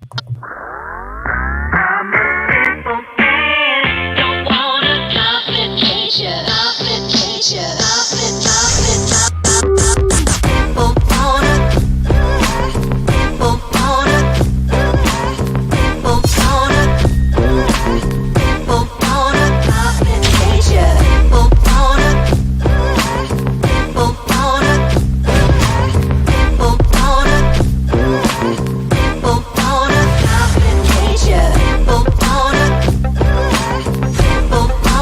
I'm a simple man, don't wanna complicate ya, complicate ya, simple wanna, simple wanna, simple wanna, simple wanna complicate ya, simple wanna, simple wanna, simple wanna, simple wanna complicate ya, simple wanna, simple wanna, simple wanna,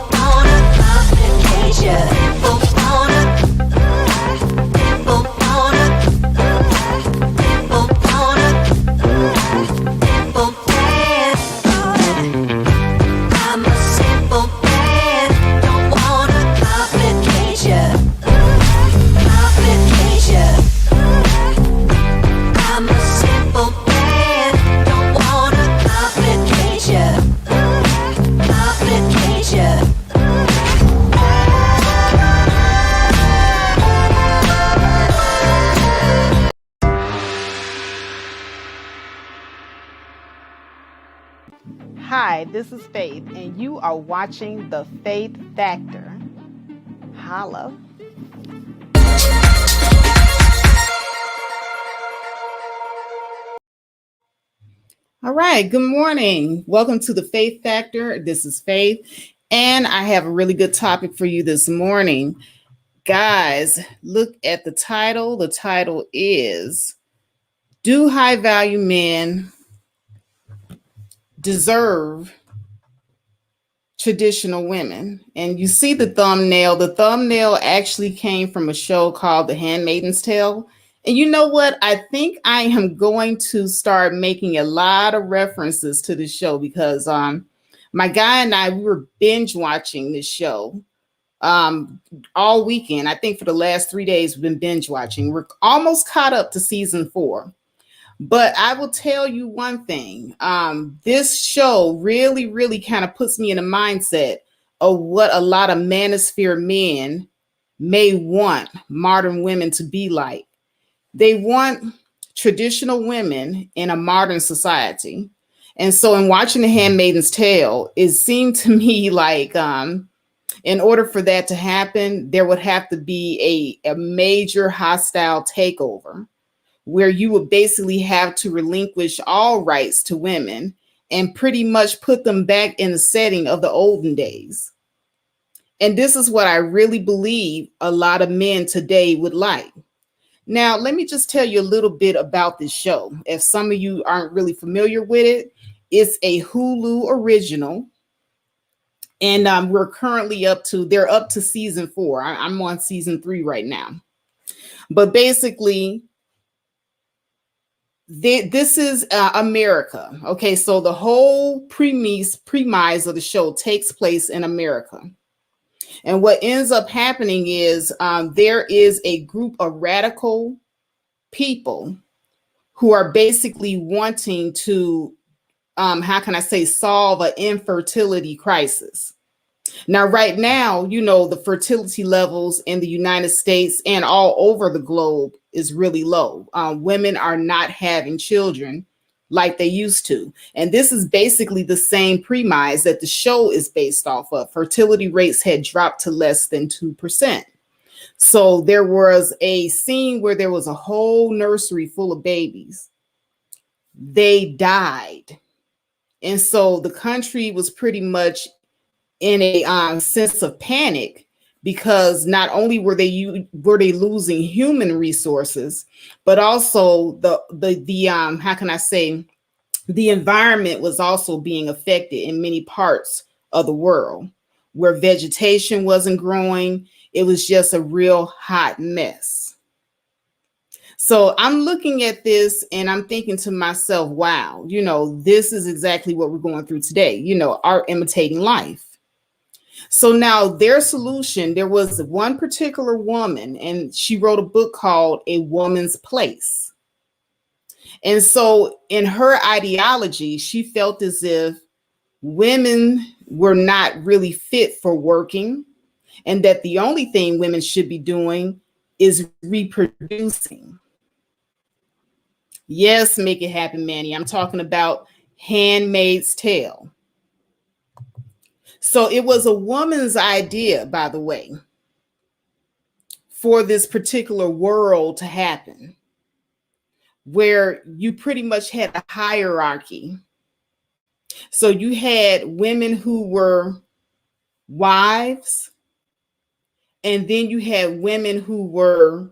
simple wanna complicate ya, simple wanna, simple wanna, simple wanna, simple man. I'm a simple man, don't wanna complicate ya, complicate ya. I'm a simple man, don't wanna complicate ya, complicate ya. Hi, this is Faith, and you are watching The Faith Factor. Holla. All right, good morning. Welcome to The Faith Factor. This is Faith, and I have a really good topic for you this morning. Guys, look at the title. The title is Do High Value Men Deserve Traditional Women? And you see the thumbnail. The thumbnail actually came from a show called The Handmaid's Tale. And you know what? I think I am going to start making a lot of references to this show because my guy and I, we were binge watching this show all weekend. I think for the last 3 days, we've been binge watching. We're almost caught up to season 4. But I will tell you one thing. This show really, really kind of puts me in a mindset of what a lot of manosphere men may want modern women to be like. They want traditional women in a modern society. And so in watching The Handmaid's Tale, it seemed to me like in order for that to happen, there would have to be a major hostile takeover where you would basically have to relinquish all rights to women and pretty much put them back in the setting of the olden days. And this is what I really believe a lot of men today would like. Now, let me just tell you a little bit about this show. If some of you aren't really familiar with it, it's a Hulu original. And they're up to season 4. I'm on season 3 right now. But basically, this is America. Okay, so the whole premise of the show takes place in America. And what ends up happening is there is a group of radical people who are basically wanting to, solve an infertility crisis. Now, right now, the fertility levels in the United States and all over the globe is really low. Women are not having children like they used to. And this is basically the same premise that the show is based off of. Fertility rates had dropped to less than 2%. So there was a scene where there was a whole nursery full of babies. They died. And so the country was pretty much in a sense of panic because not only were they losing human resources, but also the environment was also being affected in many parts of the world where vegetation wasn't growing. It was just a real hot mess. So I'm looking at this and I'm thinking to myself, wow, this is exactly what we're going through today, art imitating life. So now their solution, there was one particular woman and she wrote a book called A Woman's Place. And so in her ideology, she felt as if women were not really fit for working and that the only thing women should be doing is reproducing. Yes, make it happen, Manny. I'm talking about Handmaid's Tale. So it was a woman's idea, by the way, for this particular world to happen, where you pretty much had a hierarchy. So you had women who were wives, and then you had women who were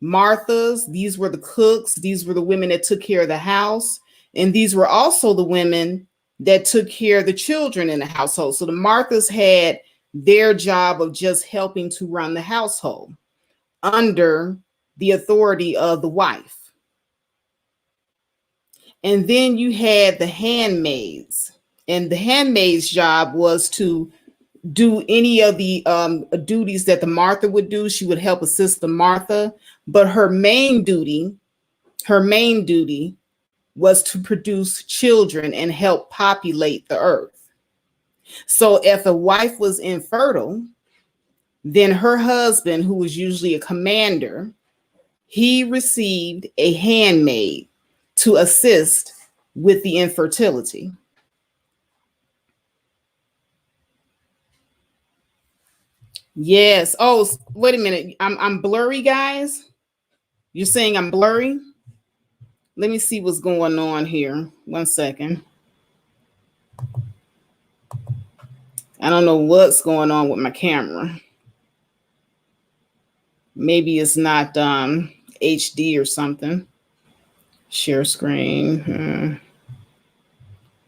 Marthas. These were the cooks. These were the women that took care of the house. And these were also the women that took care of the children in the household. So the Marthas had their job of just helping to run the household under the authority of the wife. And then you had the handmaids. And the handmaid's job was to do any of the duties that the Martha would do. She would help assist the Martha, but her main duty was to produce children and help populate the earth. So if a wife was infertile, then her husband, who was usually a commander, he received a handmaid to assist with the infertility. Yes. Oh, wait a minute. I'm blurry, guys. You're saying I'm blurry? Let me see what's going on here. 1 second. I don't know what's going on with my camera. Maybe it's not HD or something. Share screen.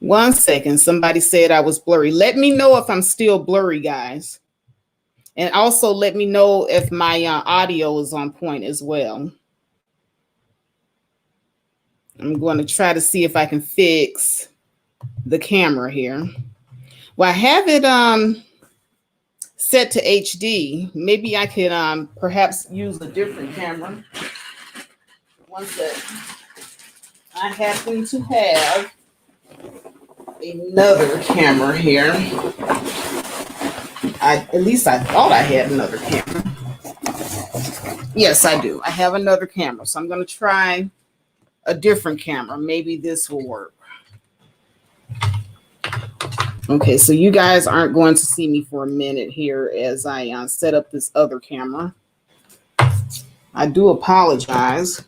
1 second. Somebody said I was blurry. Let me know if I'm still blurry, guys. And also let me know if my audio is on point as well. I'm going to try to see if I can fix the camera here. Well, I have it set to HD. Maybe I could perhaps use a different camera. 1 second. I happen to have another camera here. At least I thought I had another camera. Yes, I do. I have another camera. So I'm going to try a different camera. Maybe this will work. Okay, so you guys aren't going to see me for a minute here as I set up this other camera. I do apologize.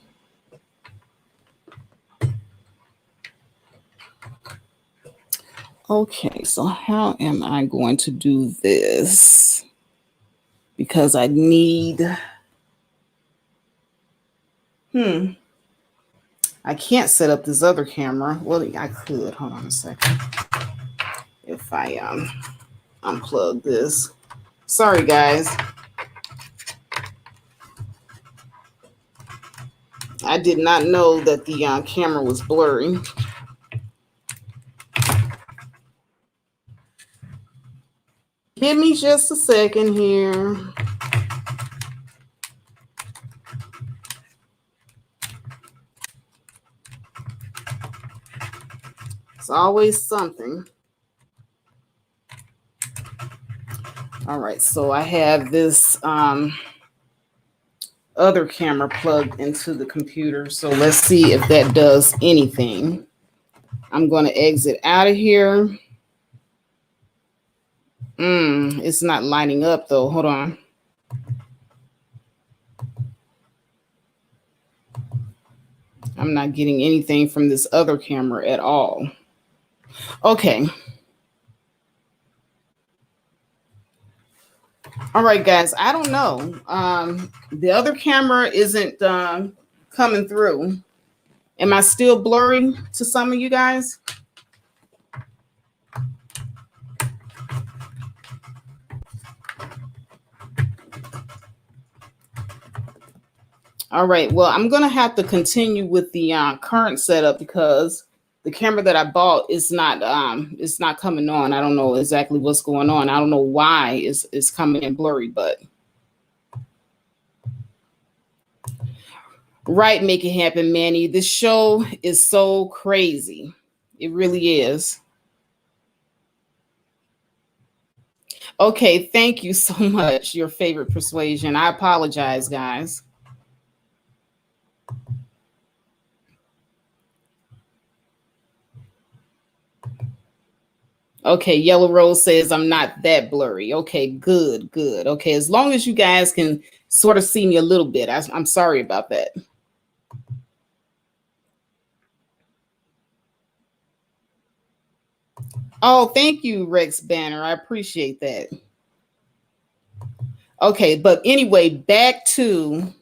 Okay, so how am I going to do this? Because I need... I can't set up this other camera. Well, I could. Hold on a second. If I unplug this. Sorry, guys. I did not know that the camera was blurry. Give me just a second here. It's always something. All right, so I have this other camera plugged into the computer. So let's see if that does anything. I'm going to exit out of here. It's not lining up though. Hold on. I'm not getting anything from this other camera at all. Okay. All right, guys. I don't know. The other camera isn't coming through. Am I still blurry to some of you guys? All right. Well, I'm going to have to continue with the current setup because the camera that I bought is not coming on. I don't know exactly what's going on. I don't know why it's coming in blurry, but right, make it happen, Manny. This show is so crazy. It really is. Okay, thank you so much. Your favorite persuasion. I apologize, guys. Okay, Yellow Rose says I'm not that blurry. Okay, good, good. Okay, as long as you guys can sort of see me a little bit. I'm sorry about that. Oh, thank you, Rex Banner. I appreciate that. Okay, but anyway, back to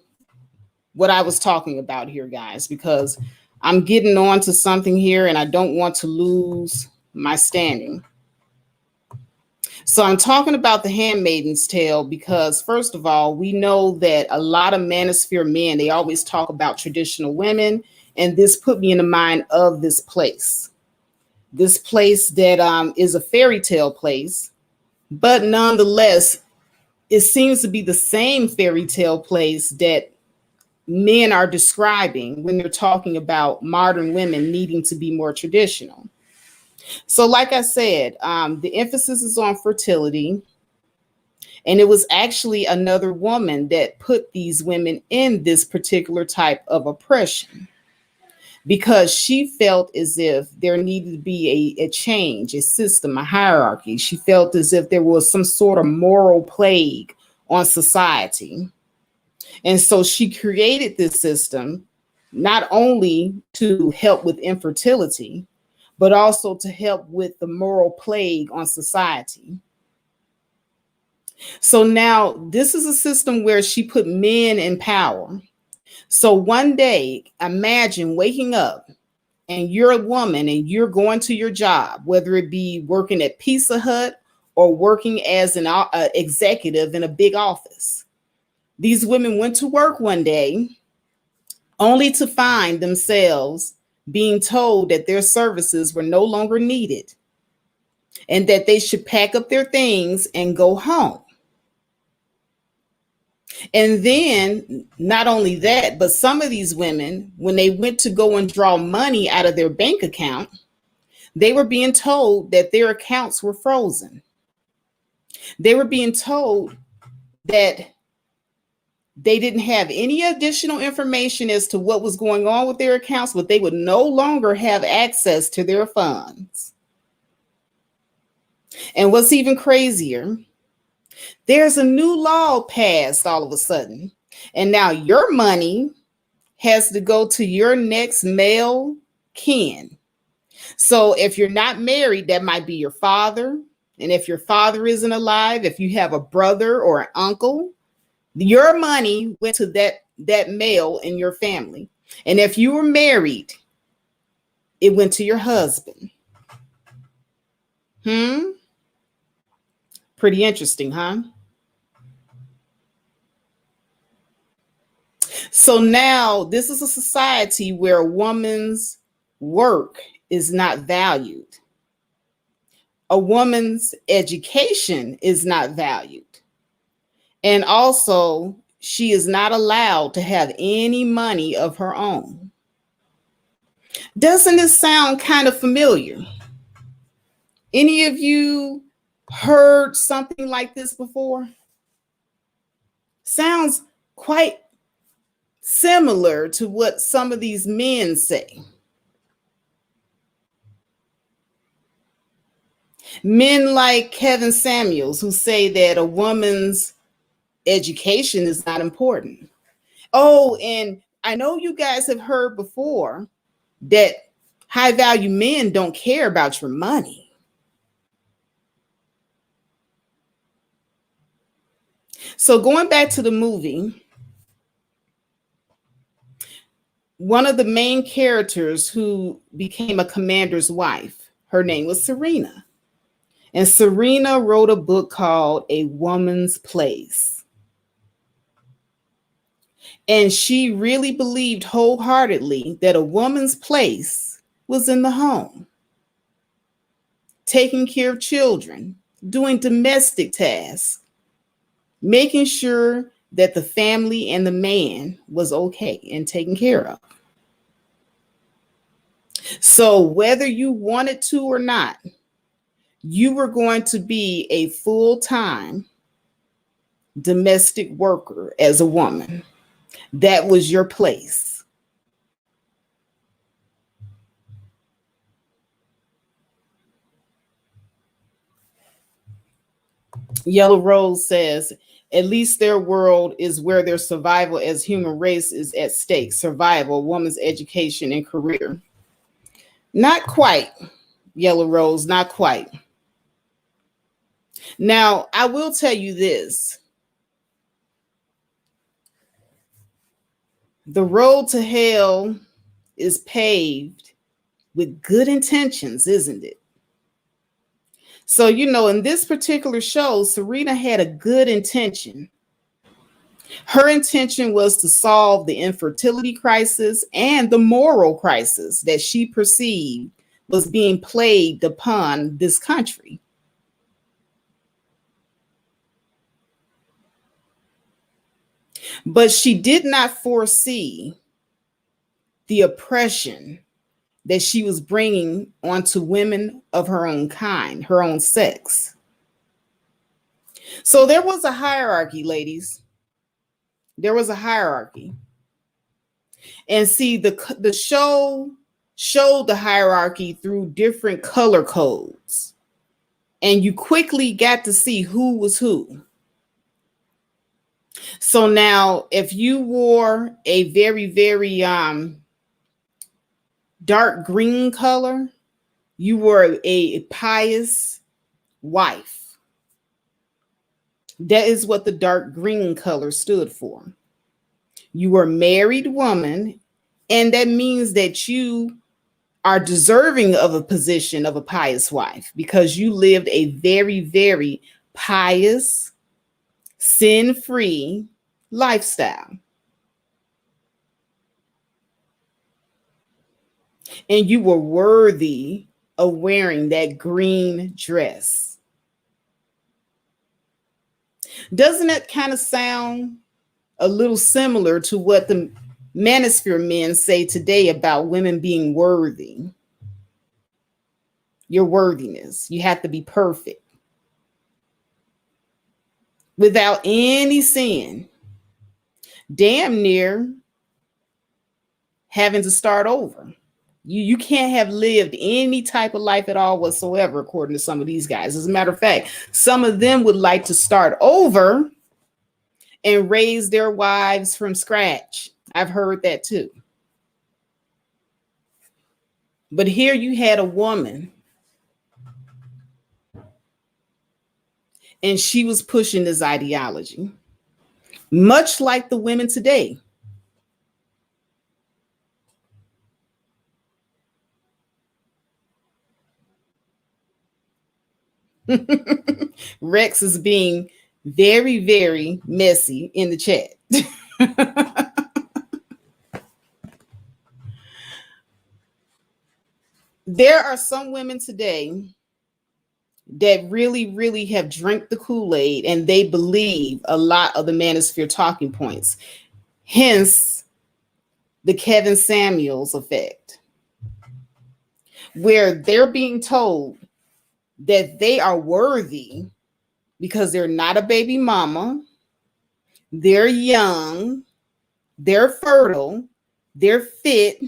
what I was talking about here, guys, because I'm getting on to something here and I don't want to lose my standing. So I'm talking about the Handmaiden's Tale because, first of all, we know that a lot of manosphere men, they always talk about traditional women, and this put me in the mind of this place. This place that is a fairy tale place, but nonetheless, it seems to be the same fairy tale place that men are describing when they're talking about modern women needing to be more traditional. So, like I said, the emphasis is on fertility. And it was actually another woman that put these women in this particular type of oppression because she felt as if there needed to be a change, a system, a hierarchy. She felt as if there was some sort of moral plague on society. And so she created this system not only to help with infertility, but also to help with the moral plague on society. So now this is a system where she put men in power. So one day, imagine waking up and you're a woman and you're going to your job, whether it be working at Pizza Hut or working as an executive in a big office. These women went to work one day only to find themselves being told that their services were no longer needed and that they should pack up their things and go home. And then not only that, but some of these women, when they went to go and draw money out of their bank account, they were being told that their accounts were frozen. They were being told that they didn't have any additional information as to what was going on with their accounts, but they would no longer have access to their funds. And what's even crazier, there's a new law passed all of a sudden. And now your money has to go to your next male kin. So if you're not married, that might be your father. And if your father isn't alive, if you have a brother or an uncle, your money went to that male in your family. And if you were married, it went to your husband. Pretty interesting, huh? So now this is a society where a woman's work is not valued. A woman's education is not valued. And also, she is not allowed to have any money of her own. Doesn't this sound kind of familiar? Any of you heard something like this before? Sounds quite similar to what some of these men say. Men like Kevin Samuels, who say that a woman's education is not important. Oh, and I know you guys have heard before that high value men don't care about your money. So going back to the movie, one of the main characters who became a commander's wife, her name was Serena. And Serena wrote a book called A Woman's Place. And she really believed wholeheartedly that a woman's place was in the home, taking care of children, doing domestic tasks, making sure that the family and the man was okay and taken care of. So whether you wanted to or not, you were going to be a full-time domestic worker as a woman. That was your place. Yellow Rose says, at least their world is where their survival as human race is at stake. Survival, woman's education and career. Not quite, Yellow Rose, not quite. Now, I will tell you this. The road to hell is paved with good intentions, isn't it? So, in this particular show, Serena had a good intention. Her intention was to solve the infertility crisis and the moral crisis that she perceived was being plagued upon this country. But she did not foresee the oppression that she was bringing onto women of her own kind, her own sex. So there was a hierarchy, ladies. There was a hierarchy. And see, the show showed the hierarchy through different color codes. And you quickly got to see who was who. So now, if you wore a very, very dark green color, you were a pious wife. That is what the dark green color stood for. You were a married woman, and that means that you are deserving of a position of a pious wife because you lived a very, very pious, sin-free lifestyle. And you were worthy of wearing that green dress. Doesn't that kind of sound a little similar to what the manosphere men say today about women being worthy? Your worthiness. You have to be perfect without any sin. Damn near having to start over. You can't have lived any type of life at all whatsoever, according to some of these guys. As a matter of fact, some of them would like to start over and raise their wives from scratch. I've heard that too. But here you had a woman, and she was pushing this ideology, much like the women today. Rex is being very, very messy in the chat. There are some women today that really, really have drank the Kool-Aid and they believe a lot of the manosphere talking points. Hence, the Kevin Samuels effect, where they're being told that they are worthy because they're not a baby mama, they're young, they're fertile, they're fit,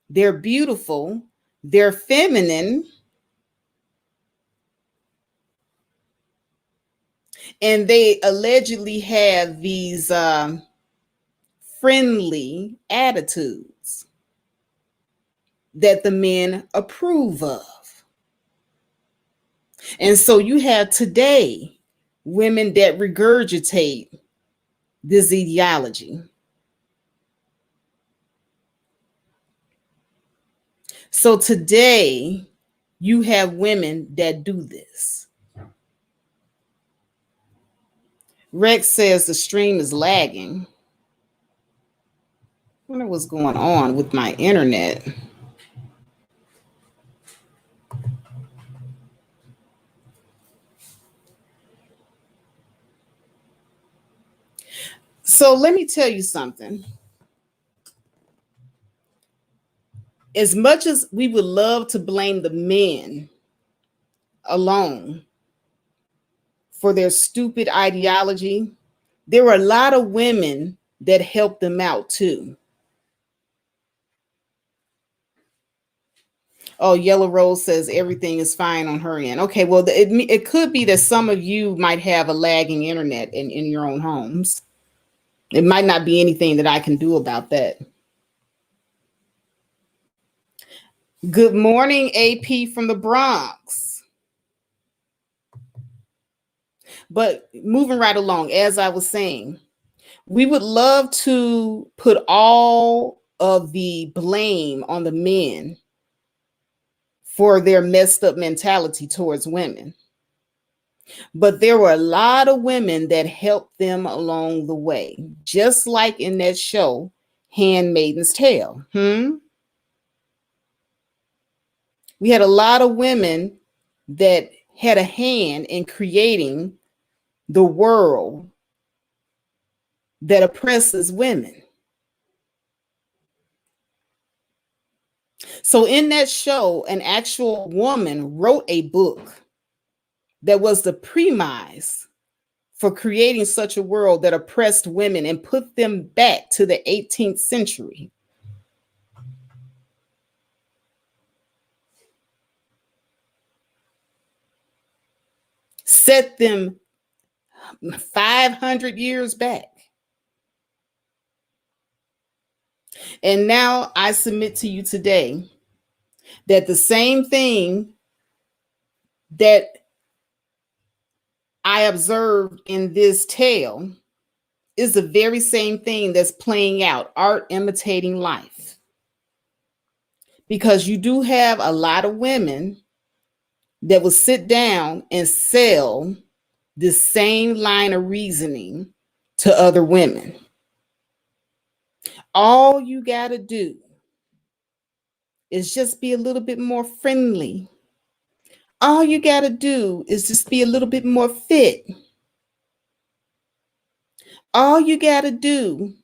they're beautiful, they're feminine, and they allegedly have these friendly attitudes that the men approve of. And so you have today women that regurgitate this ideology. So today you have women that do this. Rex says the stream is lagging. I wonder what's going on with my internet. So let me tell you something. As much as we would love to blame the men alone for their stupid ideology, there were a lot of women that helped them out too. Oh, Yellow Rose says everything is fine on her end. Okay, well, it could be that some of you might have a lagging internet in your own homes. It might not be anything that I can do about that. Good morning, AP from the Bronx. But moving right along, as I was saying, we would love to put all of the blame on the men for their messed up mentality towards women. But there were a lot of women that helped them along the way, just like in that show, Handmaid's Tale. We had a lot of women that had a hand in creating the world that oppresses women. So in that show, an actual woman wrote a book that was the premise for creating such a world that oppressed women and put them back to the 18th century. Set them 500 years back. And now I submit to you today that the same thing that I observed in this tale is the very same thing that's playing out, art imitating life. Because you do have a lot of women that will sit down and sell the same line of reasoning to other women. All you got to do is just be a little bit more friendly. All you got to do is just be a little bit more fit. All you got to do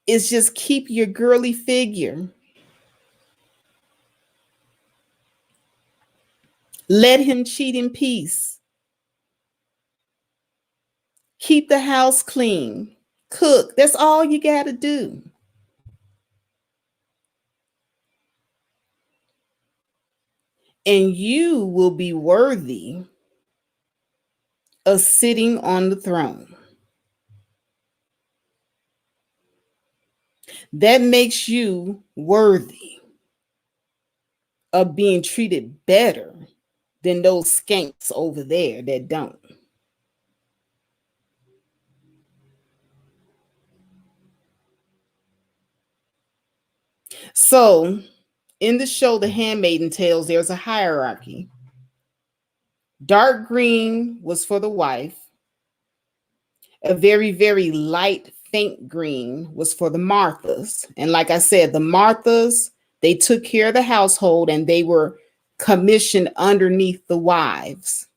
is just keep your girly figure. Let him cheat in peace. Keep the house clean. Cook. That's all you got to do. And you will be worthy of sitting on the throne. That makes you worthy of being treated better than those skanks over there that don't. So, in the show, The Handmaiden Tales, there's a hierarchy. Dark green was for the wife. A very, very light, faint green was for the Marthas. And like I said, the Marthas, they took care of the household and they were commissioned underneath the wives.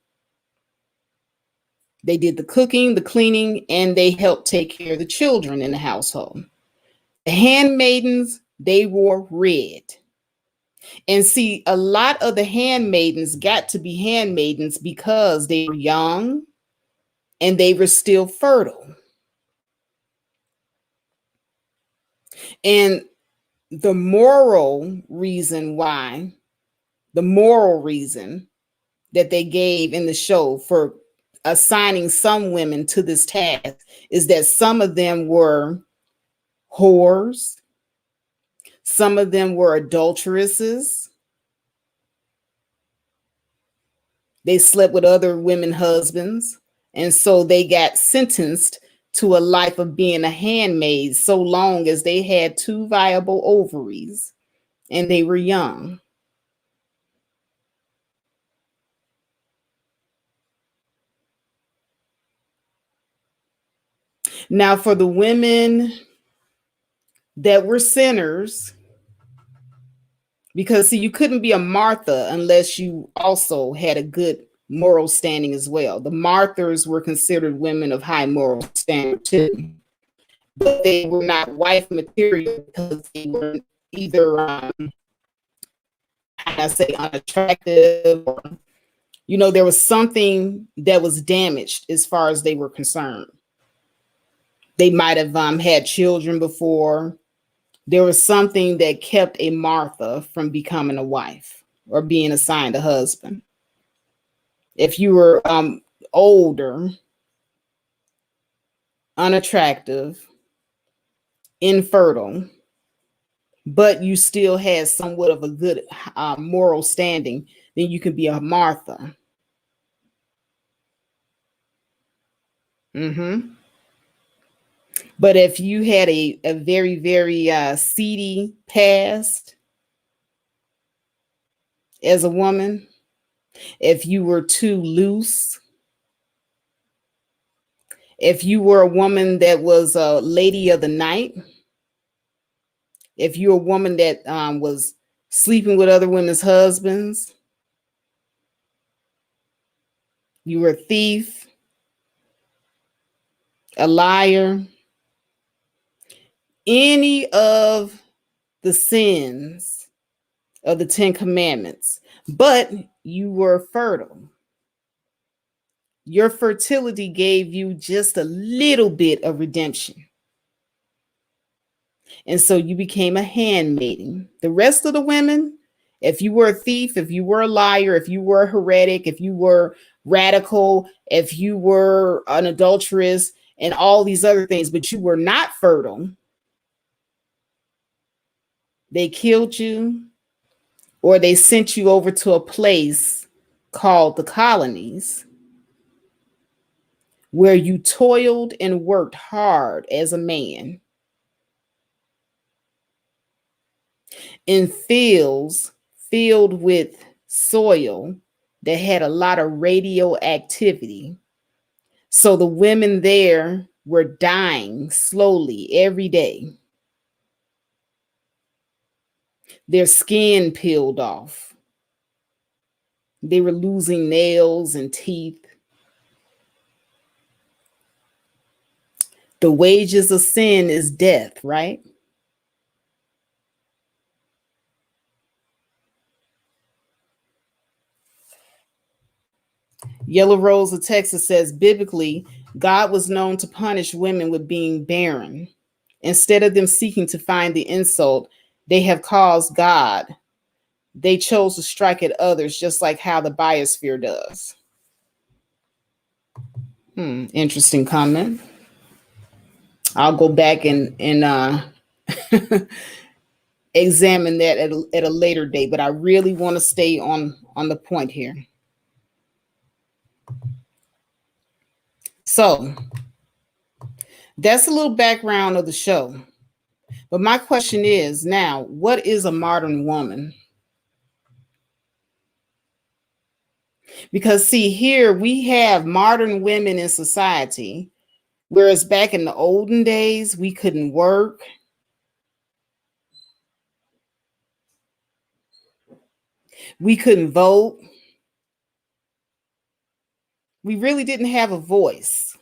They did the cooking, the cleaning, and they helped take care of the children in the household. The handmaidens, they wore red. And see, a lot of the handmaidens got to be handmaidens because they were young and they were still fertile. And the moral reason that they gave in the show for assigning some women to this task is that some of them were whores, some of them were adulteresses. They slept with other women husbands, and so they got sentenced to a life of being a handmaid so long as they had 2 viable ovaries and they were young. Now, for the women that were sinners, because see, you couldn't be a Martha unless you also had a good moral standing as well. The Marthas were considered women of high moral standard too, but they were not wife material because they were either, I say, unattractive, or there was something that was damaged as far as they were concerned. They might have had children before. There was something that kept a Martha from becoming a wife or being assigned a husband. If you were older, unattractive, infertile, but you still had somewhat of a good moral standing, then you can be a Martha. Mm-hmm. But if you had a very, very seedy past as a woman, if you were too loose, if you were a woman that was a lady of the night, if you're a woman that was sleeping with other women's husbands, you were a thief, a liar, any of the sins of the Ten Commandments, but you were fertile. Your fertility gave you just a little bit of redemption. And so you became a handmaiden. The rest of the women, if you were a thief, if you were a liar, if you were a heretic, if you were radical, if you were an adulteress, and all these other things, but you were not fertile, they killed you or they sent you over to a place called the colonies where you toiled and worked hard as a man in fields filled with soil that had a lot of radioactivity. So the women there were dying slowly every day. Their skin peeled off. They were losing nails and teeth. The wages of sin is death, right? Yellow Rose of Texas says, biblically, God was known to punish women with being barren. Instead of them seeking to find the insult they have caused God, they chose to strike at others, just like how the biosphere does. Interesting comment. I'll go back and examine that at a later date, but I really want to stay on the point here. So that's a little background of the show. But my question is now, what is a modern woman? Because see, here we have modern women in society, whereas back in the olden days, we couldn't work. We couldn't vote. We really didn't have a voice.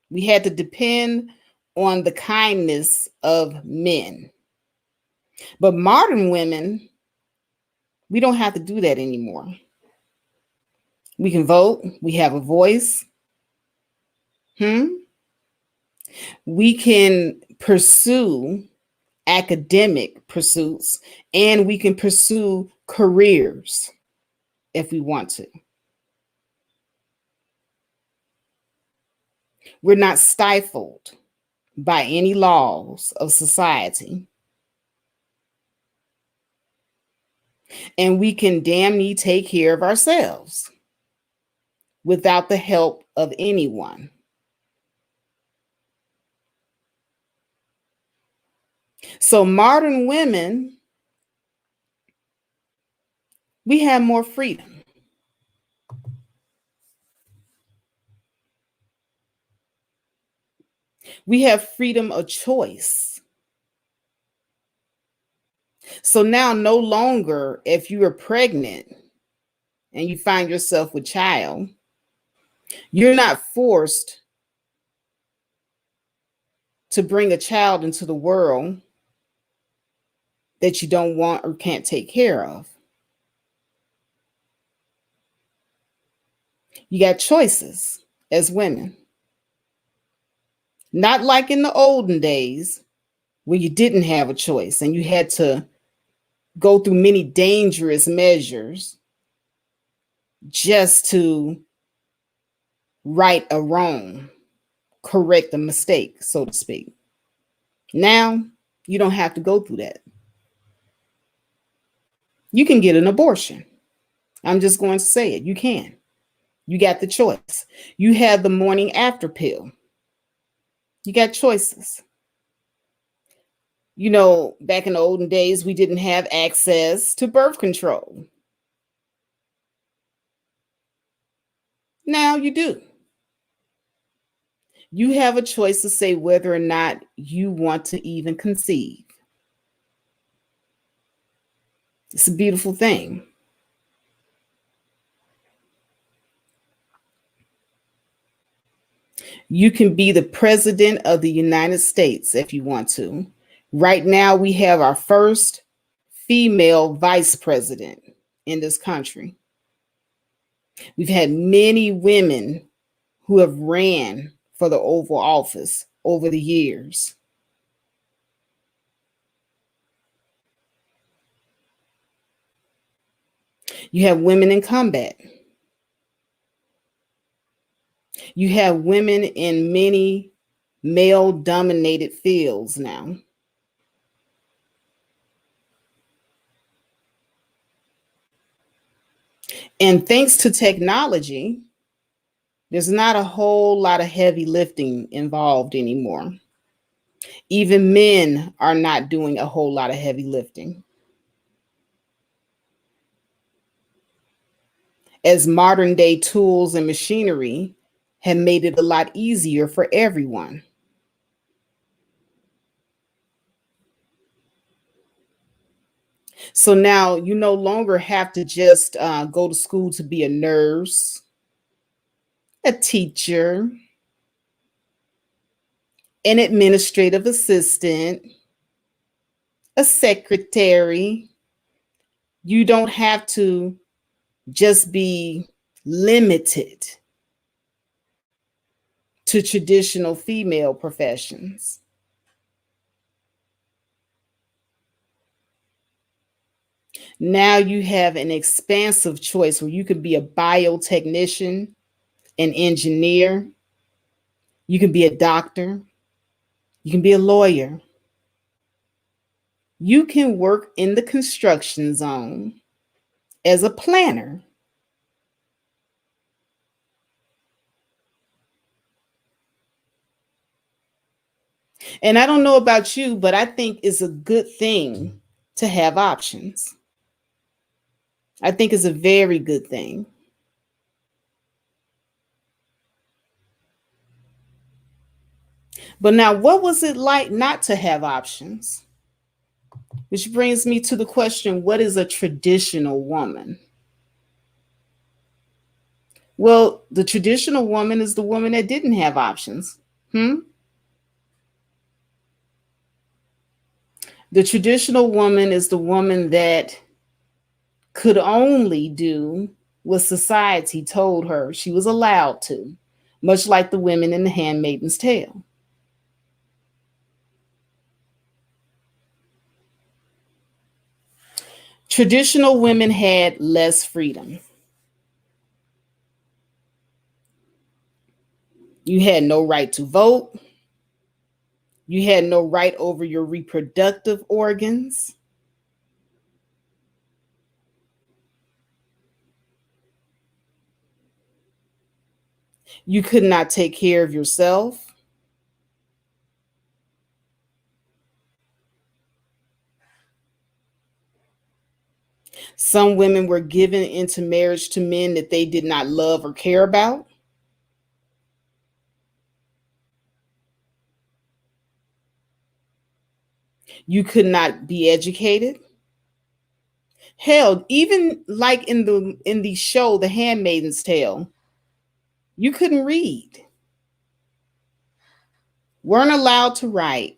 We had to depend on the kindness of men. But modern women, we don't have to do that anymore. We can vote. We have a voice. We can pursue academic pursuits and we can pursue careers if we want to. We're not stifled by any laws of society. And we can damn near take care of ourselves without the help of anyone. So modern women, we have more freedom. We have freedom of choice. So now no longer, if you are pregnant and you find yourself with child, you're not forced to bring a child into the world that you don't want or can't take care of. You got choices as women. Not like in the olden days where you didn't have a choice and you had to go through many dangerous measures just to right a wrong, correct a mistake, so to speak. Now, you don't have to go through that. You can get an abortion. I'm just going to say it. You can. You got the choice. You have the morning after pill. You got choices. You know, back in the olden days, we didn't have access to birth control. Now you do. You have a choice to say whether or not you want to even conceive. It's a beautiful thing. You can be the president of the United States if you want to. Right now, we have our first female vice president in this country. We've had many women who have ran for the Oval Office over the years. You have women in combat. You have women in many male dominated fields now. And thanks to technology, there's not a whole lot of heavy lifting involved anymore. Even men are not doing a whole lot of heavy lifting. As modern day tools and machinery have made it a lot easier for everyone. So now you no longer have to just go to school to be a nurse, a teacher, an administrative assistant, a secretary. You don't have to just be limited to traditional female professions. Now you have an expansive choice where you could be a biotechnician, an engineer, you can be a doctor, you can be a lawyer. You can work in the construction zone as a planner. And I don't know about you, but I think it's a good thing to have options. I think it's a very good thing. But now, what was it like not to have options? Which brings me to the question, what is a traditional woman? Well, the traditional woman is the woman that didn't have options. The traditional woman is the woman that could only do what society told her she was allowed to, much like the women in the Handmaid's Tale. Traditional women had less freedom. You had no right to vote. You had no right over your reproductive organs. You could not take care of yourself. Some women were given into marriage to men that they did not love or care about. You could not be educated. Hell, even like in the show The Handmaid's Tale, you couldn't read. Weren't allowed to write.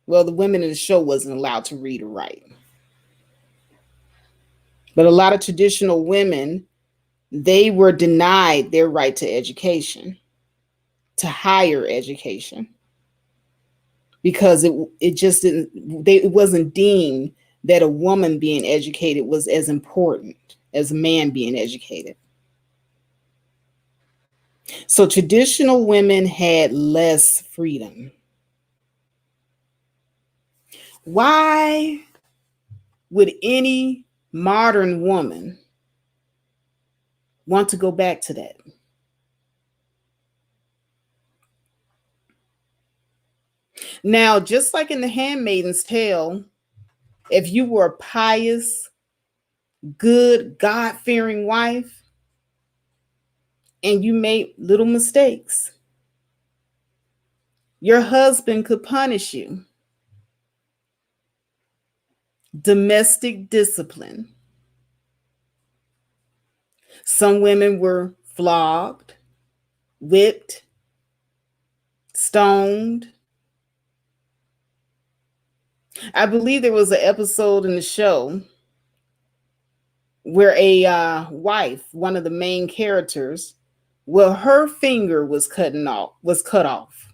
Well, the women in the show wasn't allowed to read or write. But a lot of traditional women, they were denied their right to education, to higher education. because it just didn't, it wasn't deemed that a woman being educated was as important as a man being educated. So traditional women had less freedom. Why would any modern woman want to go back to that? Now, just like in the Handmaid's Tale, if you were a pious, good, God fearing wife and you made little mistakes, your husband could punish you. Domestic discipline. Some women were flogged, whipped, stoned. I believe there was an episode in the show where a wife, one of the main characters, well, her finger was cut off.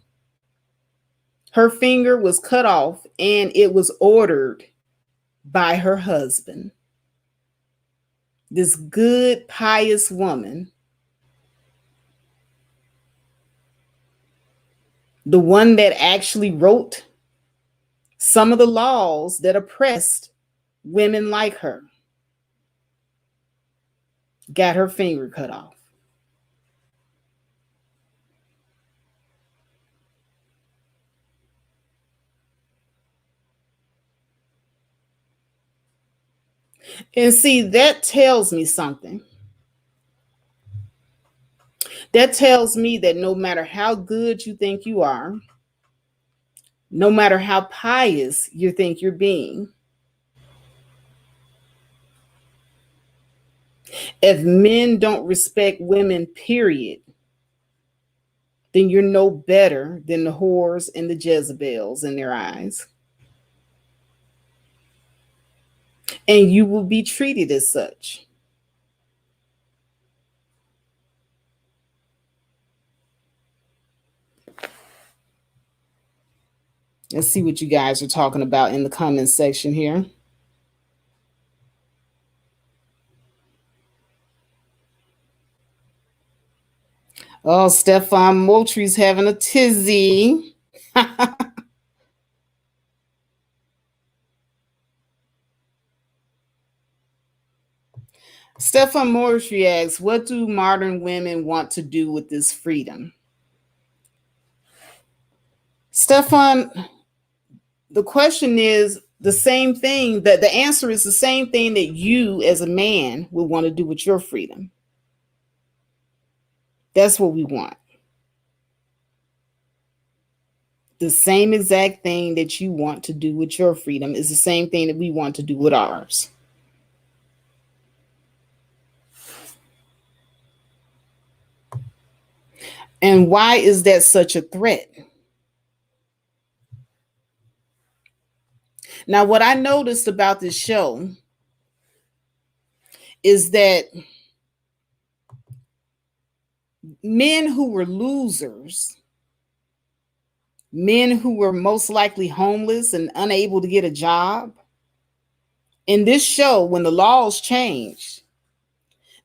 Her finger was cut off, and it was ordered by her husband. This good, pious woman, the one that actually wrote some of the laws that oppressed women like her, got her finger cut off. And see, that tells me something. That tells me that no matter how good you think you are, no matter how pious you think you're being, if men don't respect women, period, then you're no better than the whores and the Jezebels in their eyes. And you will be treated as such. Let's see what you guys are talking about in the comments section here. Oh, Stefan Moultrie's having a tizzy. Stefan Moultrie asks, what do modern women want to do with this freedom? Stefan, the question is the same thing, that the answer is the same thing that you as a man would want to do with your freedom. That's what we want. The same exact thing that you want to do with your freedom is the same thing that we want to do with ours. And why is that such a threat? Now, what I noticed about this show is that men who were losers, men who were most likely homeless and unable to get a job, in this show, when the laws changed,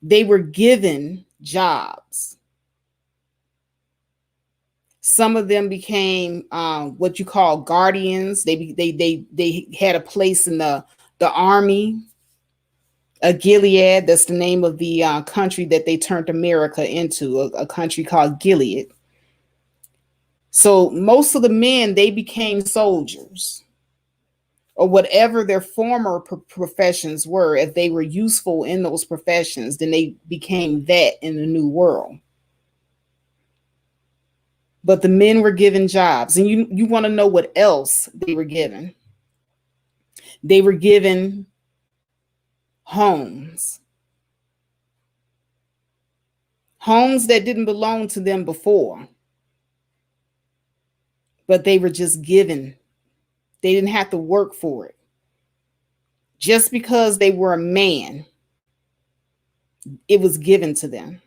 they were given jobs. Some of them became what you call guardians. They had a place in the army. Gilead, that's the name of the country that they turned America into, a country called Gilead. So most of the men, they became soldiers or whatever their former professions were. If they were useful in those professions, then they became that in the new world. But the men were given jobs. And you want to know what else they were given? They were given homes. Homes that didn't belong to them before, but they were just given. They didn't have to work for it. Just because they were a man, it was given to them.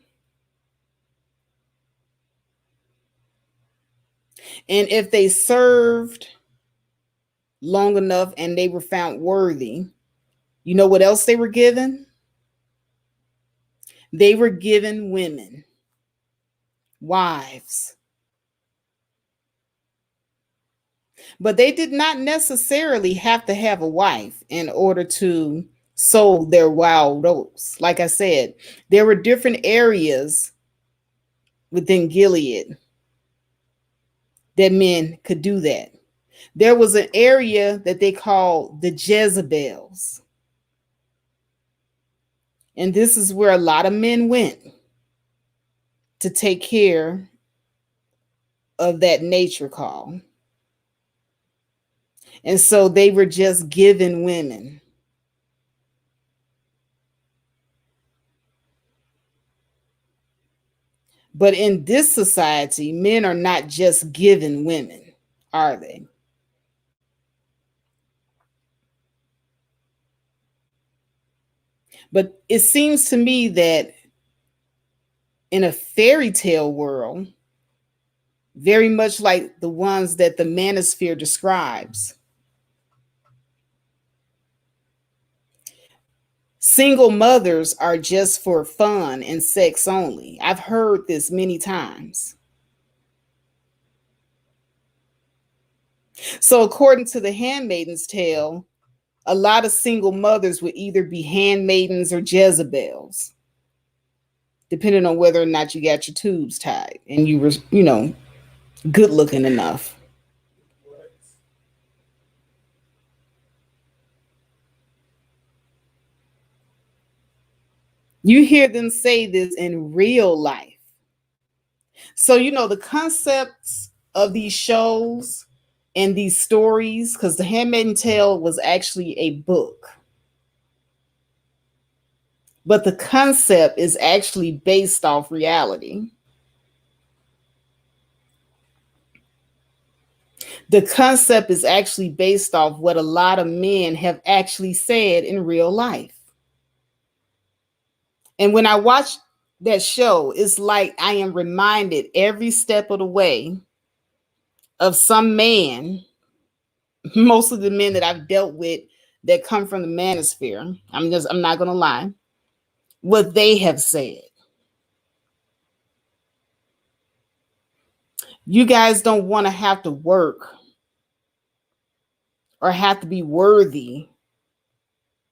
And if they served long enough and they were found worthy, you know what else they were given? They were given women, wives. But they did not necessarily have to have a wife in order to sow their wild oats. Like I said, there were different areas within Gilead that men could do that. There was an area that they called the Jezebels. And this is where a lot of men went to take care of that nature call. And so they were just given women. But in this society, men are not just given women, are they? But it seems to me that in a fairy tale world, very much like the ones that the manosphere describes, single mothers are just for fun and sex only. I've heard this many times. So, according to the Handmaid's Tale, a lot of single mothers would either be handmaidens or Jezebels, depending on whether or not you got your tubes tied and you were, good looking enough. You hear them say this in real life. So, the concepts of these shows and these stories, because The Handmaid's Tale was actually a book, but the concept is actually based off reality. The concept is actually based off what a lot of men have actually said in real life. And when I watch that show, it's like I am reminded every step of the way of some man, most of the men that I've dealt with that come from the manosphere. I'm not going to lie, what they have said. You guys don't want to have to work or have to be worthy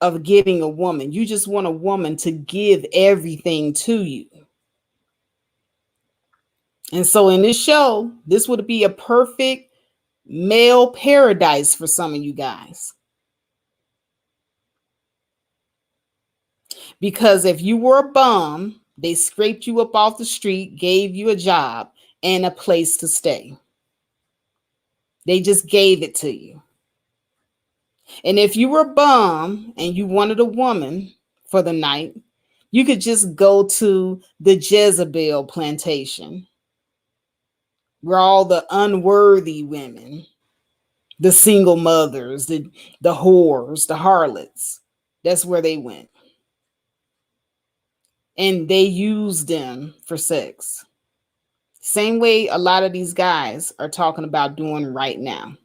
of getting a woman. You just want a woman to give everything to you. And so in this show, this would be a perfect male paradise for some of you guys. Because if you were a bum, they scraped you up off the street, gave you a job and a place to stay. They just gave it to you. And if you were a bum and you wanted a woman for the night, you could just go to the Jezebel plantation, where all the unworthy women, the single mothers, the whores, the harlots, that's where they went. And they used them for sex. Same way a lot of these guys are talking about doing right now.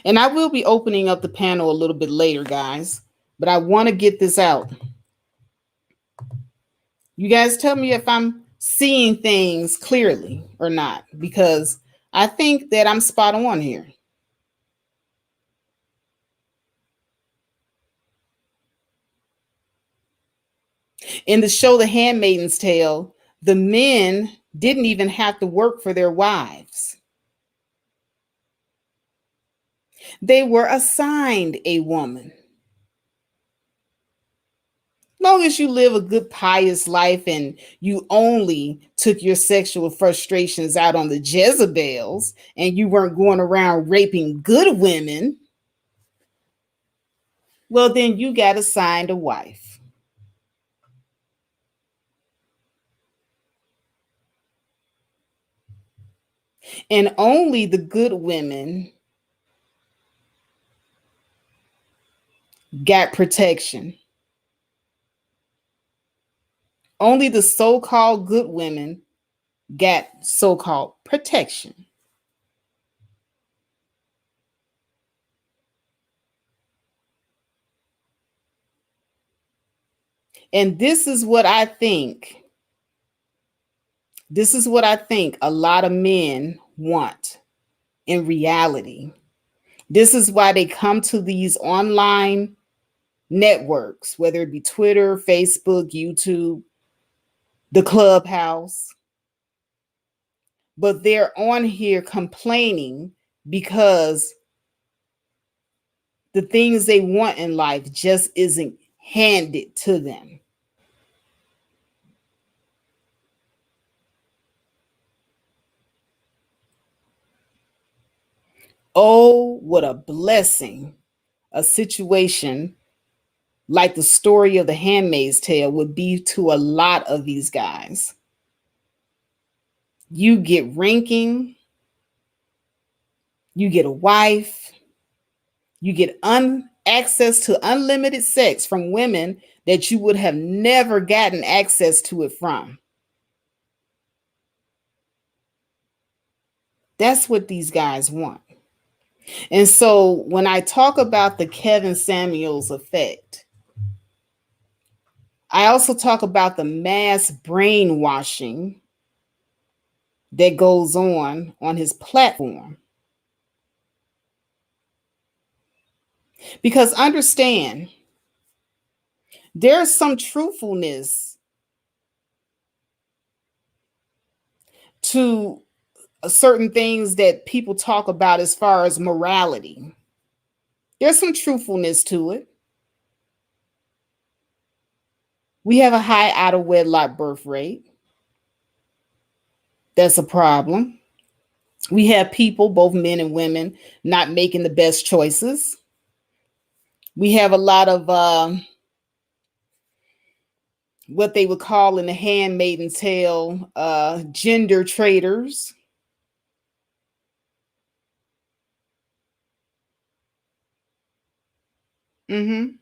And I will be opening up the panel a little bit later, guys, but I want to get this out. You guys tell me if I'm seeing things clearly or not, because I think that I'm spot on here. In the show The Handmaid's Tale, the men didn't even have to work for their wives. They were assigned a woman. Long as you live a good pious life and you only took your sexual frustrations out on the Jezebels and you weren't going around raping good women, well, then you got assigned a wife. And only the good women got protection. Only the so called good women got so called protection. And this is what I think a lot of men want in reality. This is why they come to these online networks, whether it be Twitter, Facebook, YouTube, the Clubhouse, but they're on here complaining because the things they want in life just isn't handed to them. Oh, what a blessing a situation like the story of the Handmaid's Tale would be to a lot of these guys. You get ranking, you get a wife, you get access to unlimited sex from women that you would have never gotten access to it from. That's what these guys want. And so when I talk about the Kevin Samuels effect, I also talk about the mass brainwashing that goes on his platform. Because understand, there's some truthfulness to certain things that people talk about as far as morality. There's some truthfulness to it. We have a high out of wedlock birth rate. That's a problem. We have people, both men and women, not making the best choices. We have a lot of what they would call in the handmaiden tale gender traitors. Mm-hmm.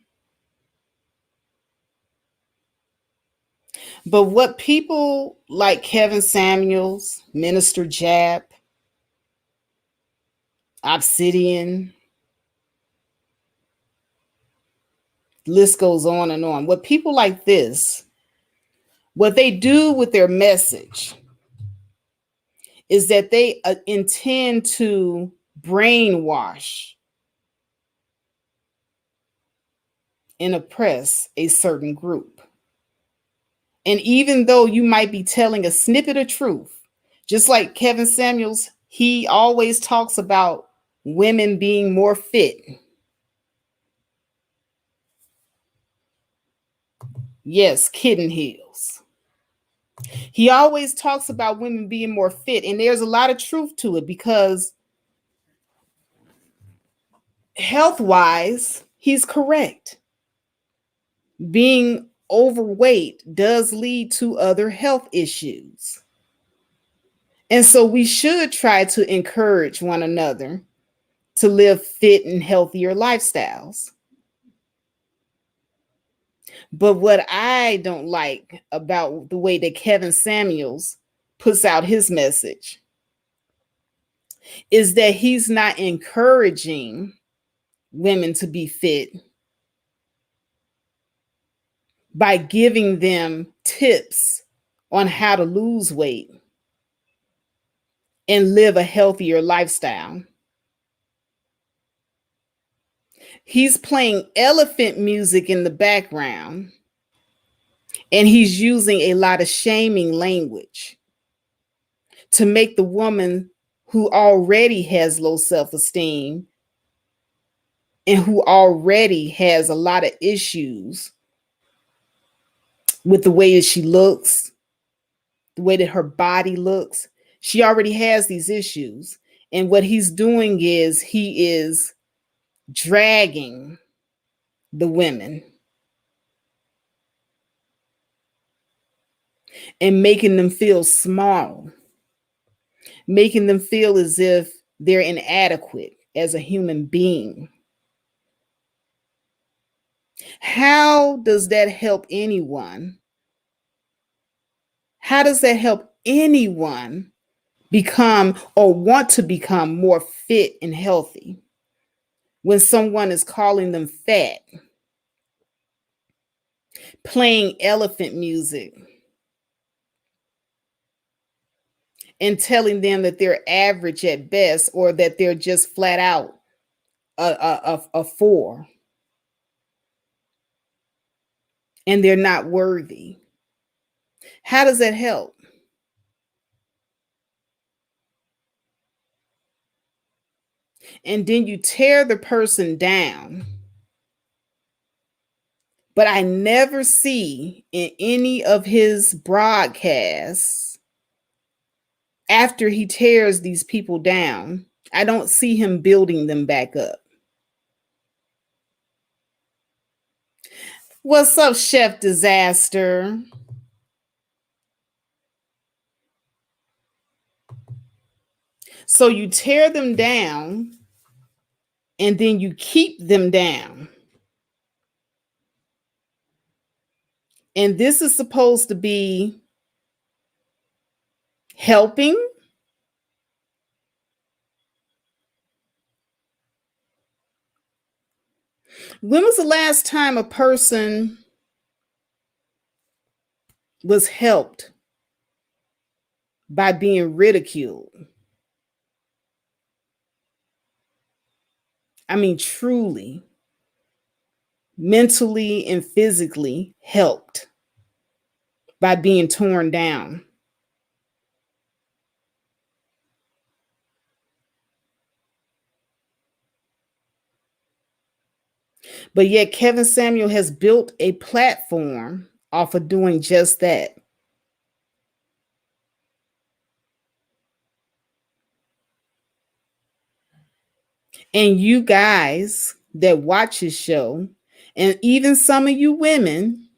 But what people like Kevin Samuels, Minister Jap, Obsidian, list goes on and on. What people like this, what they do with their message is that they intend to brainwash and oppress a certain group. And even though you might be telling a snippet of truth, just like Kevin Samuels, he always talks about women being more fit. Yes, kitten heels. He always talks about women being more fit, and there's a lot of truth to it because health wise, he's correct. Being overweight does lead to other health issues. And so we should try to encourage one another to live fit and healthier lifestyles. But what I don't like about the way that Kevin Samuels puts out his message is that he's not encouraging women to be fit by giving them tips on how to lose weight and live a healthier lifestyle. He's playing elephant music in the background and he's using a lot of shaming language to make the woman who already has low self-esteem and who already has a lot of issues with the way that she looks, the way that her body looks. She already has these issues. And what he's doing is he is dragging the women and making them feel small, making them feel as if they're inadequate as a human being. How does that help anyone How does that help anyone become or want to become more fit and healthy when someone is calling them fat, playing elephant music, and telling them that they're average at best or that they're just flat out a four and they're not worthy? How does that help? And then you tear the person down. But I never see in any of his broadcasts after he tears these people down, I don't see him building them back up. What's up, Chef Disaster? So you tear them down and then you keep them down. And this is supposed to be helping. When was the last time a person was helped by being ridiculed? I mean, truly, mentally and physically helped by being torn down. But yet, Kevin Samuel has built a platform off of doing just that. And you guys that watch his show, and even some of you women,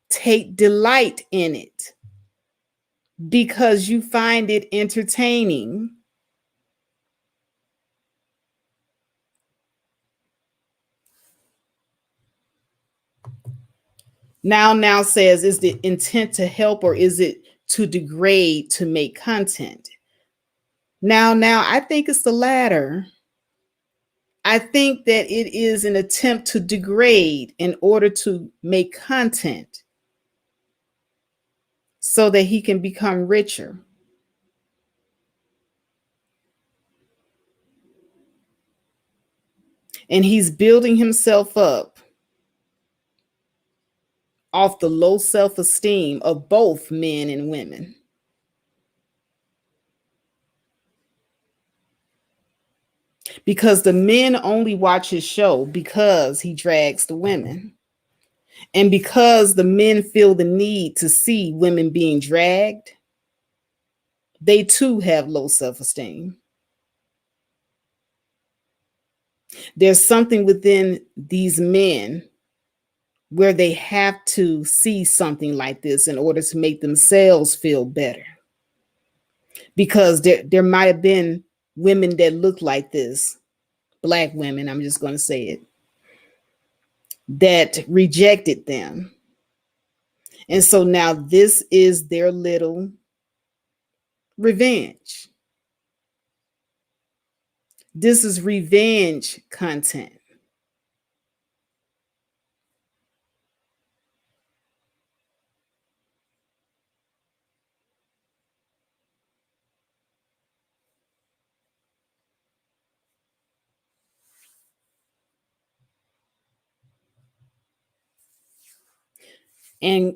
take delight in it because you find it entertaining. Now says, is the intent to help or is it to degrade to make content? Now, I think it's the latter. I think that it is an attempt to degrade in order to make content so that he can become richer. And he's building himself up off the low self esteem of both men and women. Because the men only watch his show because he drags the women. And because the men feel the need to see women being dragged, they too have low self esteem. There's something within these men where they have to see something like this in order to make themselves feel better. Because there might have been women that look like this, Black women, I'm just going to say it, that rejected them. And so now this is their little revenge. This is revenge content. And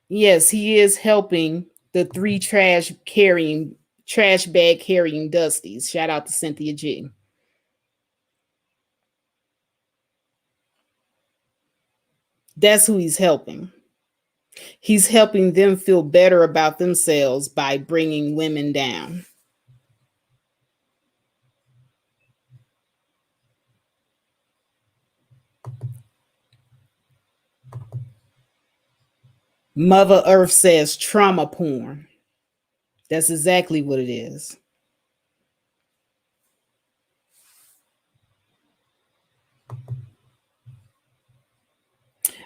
yes, he is helping the three trash bag carrying Dusties. Shout out to Cynthia G. That's who he's helping. He's helping them feel better about themselves by bringing women down. Mother Earth says trauma porn. That's exactly what it is.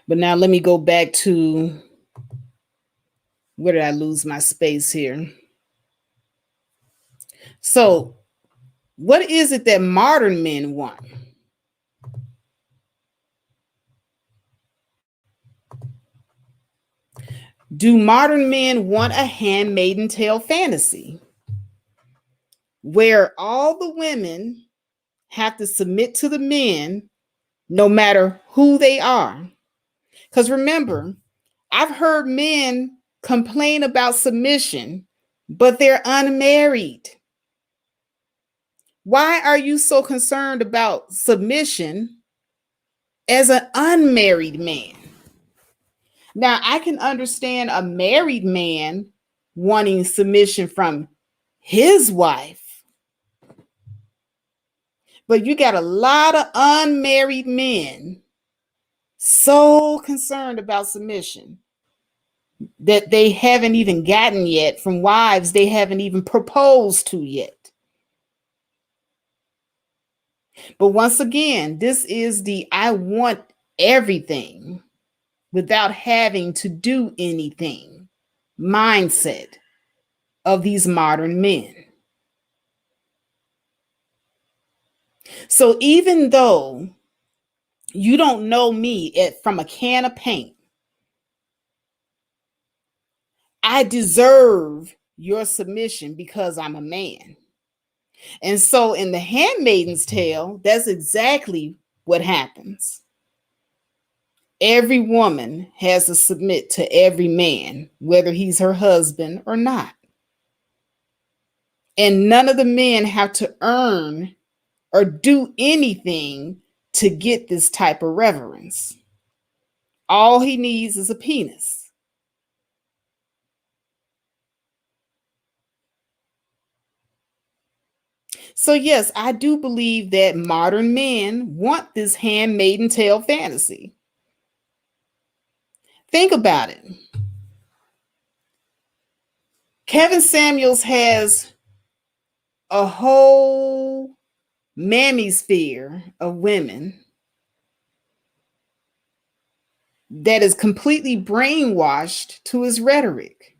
But now let me go back to Where did I lose my space here? So, what is it that modern men want? Do modern men want a handmaiden tale fantasy where all the women have to submit to the men no matter who they are? Because remember, I've heard men complain about submission, but they're unmarried. Why are you so concerned about submission as an unmarried man? Now, I can understand a married man wanting submission from his wife, but you got a lot of unmarried men so concerned about submission that they haven't even gotten yet from wives they haven't even proposed to yet. But once again, this is the I want everything without having to do anything mindset of these modern men. So even though you don't know me from a can of paint, I deserve your submission because I'm a man. And so in the Handmaiden's Tale, that's exactly what happens. Every woman has to submit to every man, whether he's her husband or not. And none of the men have to earn or do anything to get this type of reverence. All he needs is a penis. So, yes, I do believe that modern men want this handmaiden tale fantasy. Think about it. Kevin Samuels has a whole manosphere of women that is completely brainwashed to his rhetoric.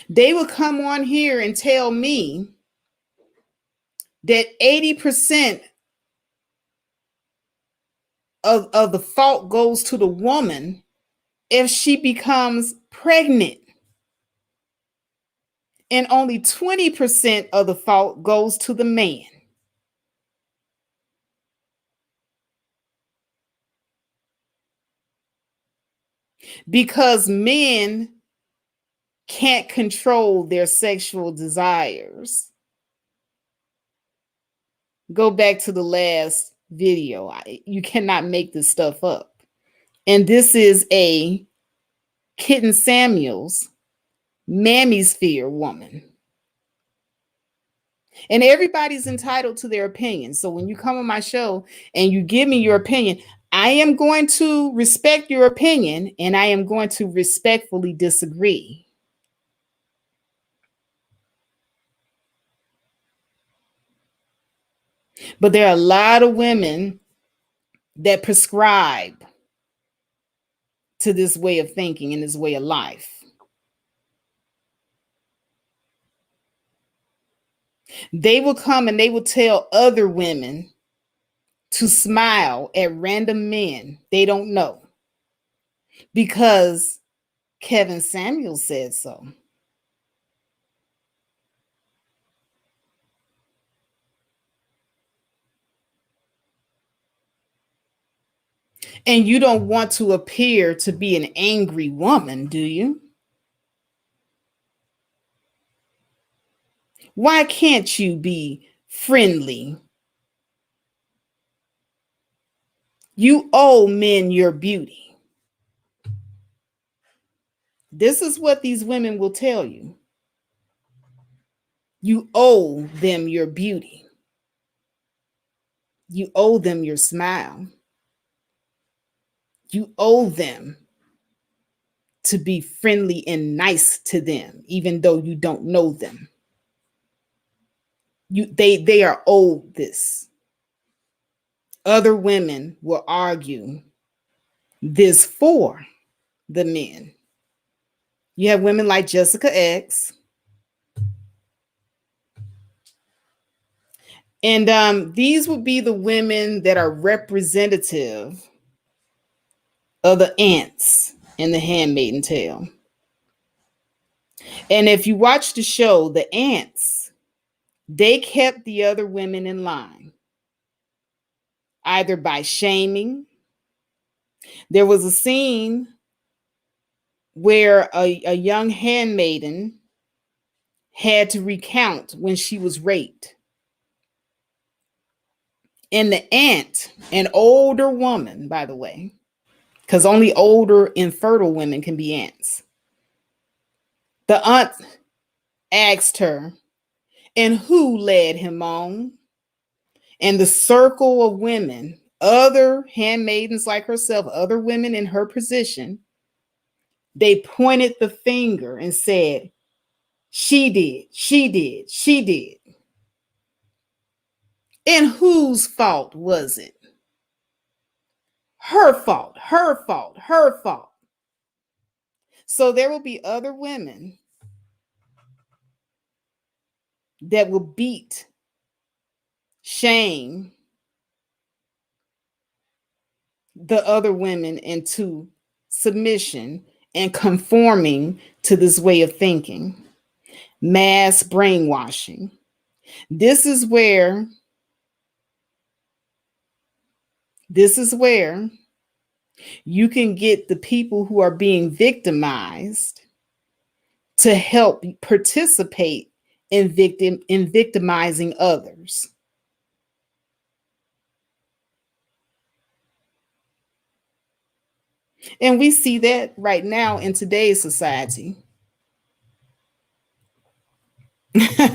They will come on here and tell me that 80% of the fault goes to the woman if she becomes pregnant. And only 20% of the fault goes to the man. Because men can't control their sexual desires. Go back to the last video. You cannot make this stuff up. And this is a Kitten Samuels manosphere woman. And everybody's entitled to their opinion. So when you come on my show and you give me your opinion, I am going to respect your opinion and I am going to respectfully disagree. But there are a lot of women that prescribe to this way of thinking and this way of life. They will come and they will tell other women to smile at random men they don't know because Kevin Samuels said so. And you don't want to appear to be an angry woman, do you? Why can't you be friendly? You owe men your beauty. This is what these women will tell you. You owe them your beauty. You owe them your smile. You owe them to be friendly and nice to them, even though you don't know them. They are owed this. Other women will argue this for the men. You have women like Jessica X. And these would be the women that are representative of the ants in the Handmaiden Tale. And if you watch the show, the ants, they kept the other women in line, either by shaming. There was a scene where a young handmaiden had to recount when she was raped. And the ant, an older woman, by the way, because only older infertile women can be ants. The aunt asked her, and who led him on? And the circle of women, other handmaidens like herself, other women in her position, they pointed the finger and said, she did, she did, she did. And whose fault was it? Her fault, her fault, her fault. So there will be other women that will beat, shame the other women into submission and conforming to this way of thinking. Mass brainwashing. This is where you can get the people who are being victimized to help participate in victimizing others. And we see that right now in today's society.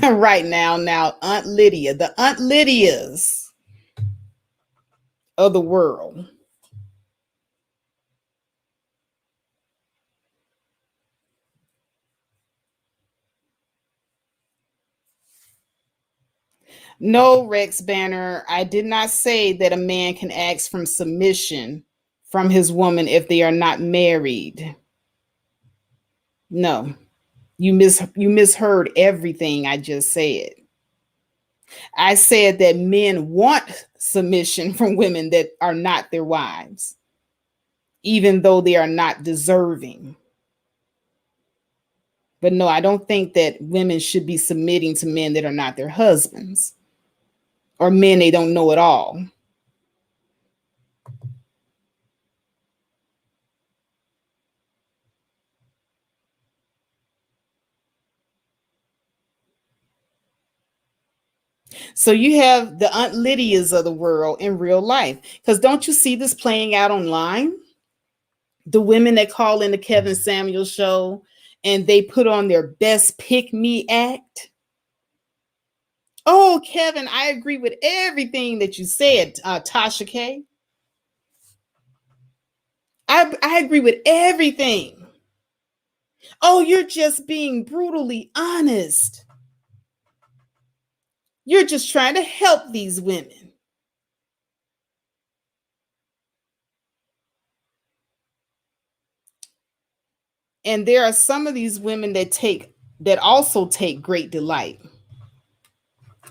Right now, Aunt Lydia, the Aunt Lydias of the world. No, Rex Banner, I did not say that a man can ask from submission from his woman if they are not married. No, you misheard everything I just said. I said that men want submission from women that are not their wives, even though they are not deserving. But no, I don't think that women should be submitting to men that are not their husbands or men they don't know at all. So you have the Aunt Lydias of the world in real life. Because don't you see this playing out online? The women that call in the Kevin Samuels show and they put on their best pick me act. Oh, Kevin, I agree with everything that you said, Tasha K. I agree with everything. Oh, you're just being brutally honest. You're just trying to help these women. And there are some of these women that also take great delight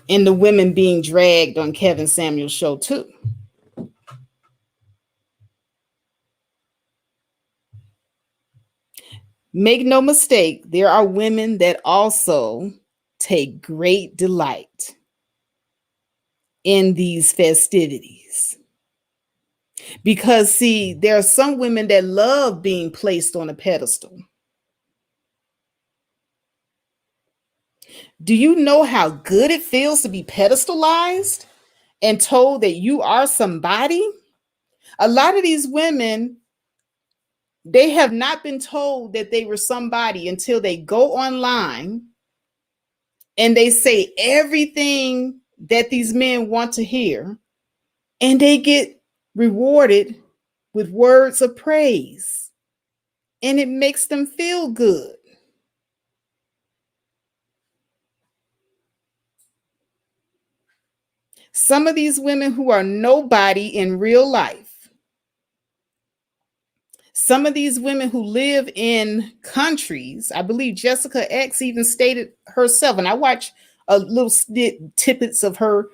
in the women being dragged on Kevin Samuels' show too. Make no mistake, there are women that also take great delight in these festivities. Because, see, there are some women that love being placed on a pedestal. Do you know how good it feels to be pedestalized and told that you are somebody? A lot of these women, they have not been told that they were somebody until they go online and they say everything that these men want to hear, and they get rewarded with words of praise, and it makes them feel good. Some of these women who are nobody in real life, Some of these women who live in countries, I believe Jessica X even stated herself, and I watched a little tidbits of her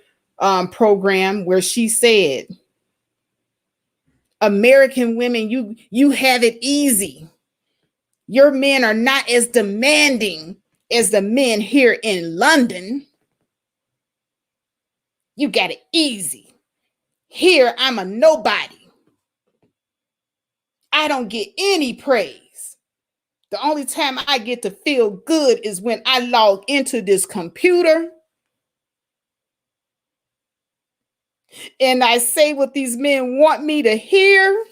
program where she said, American women, you have it easy. Your men are not as demanding as the men here in London. You got it easy. Here, I'm a nobody. I don't get any praise. The only time I get to feel good is when I log into this computer and I say what these men want me to hear.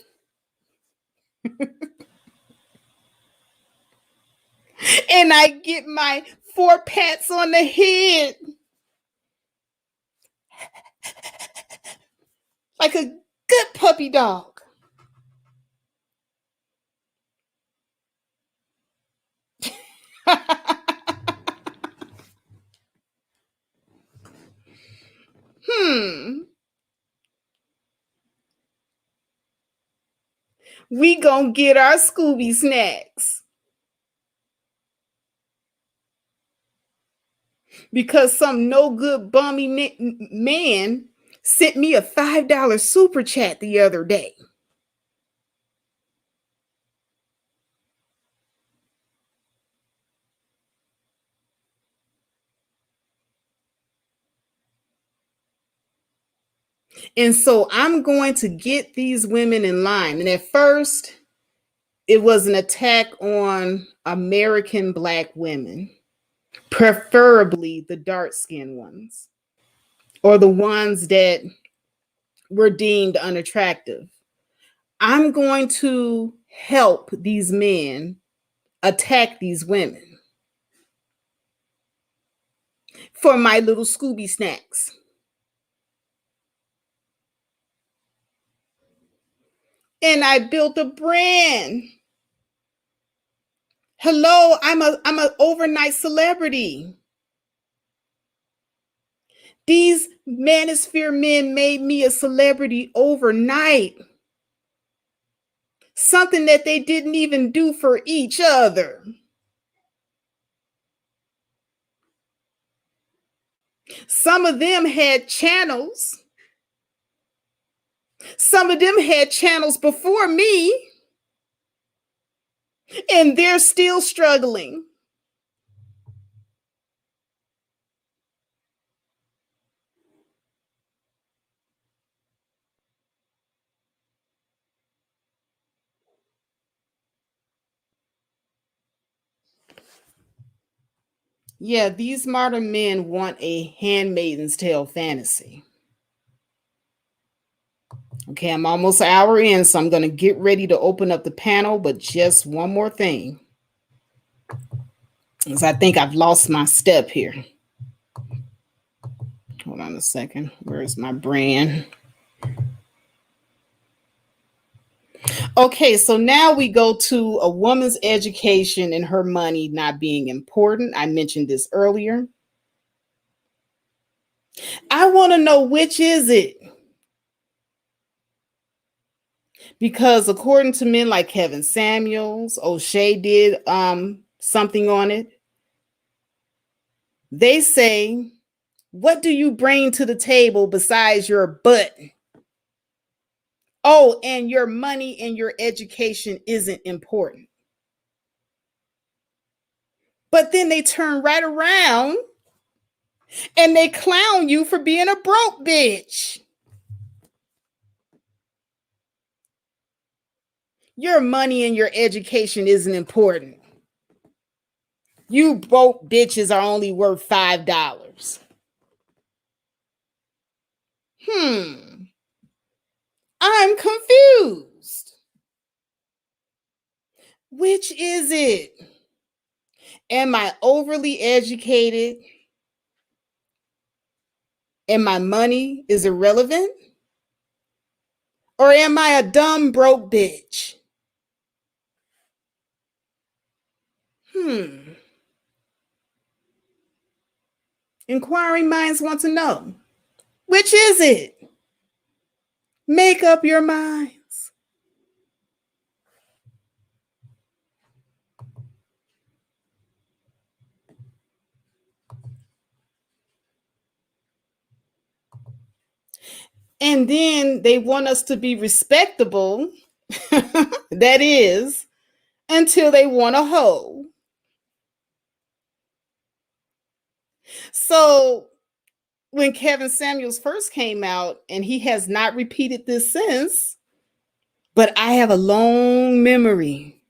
And I get my 4 pats on the head like a good puppy dog. We gonna get our Scooby snacks. Because some no good bummy man sent me a $5 super chat the other day. And so I'm going to get these women in line. And at first, it was an attack on American Black women, preferably the dark skinned ones or the ones that were deemed unattractive. I'm going to help these men attack these women for my little Scooby snacks. And I built a brand. Hello, I'm an overnight celebrity. These manosphere men made me a celebrity overnight. Something that they didn't even do for each other. Some of them had channels. Some of them had channels before me. And they're still struggling. Yeah, these modern men want a handmaiden's tale fantasy. Okay, I'm almost an hour in, so I'm going to get ready to open up the panel, but just one more thing. Because I think I've lost my step here. Hold on a second. Where's my brand? Okay, so now we go to a woman's education and her money not being important. I mentioned this earlier. I want to know which is it? Because according to men like Kevin Samuels, O'Shea did something on it. They say, what do you bring to the table besides your butt? Oh, and your money and your education isn't important. But then they turn right around and they clown you for being a broke bitch. Your money and your education isn't important. You broke bitches are only worth $5. I'm confused. Which is it? Am I overly educated and my money is irrelevant? Or am I a dumb broke bitch? Inquiring minds want to know. Which is it? Make up your minds. And then they want us to be respectable, that is, until they want a hoe. So when Kevin Samuels first came out, and he has not repeated this since, but I have a long memory.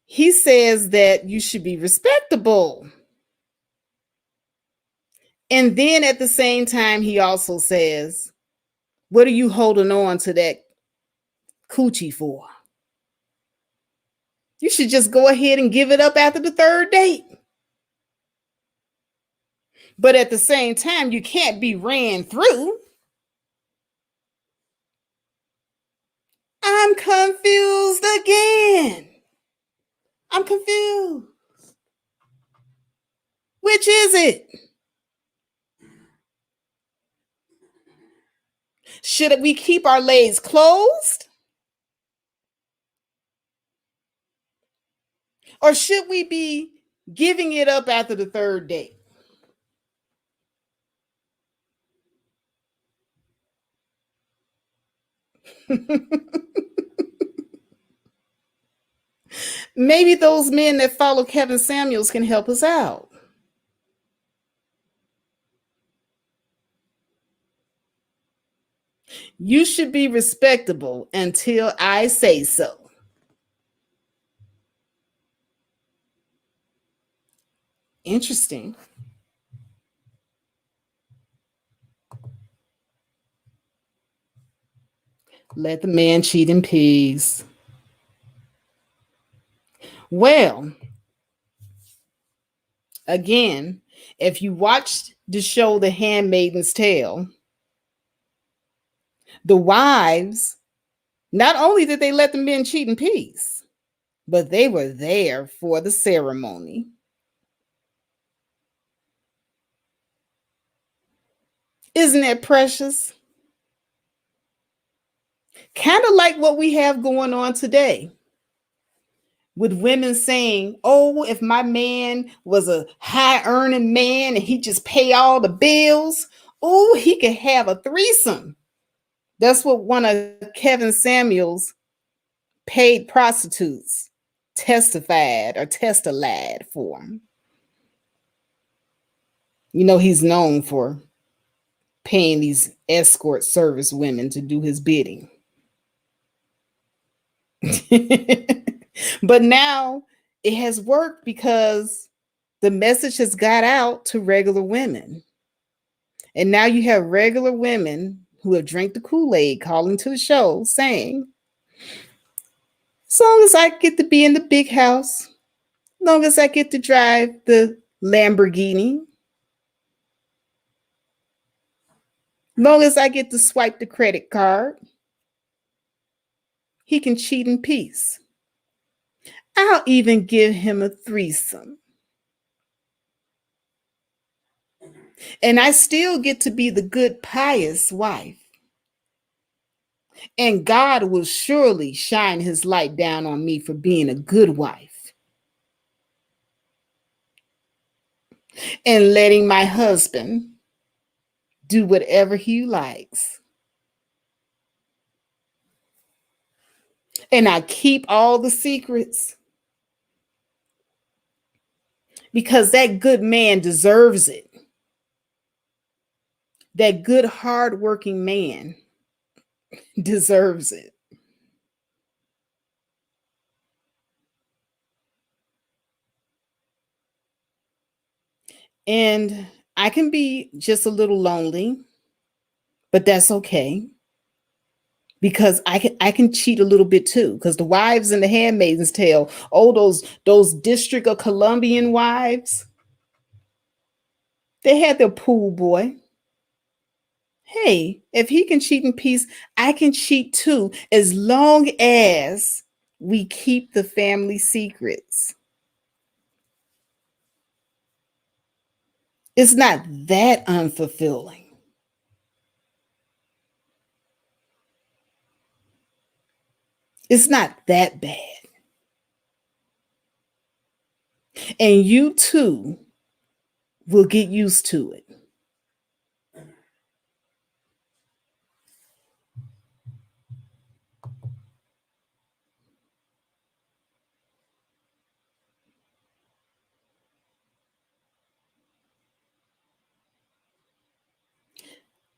He says that you should be respectable. And then at the same time, he also says, what are you holding on to that coochie for? You should just go ahead and give it up after the third date. But at the same time, you can't be ran through. I'm confused again. I'm confused. Which is it? Should we keep our legs closed? Or should we be giving it up after the third date? Maybe those men that follow Kevin Samuels can help us out. You should be respectable until I say so. Interesting. Let the man cheat in peace. Well, again, if you watched the show The Handmaid's Tale, the wives, not only did they let the men cheat in peace, but they were there for the ceremony. Isn't that precious? Kind of like what we have going on today, with women saying, oh, if my man was a high earning man and he just pay all the bills, oh, he could have a threesome. That's what one of Kevin Samuels' paid prostitutes testified or testified for. You know, he's known for paying these escort service women to do his bidding. But now it has worked because the message has got out to regular women. And now you have regular women who have drank the Kool-Aid calling to the show saying, as long as I get to be in the big house, as long as I get to drive the Lamborghini, as long as I get to swipe the credit card, he can cheat in peace. I'll even give him a threesome. And I still get to be the good, pious wife. And God will surely shine his light down on me for being a good wife and letting my husband do whatever he likes. And I keep all the secrets because that good man deserves it. That good, hardworking man deserves it. And I can be just a little lonely, but that's okay because I can cheat a little bit too. Because the wives in the Handmaid's Tale, oh, those District of Columbian wives, they had their pool boy. Hey, if he can cheat in peace, I can cheat too, as long as we keep the family secrets. It's not that unfulfilling. It's not that bad. And you too will get used to it.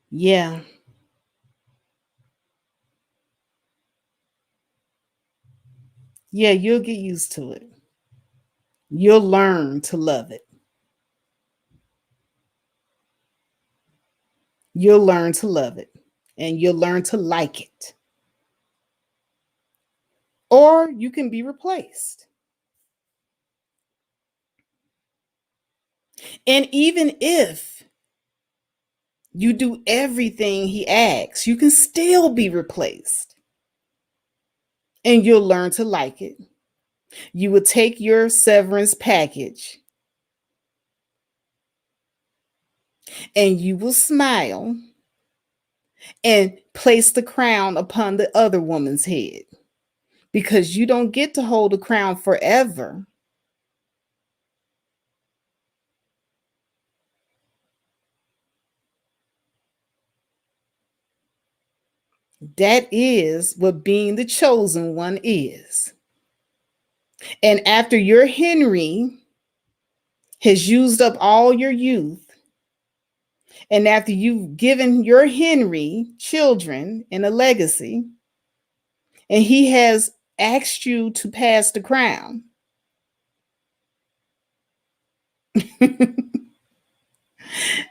Yeah. Yeah, you'll get used to it. You'll learn to love it. You'll learn to love it and you'll learn to like it. Or you can be replaced. And even if you do everything he asks, you can still be replaced. And you'll learn to like it. You will take your severance package and you will smile and place the crown upon the other woman's head because you don't get to hold the crown forever. That is what being the chosen one is. And after your Henry has used up all your youth, and after you've given your Henry children and a legacy, and he has asked you to pass the crown,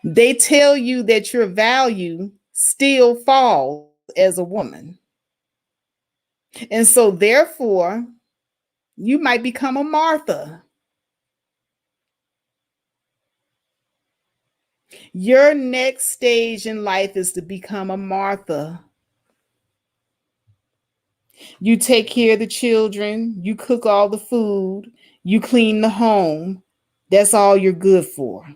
they tell you that your value still falls as a woman. And so, therefore, you might become a Martha. Your next stage in life is to become a Martha. You take care of the children, you cook all the food, you clean the home. That's all you're good for.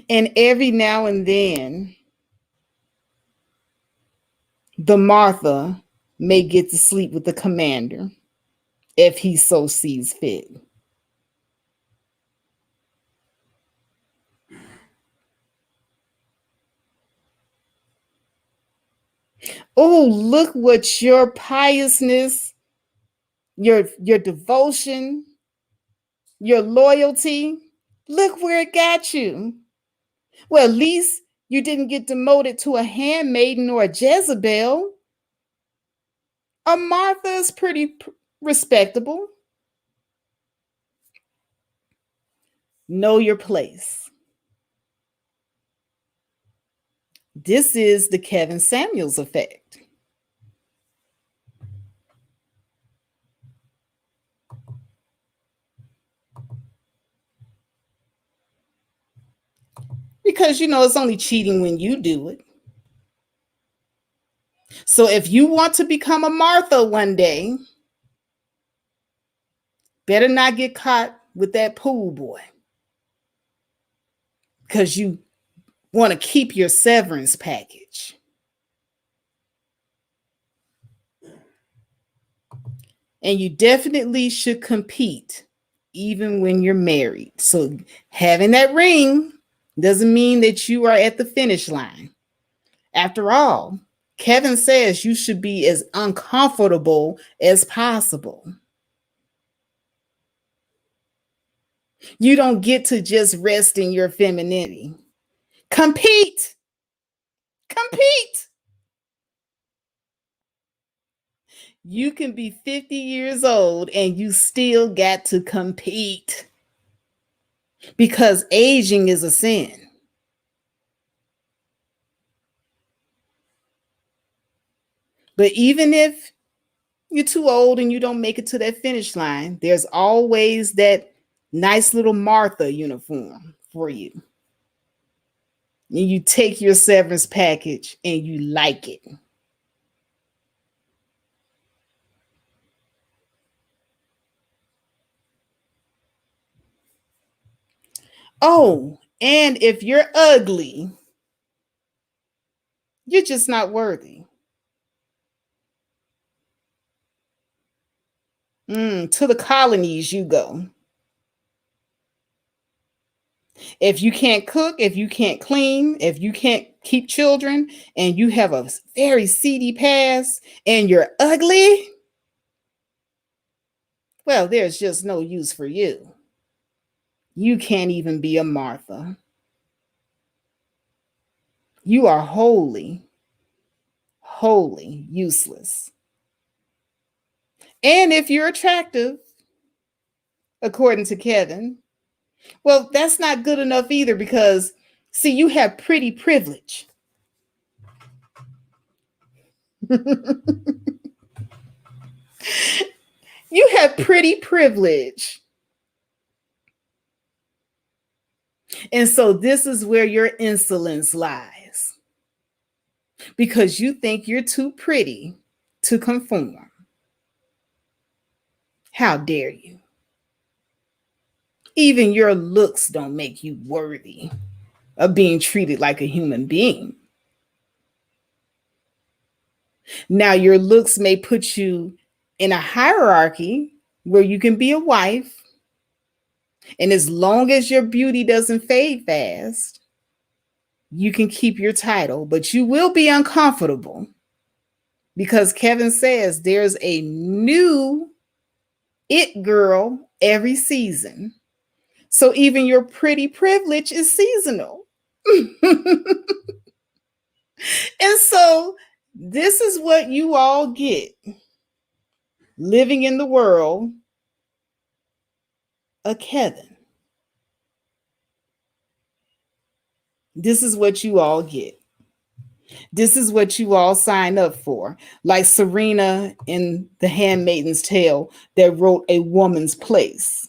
And every now and then, the Martha may get to sleep with the commander if he so sees fit. Oh, look what your piousness, your devotion, your loyalty, look where it got you. Well, at least you didn't get demoted to a handmaiden or a Jezebel. A Martha is pretty respectable. Know your place. This is the Kevin Samuels effect. Because you know it's only cheating when you do it. So if you want to become a Martha one day, better not get caught with that pool boy. Because you want to keep your severance package. And you definitely should compete even when you're married. So having that ring doesn't mean that you are at the finish line. After all, Kevin says you should be as uncomfortable as possible. You don't get to just rest in your femininity. Compete. Compete. You can be 50 years old and you still got to compete because aging is a sin. But even if you're too old and you don't make it to that finish line, there's always that nice little Martha uniform for you. And you take your severance package and you like it. Oh, and if you're ugly, you're just not worthy. To the colonies you go. If you can't cook, if you can't clean, if you can't keep children, and you have a very seedy past and you're ugly, well, there's just no use for you. You can't even be a Martha. You are wholly, wholly useless. And if you're attractive, according to Kevin, well, that's not good enough either because, see, you have pretty privilege. You have pretty privilege. And so this is where your insolence lies because you think you're too pretty to conform. How dare you? Even your looks don't make you worthy of being treated like a human being. Now, your looks may put you in a hierarchy where you can be a wife. And as long as your beauty doesn't fade fast, you can keep your title, but you will be uncomfortable because Kevin says there's a new it girl every season. So even your pretty privilege is seasonal. And so this is what you all get living in the world of Kevin. This is what you all get. This is what you all sign up for. Like Serena in The Handmaid's Tale that wrote A Woman's Place.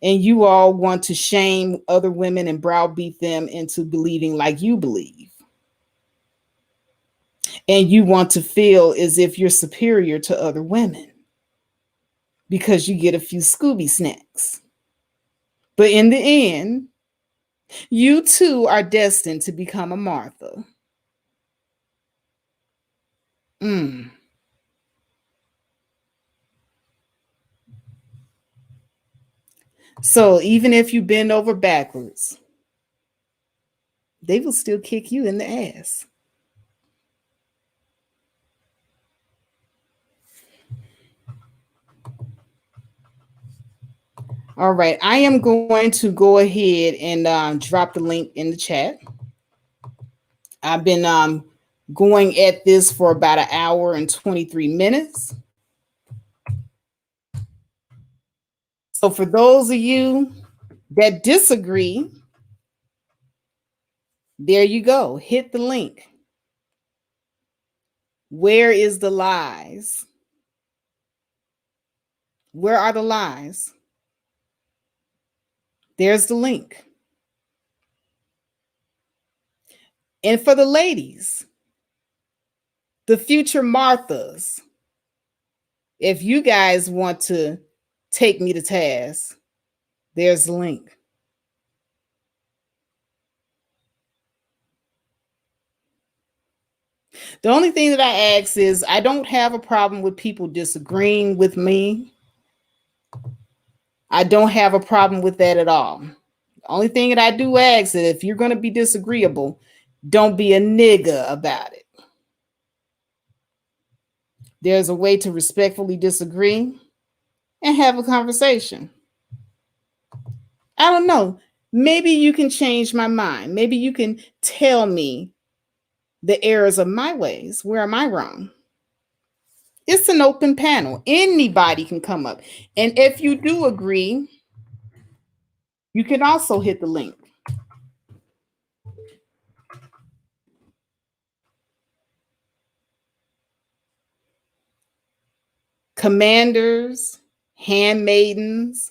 And you all want to shame other women and browbeat them into believing like you believe. And you want to feel as if you're superior to other women because you get a few Scooby snacks. But in the end, you too are destined to become a Martha. Mm. So even if you bend over backwards, they will still kick you in the ass. All right, I am going to go ahead and drop the link in the chat. I've been going at this for about an hour and 23 minutes. So for those of you that disagree, there you go. Hit the link. Where is the lies? Where are the lies? There's the link. And for the ladies, the future Marthas, if you guys want to take me to task, there's the link. The only thing that I ask is I don't have a problem with people disagreeing with me. I don't have a problem with that at all. The only thing that I do ask is if you're going to be disagreeable, don't be a nigga about it. There's a way to respectfully disagree and have a conversation. I don't know. Maybe you can change my mind. Maybe you can tell me the errors of my ways. Where am I wrong? It's an open panel. Anybody can come up. And if you do agree, you can also hit the link. Commanders, handmaidens,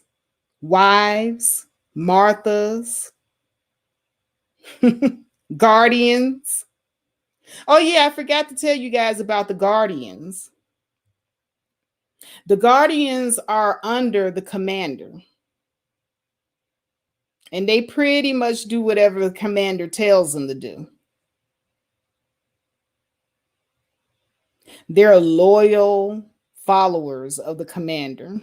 wives, Marthas, guardians. Oh, yeah, I forgot to tell you guys about the guardians. The guardians are under the commander, and they pretty much do whatever the commander tells them to do. They're loyal, followers of the commander.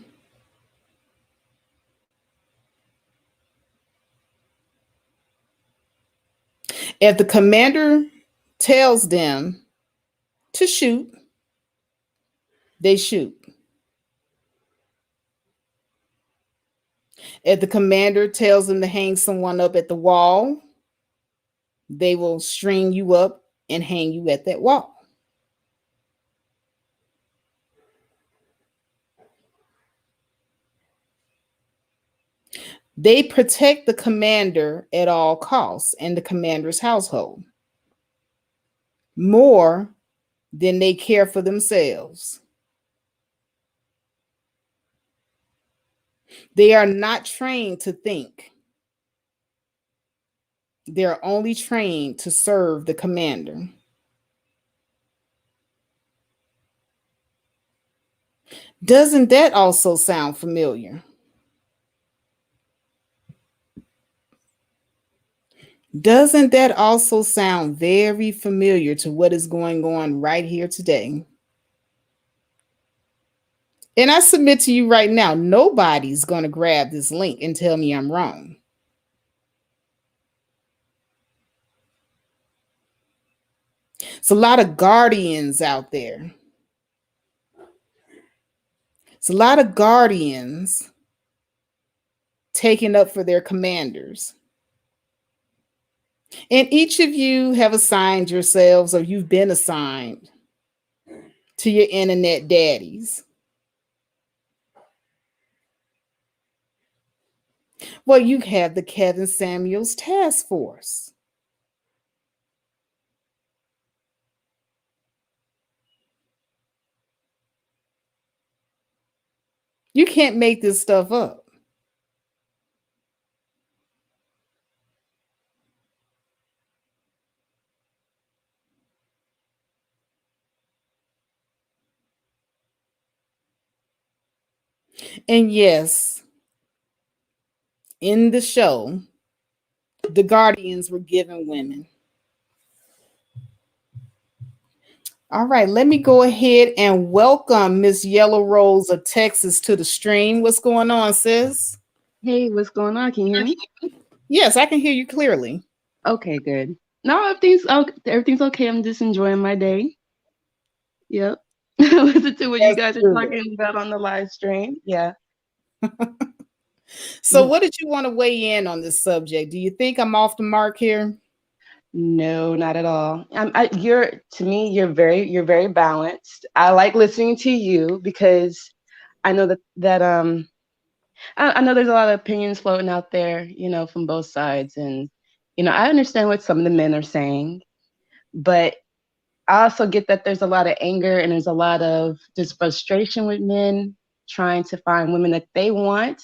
If the commander tells them to shoot, they shoot. If the commander tells them to hang someone up at the wall, they will string you up and hang you at that wall. They protect the commander at all costs and the commander's household more than they care for themselves. They are not trained to think. They're only trained to serve the commander. Doesn't that also sound familiar? Doesn't that also sound very familiar to what is going on right here today? And I submit to you right now, nobody's going to grab this link and tell me I'm wrong. It's a lot of guardians out there. It's a lot of guardians taking up for their commanders. And each of you have assigned yourselves, or you've been assigned to your internet daddies. Well, you have the Kevin Samuels Task Force. You can't make this stuff up. And yes, in the show, the guardians were given women. All right, let me go ahead and welcome Miss Yellow Rose of Texas to the stream. What's going on, sis? Hey, what's going on? Can you hear me? Yes, I can hear you clearly. Okay, good. No, everything's okay. I'm just enjoying my day. Yep. Listen to what you guys are talking about on the live stream. Yeah. So, what did you want to weigh in on this subject? Do you think I'm off the mark here? No, not at all. To me, you're very balanced. I like listening to you because I know I know there's a lot of opinions floating out there, from both sides, and I understand what some of the men are saying, but I also get that there's a lot of anger and there's a lot of just frustration with men trying to find women that they want.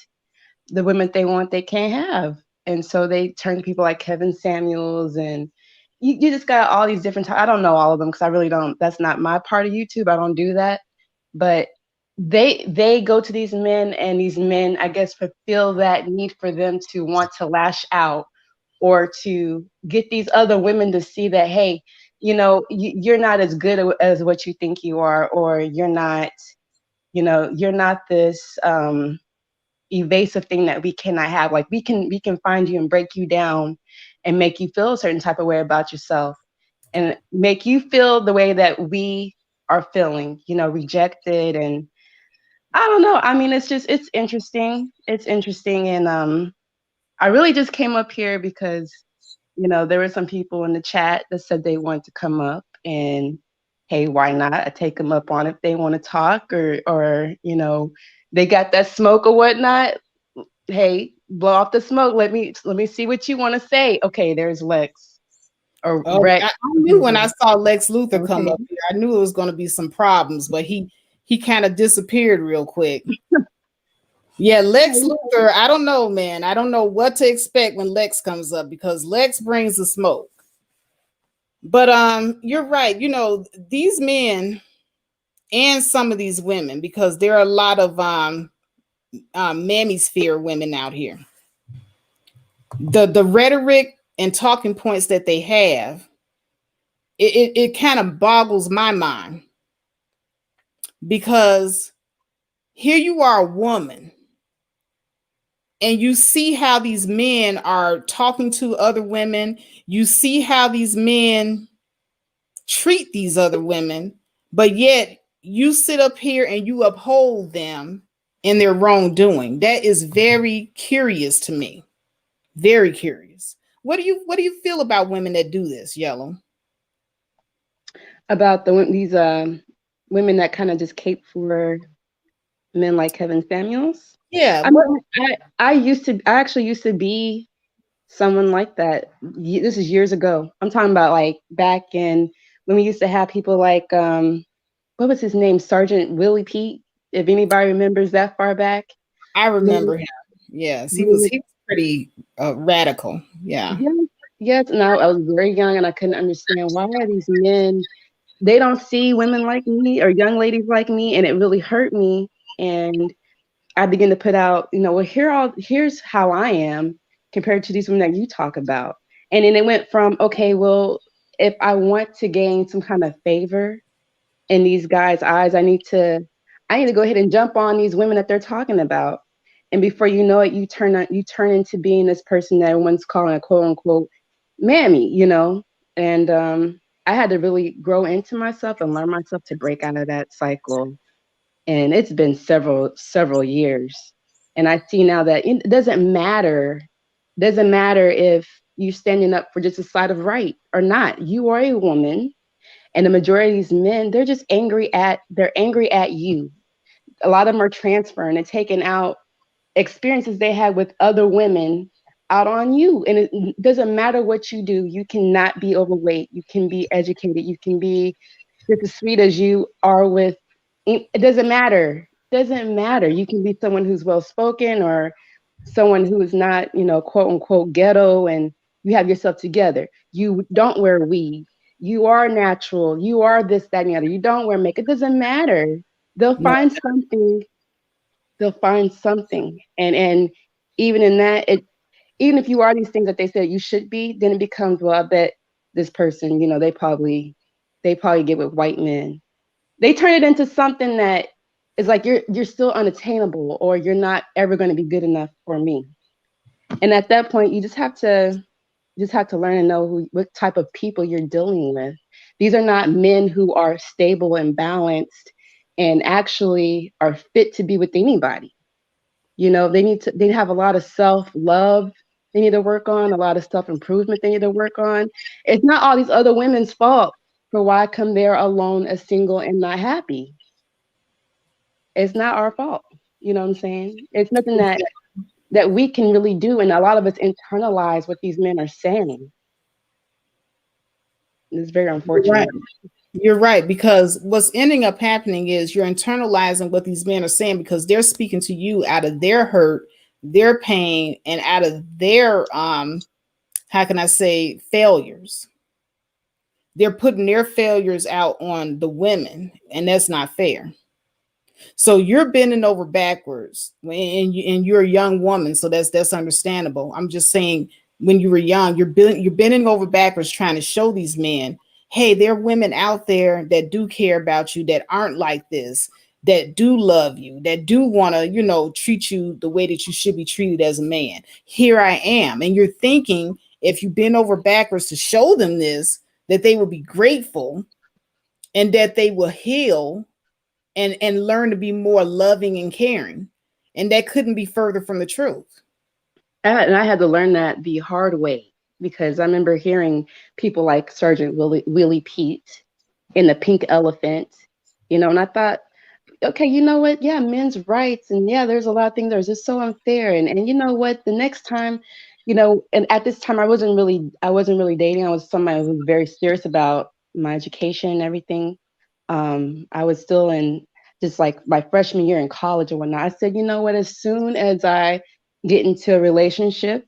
The women they want, they can't have. And so they turn to people like Kevin Samuels, and you just got all these different I don't know all of them because I really don't. That's not my part of YouTube. I don't do that. But they go to these men, and these men, I guess, fulfill that need for them to want to lash out or to get these other women to see that, hey, you're not as good as what you think you are, or you're not this evasive thing that we cannot have. Like we can find you and break you down and make you feel a certain type of way about yourself and make you feel the way that we are feeling, rejected. And I don't know. I mean, it's interesting. It's interesting. And I really just came up here because there were some people in the chat that said they want to come up, and hey, why not? I take them up on it if they want to talk, or they got that smoke or whatnot. Hey, blow off the smoke. Let me see what you want to say. Okay, there's Lex or Rex. I knew when I saw Lex Luthor come up here, I knew it was going to be some problems, but he kind of disappeared real quick. Yeah, Lex Luthor, I don't know, man. I don't know what to expect when Lex comes up because Lex brings the smoke. But you're right. These men and some of these women, because there are a lot of manosphere women out here. The rhetoric and talking points that they have, it kind of boggles my mind. because here you are, a woman, and you see how these men are talking to other women. You see how these men treat these other women, but yet you sit up here and you uphold them in their wrongdoing. That is very curious to me. Very curious. What do you feel about women that do this, Yellow? About these women that kind of just cape for men like Kevin Samuels. Yeah, I what mean, I actually used to be someone like that. This is years ago. I'm talking about like back in when we used to have people like what was his name, Sergeant Willie Pete. If anybody remembers that far back, I men, remember him. Yes, he was men, he was pretty radical. Yeah. yes, yes. And I was very young and I couldn't understand why are these men. They don't see women like me or young ladies like me, and it really hurt me. And I begin to put out, well, here's how I am compared to these women that you talk about. And then it went from, okay, well, if I want to gain some kind of favor in these guys' eyes, I need to go ahead and jump on these women that they're talking about. And before you know it, you turn into being this person that everyone's calling a quote unquote mammy. And I had to really grow into myself and learn myself to break out of that cycle, and it's been several years. And I see now that it doesn't matter if you're standing up for just a side of right or not. You are a woman, and the majority of these men, they're angry at you. A lot of them are transferring and taking out experiences they had with other women out on you. And it doesn't matter what you do. You cannot be overweight, you can be educated, you can be just as sweet as you are with. It doesn't matter. You can be someone who's well spoken or someone who is not, quote unquote ghetto, and you have yourself together. You don't wear weave. You are natural. You are this, that, and the other. You don't wear makeup. It doesn't matter. They'll No, find something. They'll find something. And even in that, even if you are these things that they said you should be, then it becomes, well, I bet this person, they probably get with white men. They turn it into something that is like you're still unattainable, or you're not ever going to be good enough for me. And at that point, you just have to learn and know what type of people you're dealing with. These are not men who are stable and balanced and actually are fit to be with anybody. They have a lot of self-love they need to work on, a lot of self-improvement they need to work on. It's not all these other women's fault for why come they're alone as single and not happy. It's not our fault. You know what I'm saying? It's nothing that we can really do, and a lot of us internalize what these men are saying. It's very you're right. unfortunate. You're right, because what's ending up happening is you're internalizing what these men are saying because they're speaking to you out of their hurt, their pain, and out of their how can I say failures. They're putting their failures out on the women, and that's not fair. So you're bending over backwards, and you're a young woman, so that's understandable. I'm just saying, when you were young, you're bending over backwards trying to show these men, hey, there are women out there that do care about you, that aren't like this, that do love you, that do want to, treat you the way that you should be treated as a man. Here I am, and you're thinking if you bend over backwards to show them this, that they will be grateful and that they will heal and learn to be more loving and caring. And that couldn't be further from the truth. And I had to learn that the hard way, because I remember hearing people like Sergeant Willie Pete in the Pink Elephant, and I thought, okay, you know what? Yeah, men's rights, and yeah, there's a lot of things that are just so unfair. And you know what? The next time, and at this time, I wasn't really dating. I was somebody who was very serious about my education and everything. I was still in just like my freshman year in college and whatnot. I said, you know what? As soon as I get into a relationship,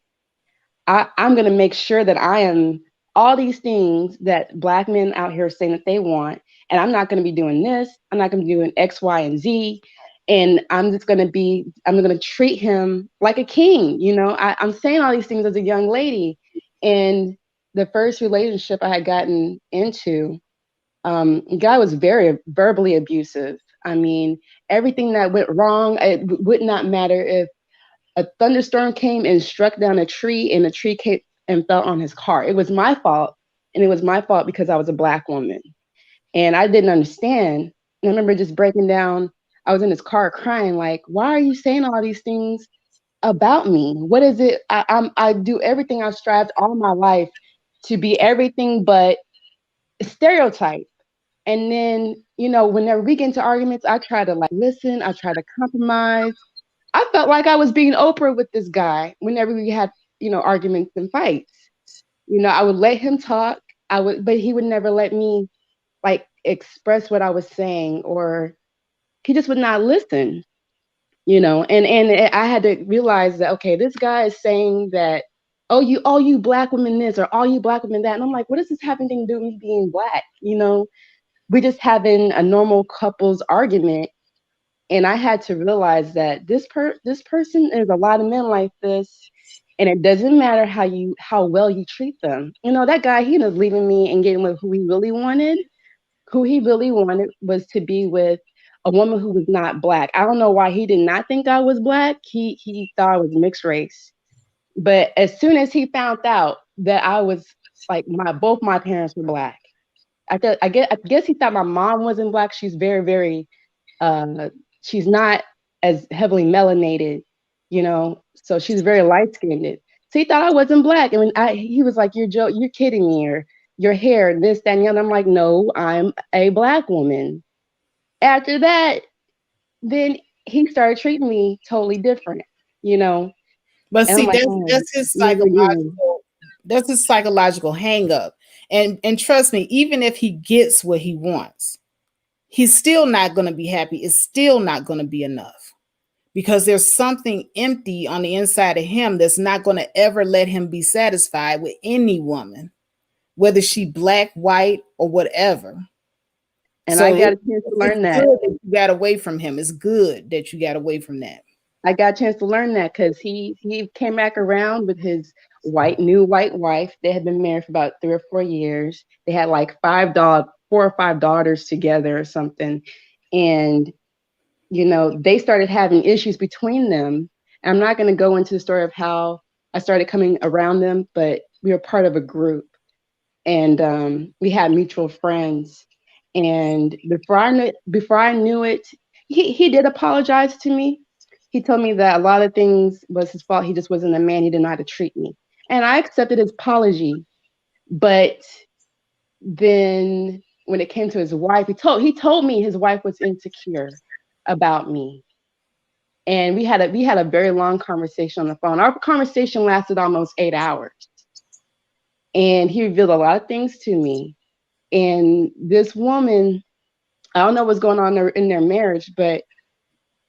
I'm going to make sure that I am all these things that Black men out here are saying that they want. And I'm not going to be doing this. I'm not going to be doing X, Y, and Z. And I'm going to treat him like a king. I'm saying all these things as a young lady. And the first relationship I had gotten into, the guy was very verbally abusive. I mean, everything that went wrong, it would not matter if a thunderstorm came and struck down a tree and the tree came and fell on his car. It was my fault. And it was my fault because I was a Black woman. And I didn't understand. And I remember just breaking down. I was in his car crying, like, why are you saying all these things about me? What is it? I do everything I've strived all my life to be everything but stereotype. And then, whenever we get into arguments, I try to like listen, I try to compromise. I felt like I was being Oprah with this guy whenever we had, arguments and fights. I would let him talk. But he would never let me like express what I was saying, or he just would not listen. And I had to realize that, okay, this guy is saying that, all you Black women this, or all you Black women that, and I'm like, what does this have anything to do with me being Black? We're just having a normal couples argument. And I had to realize that this person, there's a lot of men like this, and it doesn't matter how well you treat them. That guy, he was leaving me and getting with who he really wanted. Who he really wanted was to be with a woman who was not Black. I don't know why he did not think I was Black. He thought I was mixed race. But as soon as he found out that I was like both my parents were Black, I guess he thought my mom wasn't Black. She's very, very she's not as heavily melanated, so she's very light skinned. So he thought I wasn't Black. And he was like, you're kidding me, or your hair, this, that, and the other. I'm like, no, I'm a Black woman. After that, then he started treating me totally different, But and I'm see, like, that's his never you. psychological hang up. And trust me, even if he gets what he wants, he's still not going to be happy. It's still not going to be enough, because there's something empty on the inside of him that's not going to ever let him be satisfied with any woman, whether she Black, white, or whatever. And So I got a chance to learn it's that. good that you got away from him. It's good that you got away from that. I got a chance to learn that because he came back around with his new white wife. They had been married for about 3 or 4 years. They had like 4 or 5 daughters together or something. And, they started having issues between them. And I'm not going to go into the story of how I started coming around them, but we were part of a group, and we had mutual friends. And before I knew it, he did apologize to me. He told me that a lot of things was his fault. He just wasn't a man. He didn't know how to treat me. And I accepted his apology. But then when it came to his wife, he told me his wife was insecure about me. And we had a very long conversation on the phone. Our conversation lasted almost 8 hours. And he revealed a lot of things to me. And this woman, I don't know what's going on in their marriage, but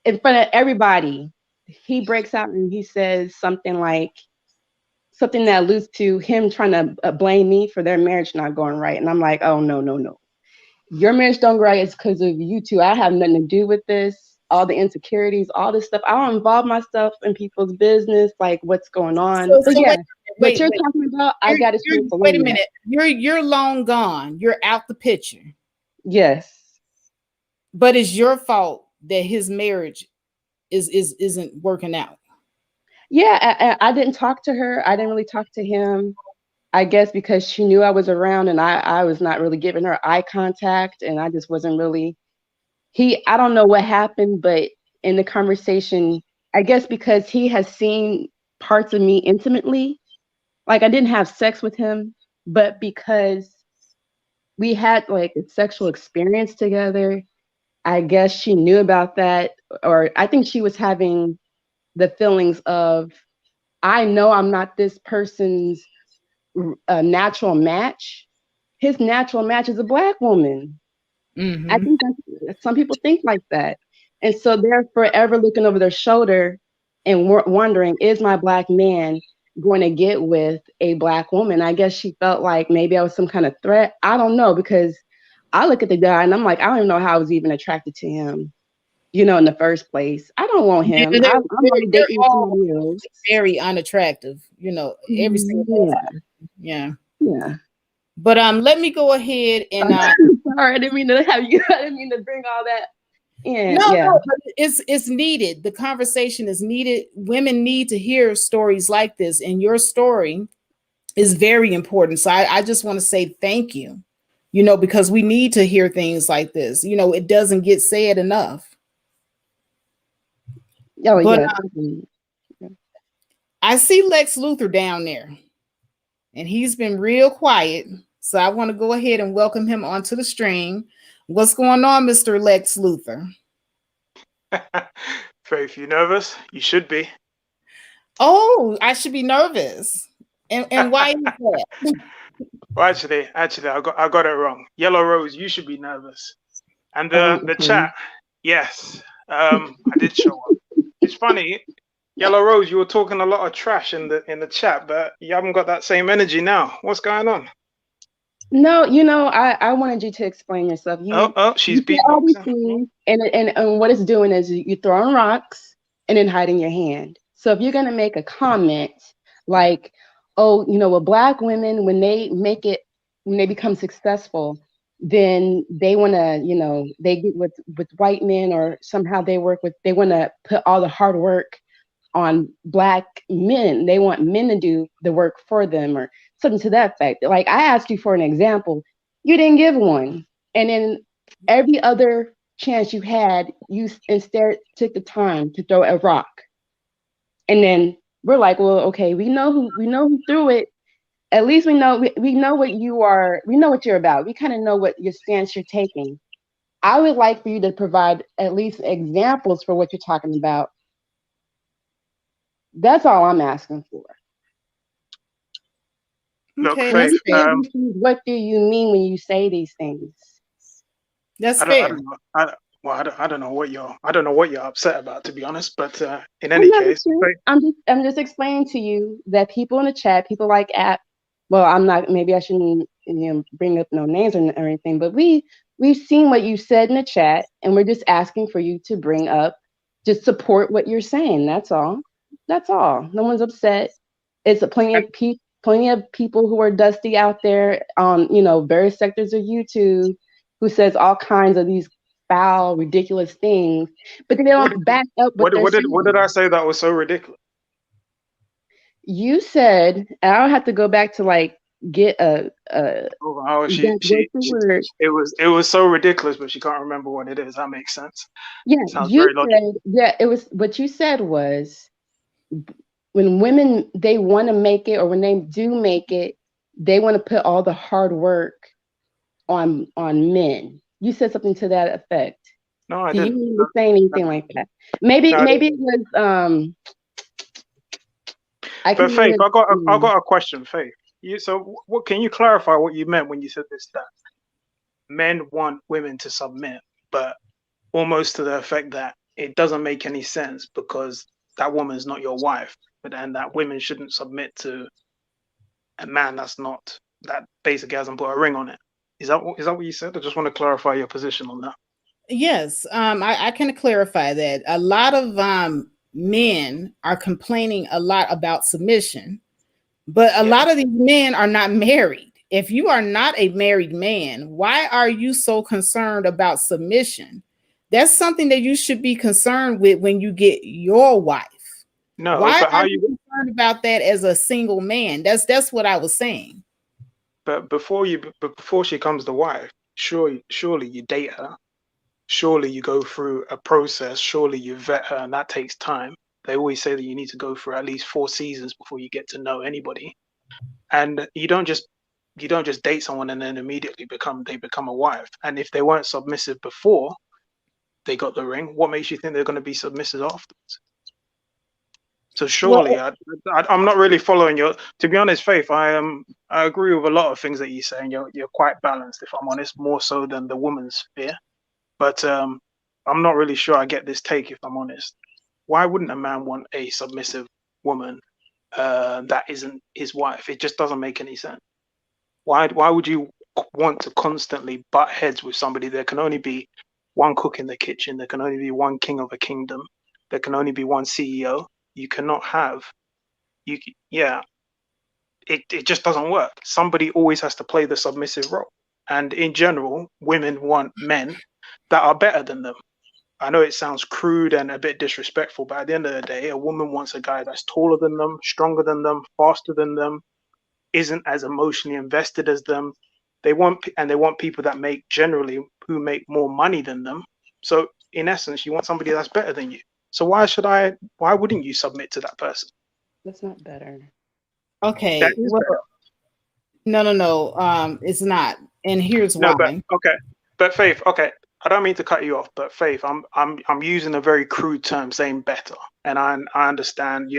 in front of everybody, he breaks out and he says something that alludes to him trying to blame me for their marriage not going right. And I'm like, oh, no, no, no. Your marriage don't go right. It's because of you two. I have nothing to do with this. All the insecurities, all this stuff. I don't involve myself in people's business, like what's going on. So yeah, what you're talking about, I got to wait a minute. You're long gone. You're out the picture. Yes. But it's your fault that his marriage isn't working out. Yeah, I didn't talk to her. I didn't really talk to him. I guess because she knew I was around, and I was not really giving her eye contact, and I just wasn't really. I don't know what happened, but in the conversation, I guess because he has seen parts of me intimately, like I didn't have sex with him, but because we had like a sexual experience together, I guess she knew about that, or I think she was having the feelings of, I know I'm not this person's natural match. His natural match is a Black woman. Mm-hmm. I think some people think like that. And so they're forever looking over their shoulder and wondering, is my Black man going to get with a Black woman? I guess she felt like maybe I was some kind of threat. I don't know, because I look at the guy and I'm like, I don't even know how I was even attracted to him, in the first place. I don't want him. I'm already dating somebody else. Very unattractive, every single one. Yeah. Yeah. But let me go ahead and sorry, I didn't mean to have you. I didn't mean to bring all that. Yeah, No, yeah. no, but it's needed. The conversation is needed. Women need to hear stories like this, and your story is very important. So I just want to say thank you. Because we need to hear things like this. It doesn't get said enough. Oh But yeah, definitely. Yeah. I see Lex Luthor down there, and he's been real quiet. So I want to go ahead and welcome him onto the stream. What's going on, Mr. Lex Luthor? Faith, you nervous? You should be. Oh, I should be nervous. And why is that? Well, actually, I got it wrong. Yellow Rose, you should be nervous. And the Okay. chat, yes, I did show up. It's funny, Yellow Rose, you were talking a lot of trash in the chat, but you haven't got that same energy now. What's going on? No, I wanted you to explain yourself. Oh, she's You said all these beatboxing. things, and what it's doing is you're throwing rocks and then hiding your hand. So if you're gonna make a comment like, oh, with black women, when they make it, when they become successful, then they wanna, they get with white men, or somehow they wanna put all the hard work on black men. They want men to do the work for them, or something to that effect. Like, I asked you for an example, you didn't give one, and then every other chance you had, you instead took the time to throw a rock. And then we're like, well, okay, we know who threw it. At least we know what you are. We know what you're about. We kind of know what your stance you're taking. I would like for you to provide at least examples for what you're talking about. That's all I'm asking for. Look, Okay, When that's Faith, you say fair. these things, what do you mean when you say these things? That's I fair. don't know. Well, I don't know what you're upset about, to be honest. But in I any know the case, truth. Faith, I'm just explaining to you that people in the chat, people like App. Well, I'm not. Maybe I shouldn't, bring up no names or anything. But we've seen what you said in the chat, and we're just asking for you to bring up, just support what you're saying. That's all. That's all. No one's upset. It's plenty of people who are dusty out there on various sectors of YouTube, who says all kinds of these foul, ridiculous things, but they what did don't back up what they're what did I saying. say that was so ridiculous? You said, and I'll have to go back to like get a Oh, exact word for word. it was so ridiculous, but she can't remember what it is. That makes sense. Yeah, Sounds you very logical. said, yeah, it was what you said was, when women, they want to make it, or when they do make it, they want to put all the hard work on men. You said something to that effect. No, I Do you didn't. remember saying No, anything like that? Maybe no, I maybe didn't. it was I But can't Faith, remember. I got a question, Faith. So what can you clarify what you meant when you said this, that men want women to submit, but almost to the effect that it doesn't make any sense because that woman's not your wife, but and that women shouldn't submit to a man that basically hasn't put a ring on it. Is that what you said? I just want to clarify your position on that. Yes, I can clarify that. A lot of men are complaining a lot about submission, but a Yeah. lot of these men are not married. If you are not a married man, why are you so concerned about submission? That's something that you should be concerned with when you get your wife. No, Why but are how you you concerned about that as a single man? That's what I was saying. but before she comes the wife, surely you date her. Surely you go through a process. Surely you vet her, and that takes time. They always say that you need to go through at least 4 seasons before you get to know anybody. And you don't just date someone and then immediately become a wife. And if they weren't submissive before they got the ring, what makes you think they're going to be submissive afterwards? So surely, Well, I'm not really following your. To be honest, Faith, I agree with a lot of things that you say, and you're quite balanced, if I'm honest, more so than the woman's sphere. But I'm not really sure I get this take, if I'm honest. Why wouldn't a man want a submissive woman that isn't his wife? It just doesn't make any sense. Why would you want to constantly butt heads with somebody? There can only be one cook in the kitchen. There can only be one king of a kingdom. There can only be one CEO. You cannot have you. Yeah, it just doesn't work. Somebody always has to play the submissive role. And in general, women want men that are better than them. I know it sounds crude and a bit disrespectful, but at the end of the day, a woman wants a guy that's taller than them, stronger than them, faster than them, isn't as emotionally invested as them. They want people that make generally who make more money than them. So in essence, you want somebody that's better than you. So why wouldn't you submit to that person? That's not better. That Okay, is well, better. no. It's not, and here's No, but why. okay. But Faith, okay. I don't mean to cut you off, but Faith, I'm using a very crude term saying better. And I understand,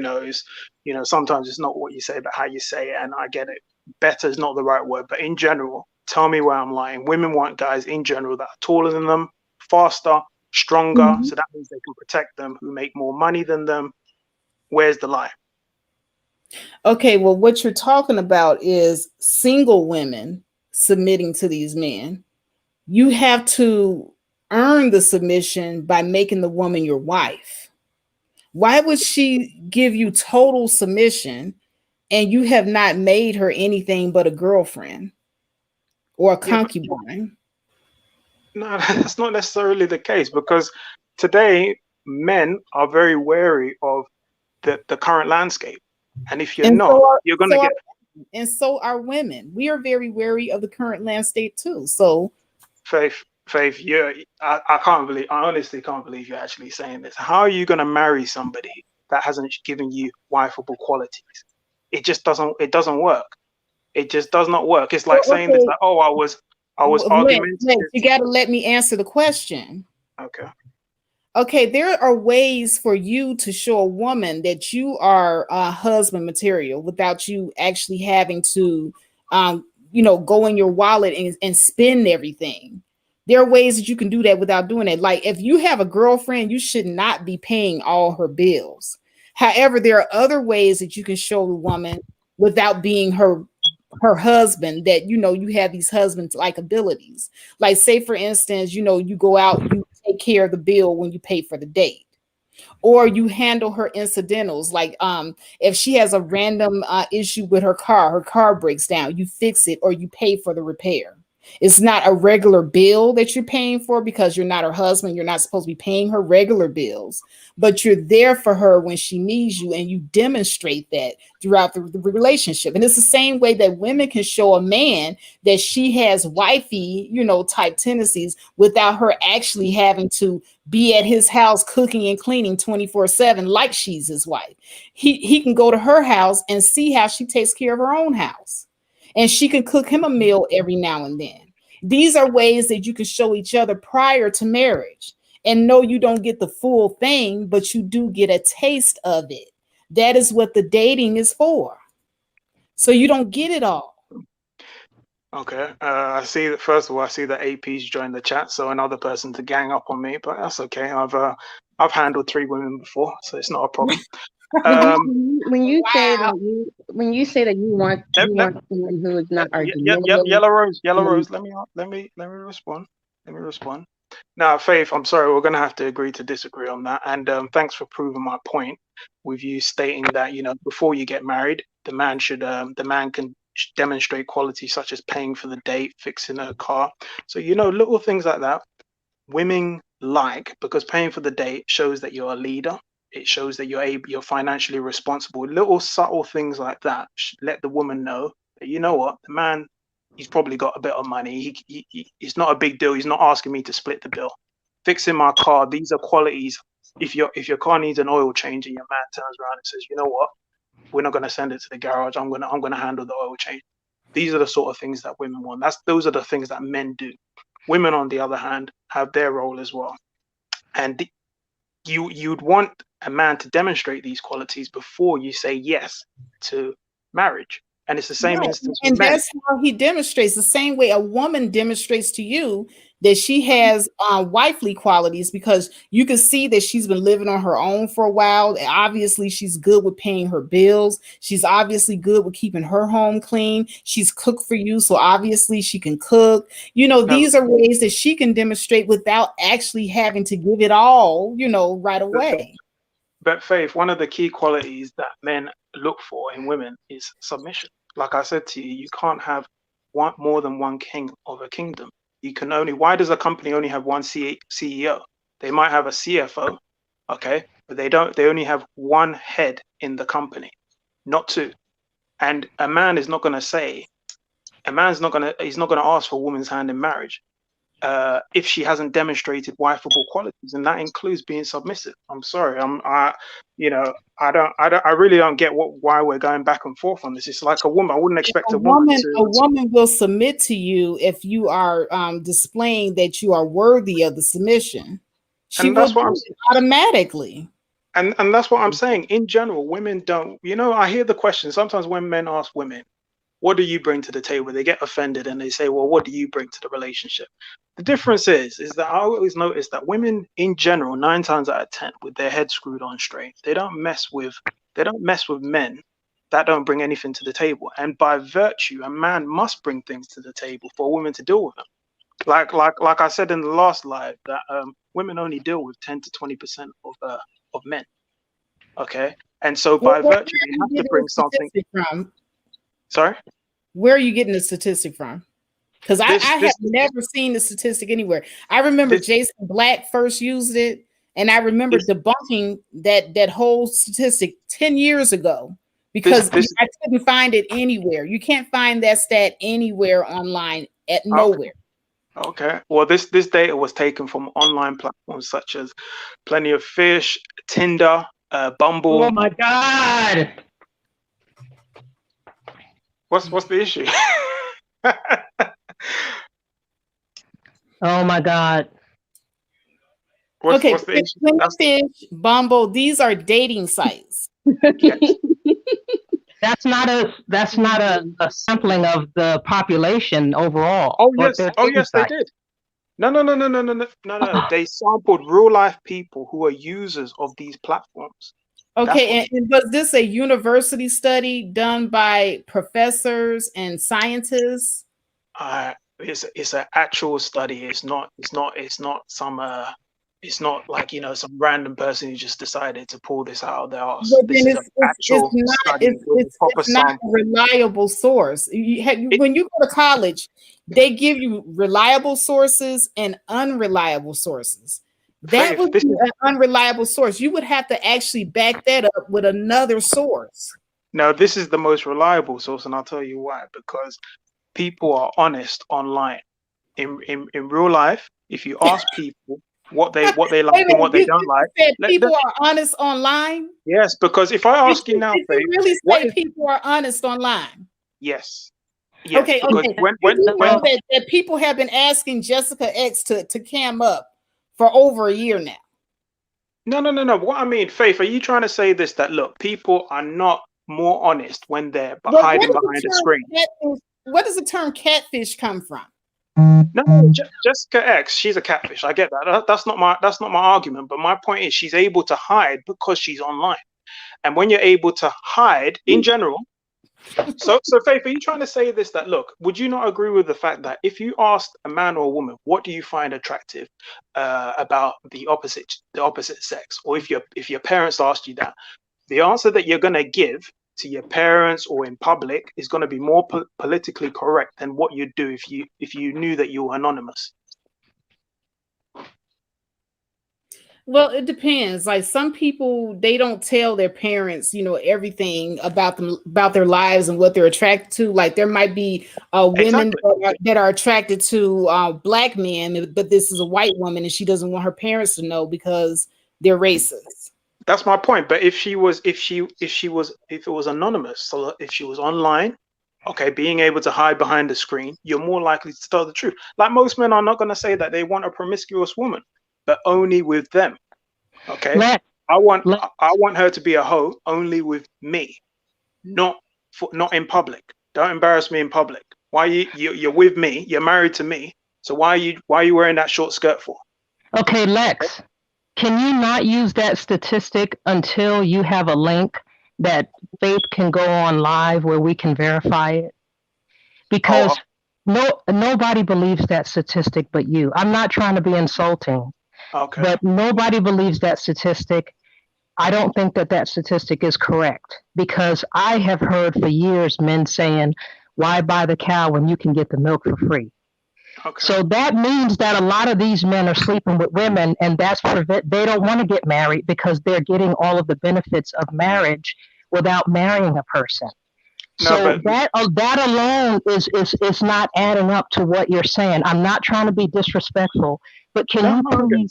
sometimes it's not what you say, but how you say it, and I get it. Better is not the right word, but in general, tell me where I'm lying. Women want guys in general that are taller than them, faster, stronger, Mhm. so that means they can protect them, who make more money than them. Where's the lie? Okay, well, what you're talking about is single women submitting to these men. You have to earn the submission by making the woman your wife. Why would she give you total submission and you have not made her anything but a girlfriend or a Yeah, but concubine? no, that's not necessarily the case because today men are very wary of the current landscape. And if you're And not, so are, you're going to so are get and so are women. We are very wary of the current landscape too. So Faith. Faith, I honestly can't believe you're actually saying this. How are you going to marry somebody that hasn't given you wifeable qualities? It doesn't work. It just does not work. It's like saying this, okay, like, oh, I was Lynn, argumentative. you got to let me answer the question. Okay. Okay, there are ways for you to show a woman that you are husband material without you actually having to, go in your wallet and spend everything. There are ways that you can do that without doing it. Like if you have a girlfriend, you should not be paying all her bills. However, there are other ways that you can show the woman without being her husband that you have these husbands like abilities, like say for instance you go out, you take care of the bill when you pay for the date, or you handle her incidentals, like if she has a random issue with her car breaks down, you fix it or you pay for the repair. It's not a regular bill that you're paying for because you're not her husband. You're not supposed to be paying her regular bills, but you're there for her when she needs you, and you demonstrate that throughout the relationship. And it's the same way that women can show a man that she has wifey, type tendencies without her actually having to be at his house cooking and cleaning 24/7 like she's his wife. He can go to her house and see how she takes care of her own house. And she can cook him a meal every now and then. These are ways that you can show each other prior to marriage. And no, you don't get the full thing, but you do get a taste of it. That is what the dating is for. So you don't get it all. Okay. I see that. First of all, I see that AP's joined the chat, so another person to gang up on me, but that's okay. I've handled 3 women before, so it's not a problem. When you Um, when you say Wow. that you want let, let, someone who is not argumentative, Yellow Rose, Yellow and Rose. Let me respond. Let me respond. Now, Faith, I'm sorry, we're going to have to agree to disagree on that. And thanks for proving my point with you stating that before you get married, the man can demonstrate qualities such as paying for the date, fixing a car. So little things like that women like, because paying for the date shows that you're a leader. It shows that you're financially responsible. Little subtle things like that let the woman know that what the man, he's probably got a bit of money. It's not a big deal. He's not asking me to split the bill. Fixing my car. These are qualities. If your car needs an oil change and your man turns around and says, you know what, we're not going to send it to the garage. I'm gonna handle the oil change. These are the sort of things that women want. Those are the things that men do. Women, on the other hand, have their role as well. And you'd want a man to demonstrate these qualities before you say yes to marriage. And it's the same Right. instance with And men. that's how he demonstrates the same way a woman demonstrates to you that she has wifely qualities, because you can see that she's been living on her own for a while. Obviously, she's good with paying her bills. She's obviously good with keeping her home clean. She's cooked for you, so obviously she can cook. No, These are ways that she can demonstrate without actually having to give it all, right but, away. but Faith, one of the key qualities that men look for in women is submission. Like I said to you, you can't have more than one king of a kingdom. You can only. Why does a company only have one CEO? They might have a CFO, okay, but they only have one head in the company, not two. And he's not gonna ask for a woman's hand in marriage if she hasn't demonstrated wifeable qualities, and that includes being submissive. I'm sorry, I really don't get why we're going back and forth on this. It's like a woman. I wouldn't expect A a woman woman, to. a woman will submit to you if you are displaying that you are worthy of the submission. She And will that's what do it automatically. and that's what I'm saying. In general, women don't. I hear the question sometimes when men ask women, what do you bring to the table? They get offended and they say, well, what do you bring to the relationship? The difference is that I always notice that women in general, 9 times out of 10, with their head screwed on straight, they don't mess with men that don't bring anything to the table. And by virtue, a man must bring things to the table for a woman to deal with them. Like I said in the last live, that women only deal with 10 to 20% of men. Okay. And so Well, by where virtue, are they you have to getting the bring something. statistic from? Sorry? Where are you getting the statistic from? Because I This have this never seen the statistic anywhere. I remember this Jason Black first used it, and I remember this debunking that whole statistic 10 years ago this because this I couldn't find it anywhere. You can't find that stat anywhere online at okay. nowhere. Okay. Well, this data was taken from online platforms such as Plenty of Fish, Tinder, Oh Bumble. my God. What's the issue? Oh my God. Okay, What's the issue? Plenty of Fish, Bumble, these are dating sites. Yes. That's not a sampling of the population overall. Oh But yes. they're Oh dating yes, they sites. did. No. They sampled real life people who are users of these platforms. That's what. Okay, and was this a university study done by professors and scientists? It's an actual study. It's not some it's not like some random person who just decided to pull this out of their ass. But This then is an it's actual not study with a proper it's not a sample. reliable source. It, When you go to college, they give you reliable sources and unreliable sources. That Faith, would be an unreliable source. You would have to actually back that up with another source. this is the most reliable source, and I'll tell you why. Because people are honest online. In real life, if you ask people what they like Wait a and minute, what they don't like, said let them, people are honest online? yes. Because if I ask you now, Did you Faith, really what say is people are honest online? yes, yes? Okay, Because okay. when You when do when know that people have been asking Jessica X to cam up for over a year now. no. What I mean, Faith, are you trying to say this that look, people are not more honest when they're What hiding does behind the a term screen? catfish, what does the term catfish come from? No, Jessica X, she's a catfish. I get that. That's not my argument. But my point is, she's able to hide because she's online. And when you're able to hide in general, so Faith, are you trying to say this that look, would you not agree with the fact that if you asked a man or a woman, what do you find attractive about the opposite sex, or if your parents asked you that, the answer that you're gonna give to your parents or in public is going to be more politically correct than what you'd do if you knew that you were anonymous. Well, it depends. Like some people, they don't tell their parents, everything about them, about their lives and what they're attracted to. Like there might be women Exactly. that are attracted to black men, but this is a white woman and she doesn't want her parents to know because they're racist. That's my point. But if it was anonymous, so if she was online, okay, being able to hide behind the screen, you're more likely to tell the truth. Like most men are not going to say that they want a promiscuous woman, but only with them. Okay, Let I want let I want her to be a hoe only with me, not in public. Don't embarrass me in public. Why you're with me? You're married to me. So why are you wearing that short skirt for? Okay, Lex. Can you not use that statistic until you have a link that Faith can go on live where we can verify it? Because Oh, nobody believes that statistic but you. I'm not trying to be insulting, okay. but nobody believes that statistic. I don't think that statistic is correct because I have heard for years men saying, "Why buy the cow when you can get the milk for free?" Okay. So that means that a lot of these men are sleeping with women, and they don't want to get married because they're getting all of the benefits of marriage without marrying a person. No, So but that alone is not adding up to what you're saying. I'm not trying to be disrespectful, but no, no, okay.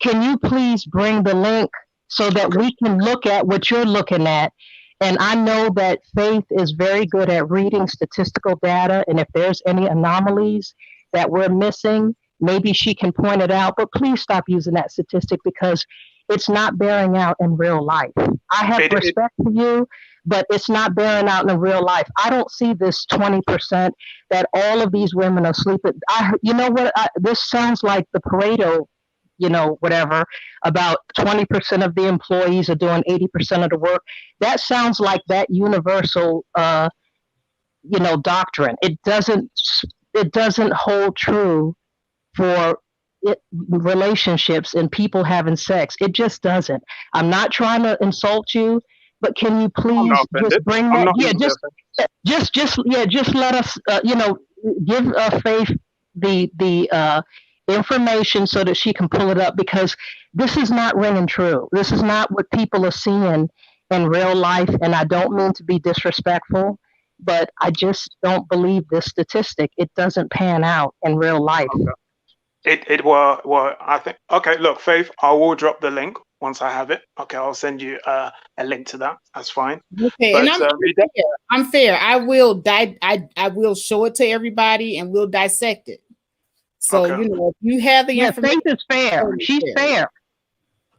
can you please bring the link so that we can look at what you're looking at? And I know that Faith is very good at reading statistical data, and if there's any anomalies that we're missing, maybe she can point it out. But please stop using that statistic because it's not bearing out in real life. I have It, respect for you, but it's not bearing out in real life. I don't see this 20% that all of these women are sleeping. You know what? This sounds like the Pareto, whatever, about 20% of the employees are doing 80% of the work. That sounds like that universal, doctrine. It doesn't hold true for relationships and people having sex. It just doesn't. I'm not trying to insult you, but can you I'm please not just offended. bring I'm that? not Yeah, easily offended. just let us, give Faith the information so that she can pull it up because this is not ringing true. This is not what people are seeing in real life, and I don't mean to be disrespectful, but I just don't believe this statistic. It doesn't pan out in real life. Okay. Well, I think, okay, look, Faith, I will drop the link once I have it. Okay, I'll send you a link to that. That's fine. Okay, and But I'm fair. I will I will show it to everybody and we'll dissect it. So, okay. if you have the Yeah, information, Faith is fair. She's fair.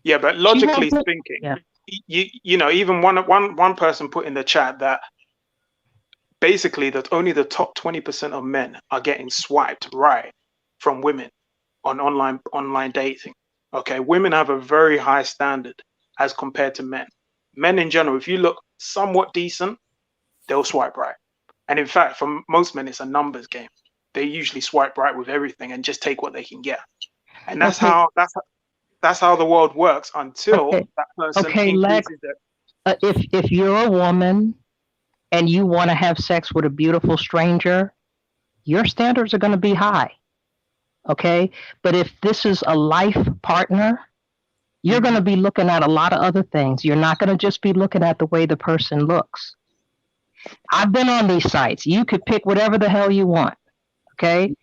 Yeah, but She won't logically put, speaking, yeah. even one person put in the chat that basically that only the top 20% of men are getting swiped right from women on online dating. Okay, women have a very high standard as compared to men. Men in general, if you look somewhat decent, they'll swipe right. And in fact, for most men, it's a numbers game. They usually swipe right with everything and just take what they can get. And that's Okay, how the world works until okay, that person okay, Lex. increases their. If you're a woman and you want to have sex with a beautiful stranger, your standards are going to be high. Okay, but if this is a life partner, you're going to be looking at a lot of other things. You're not going to just be looking at the way the person looks. I've been on these sites. You could pick whatever the hell you want. Okay,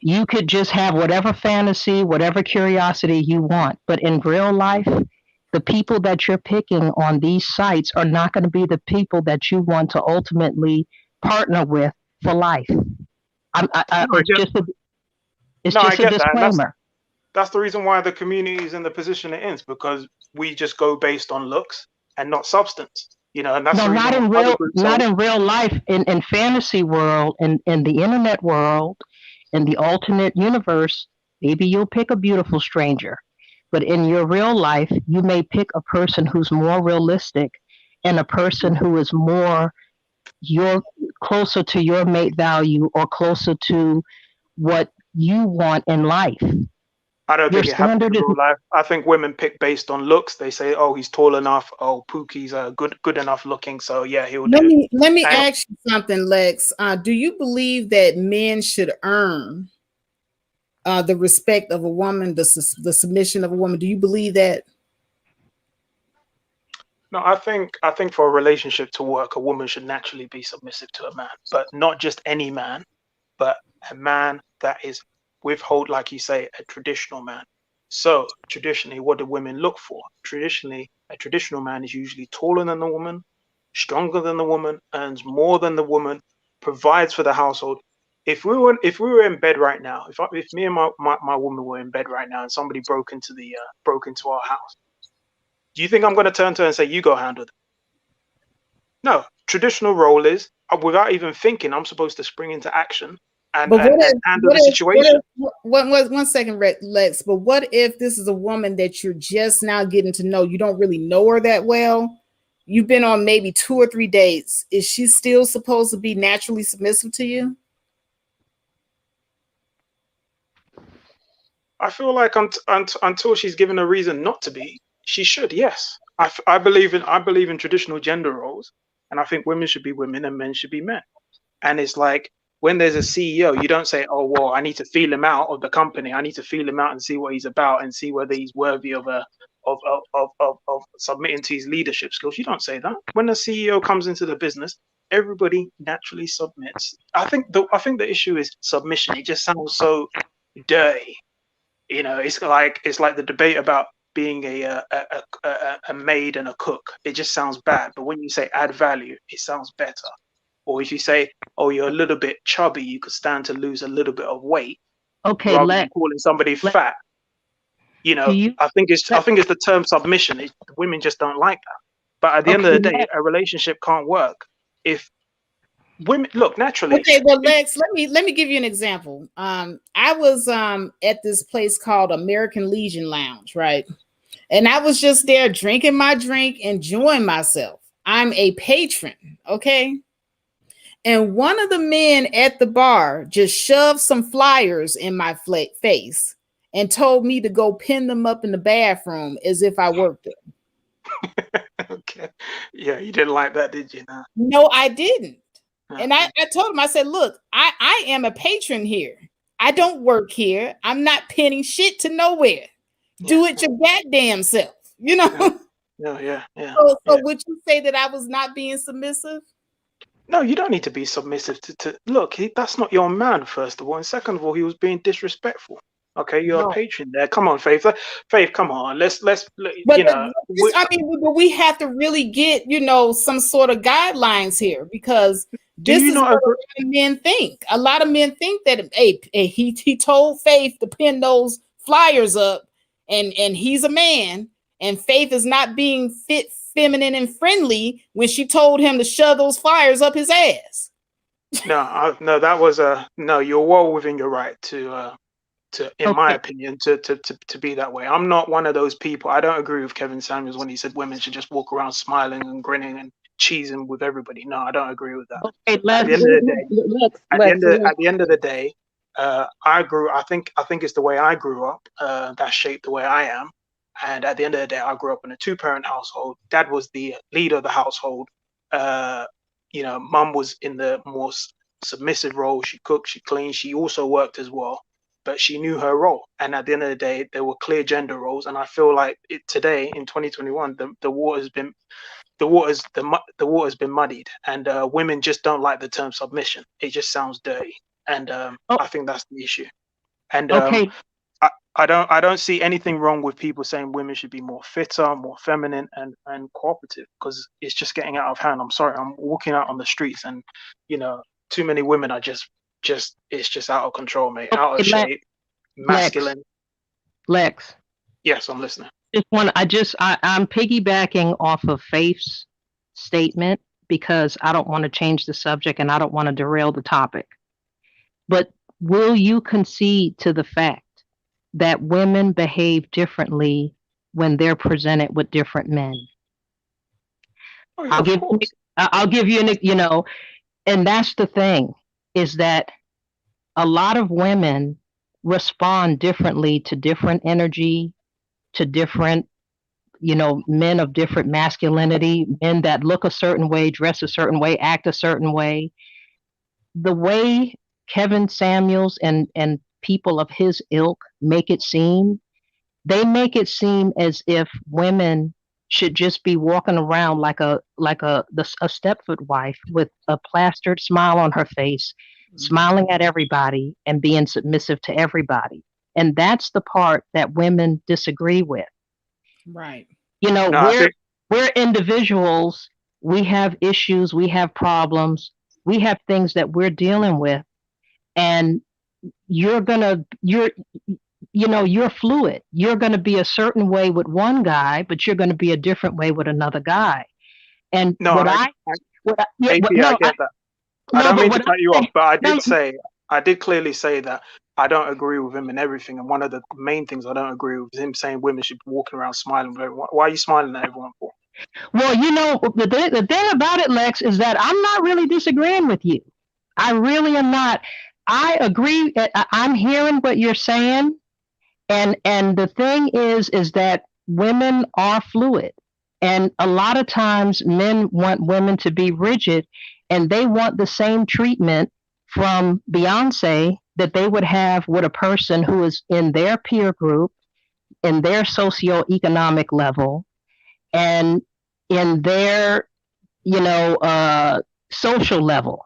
you could just have whatever fantasy, whatever curiosity you want. But in real life, the people that you're picking on these sites are not going to be the people that you want to ultimately partner with for life. I get, It's no, I just a get that, and disclaimer. that's the reason why the community is in the position it is, because we just go based on looks and not substance. And that's No, the reason why other groups are. not in real life. In fantasy world, in the internet world, in the alternate universe, maybe you'll pick a beautiful stranger. But in your real life, you may pick a person who's more realistic and a person who is more your closer to your mate value or closer to what you want in life. I don't Your think it happens standard in is real life. I think women pick based on looks. They say, "Oh, he's tall enough. Oh, Pookie's good enough looking. So yeah, he'll let do." me And ask you something, Lex. Do you believe that men should earn the respect of a woman, the submission of a woman? Do you believe that? no, I think for a relationship to work, a woman should naturally be submissive to a man, but not just any man, but a man that is withhold, like you say, a traditional man. So traditionally, what do women look for? Traditionally, a traditional man is usually taller than the woman, stronger than the woman, earns more than the woman, provides for the household. If we were in bed right now, if me and my woman were in bed right now, and somebody broke into our house, do you think I'm going to turn to her and say, "You go handle it"? No. Traditional role is without even thinking, I'm supposed to spring into action and But and, and handle the situation. one second, Lex. But what if this is a woman that you're just now getting to know? You don't really know her that well. You've been on maybe 2 or 3 dates. Is she still supposed to be naturally submissive to you? I feel like until she's given a reason not to be, she should. Yes, I believe in traditional gender roles, and I think women should be women and men should be men. And it's like when there's a CEO, you don't say, "Oh, well, I need to feel him out of the company. I need to feel him out and see what he's about and see whether he's worthy of a of submitting to his leadership skills." You don't say that. When the CEO comes into the business, everybody naturally submits. I think the issue is submission. It just sounds so dirty. It's like the debate about being a maid and a cook. It just sounds bad. But when you say add value, it sounds better. Or if you say, "Oh, you're a little bit chubby, you could stand to lose a little bit of weight," Okay, rather than calling somebody let fat. do you I think it's the term submission. Women just don't like that. But at the end of okay, the day, a relationship can't work if women look naturally. Okay, well, If, Lex, let me give you an example. I was at this place called American Legion Lounge, right? And I was just there drinking my drink, enjoying myself. I'm a patron, okay? And one of the men at the bar just shoved some flyers in my face and told me to go pin them up in the bathroom as if I worked there. okay, yeah, you didn't like that, did you? No. No, I didn't. And Okay. I told him, I said, look, I am a patron here. I don't work here. I'm not pinning shit to nowhere. Do Yeah. it your goddamn self, you know? Yeah. So Yeah. would you say that I was not being submissive? No, you don't need to be submissive to look. That's not your man, first of all, and second of all, he was being disrespectful. Okay, you're a No. patron there. Come on, Faith. Faith, come on. Let's But I mean, but we have to really get, some sort of guidelines here, because do this you is not what a agree? lot of men think. A lot of men think that, hey, he told Faith to pin those flyers up, and he's a man, and Faith is not being fit, feminine, and friendly when she told him to shove those flyers up his ass. No, that was no. You're well within your right in my okay, opinion, to be that way. I'm not one of those people. I don't agree with Kevin Samuels when he said women should just walk around smiling and grinning and cheesing with everybody. No, I don't agree with that. okay, At the let's end of the day, Lex, at the end of the day, I think it's the way I grew up that shaped the way I am. And at the end of the day, I grew up in a two-parent household. Dad was the leader of the household. Uh, Mum was in the more submissive role. She cooked, she cleaned, she also worked as well, but she knew her role. And at the end of the day, there were clear gender roles. And I feel like today in 2021, the water's been the water's been muddied, and women just don't like the term submission. It just sounds dirty, and oh, I think that's the issue. And okay, I don't see anything wrong with people saying women should be more fitter, more feminine, and cooperative, because it's just getting out of hand. I'm sorry, I'm walking out on the streets, and too many women are just it's just out of control, mate, out of okay, shape, Lex, masculine. Lex. Yes, I'm listening. I'm piggybacking off of Faith's statement because I don't want to change the subject and I don't want to derail the topic. But will you concede to the fact that women behave differently when they're presented with different men? Oh yeah, I'll of give course. I'll give you and that's the thing, is that a lot of women respond differently to different energy, to different men of different masculinity, men that look a certain way, dress a certain way, act a certain way. The way Kevin Samuels and people of his ilk make it seem, they make it seem as if women should just be walking around like a Stepford wife with a plastered smile on her face, smiling at everybody and being submissive to everybody. And that's the part that women disagree with. Right. No, I think We're individuals. We have issues. We have problems. We have things that we're dealing with, and you're fluid. You're gonna be a certain way with one guy, but you're gonna be a different way with another guy. And no, yeah, AP, I get that. I no, don't but mean to what cut you I off, but no, I did clearly say that I don't agree with him in everything. And one of the main things I don't agree with is him saying women should be walking around smiling with everyone. Why are you smiling at everyone for? well, the thing about it, Lex, is that I'm not really disagreeing with you. I really am not. I agree. I'm hearing what you're saying, and the thing is that women are fluid, and a lot of times men want women to be rigid, and they want the same treatment from Beyonce that they would have with a person who is in their peer group, in their socioeconomic level, and in their, you know, social level,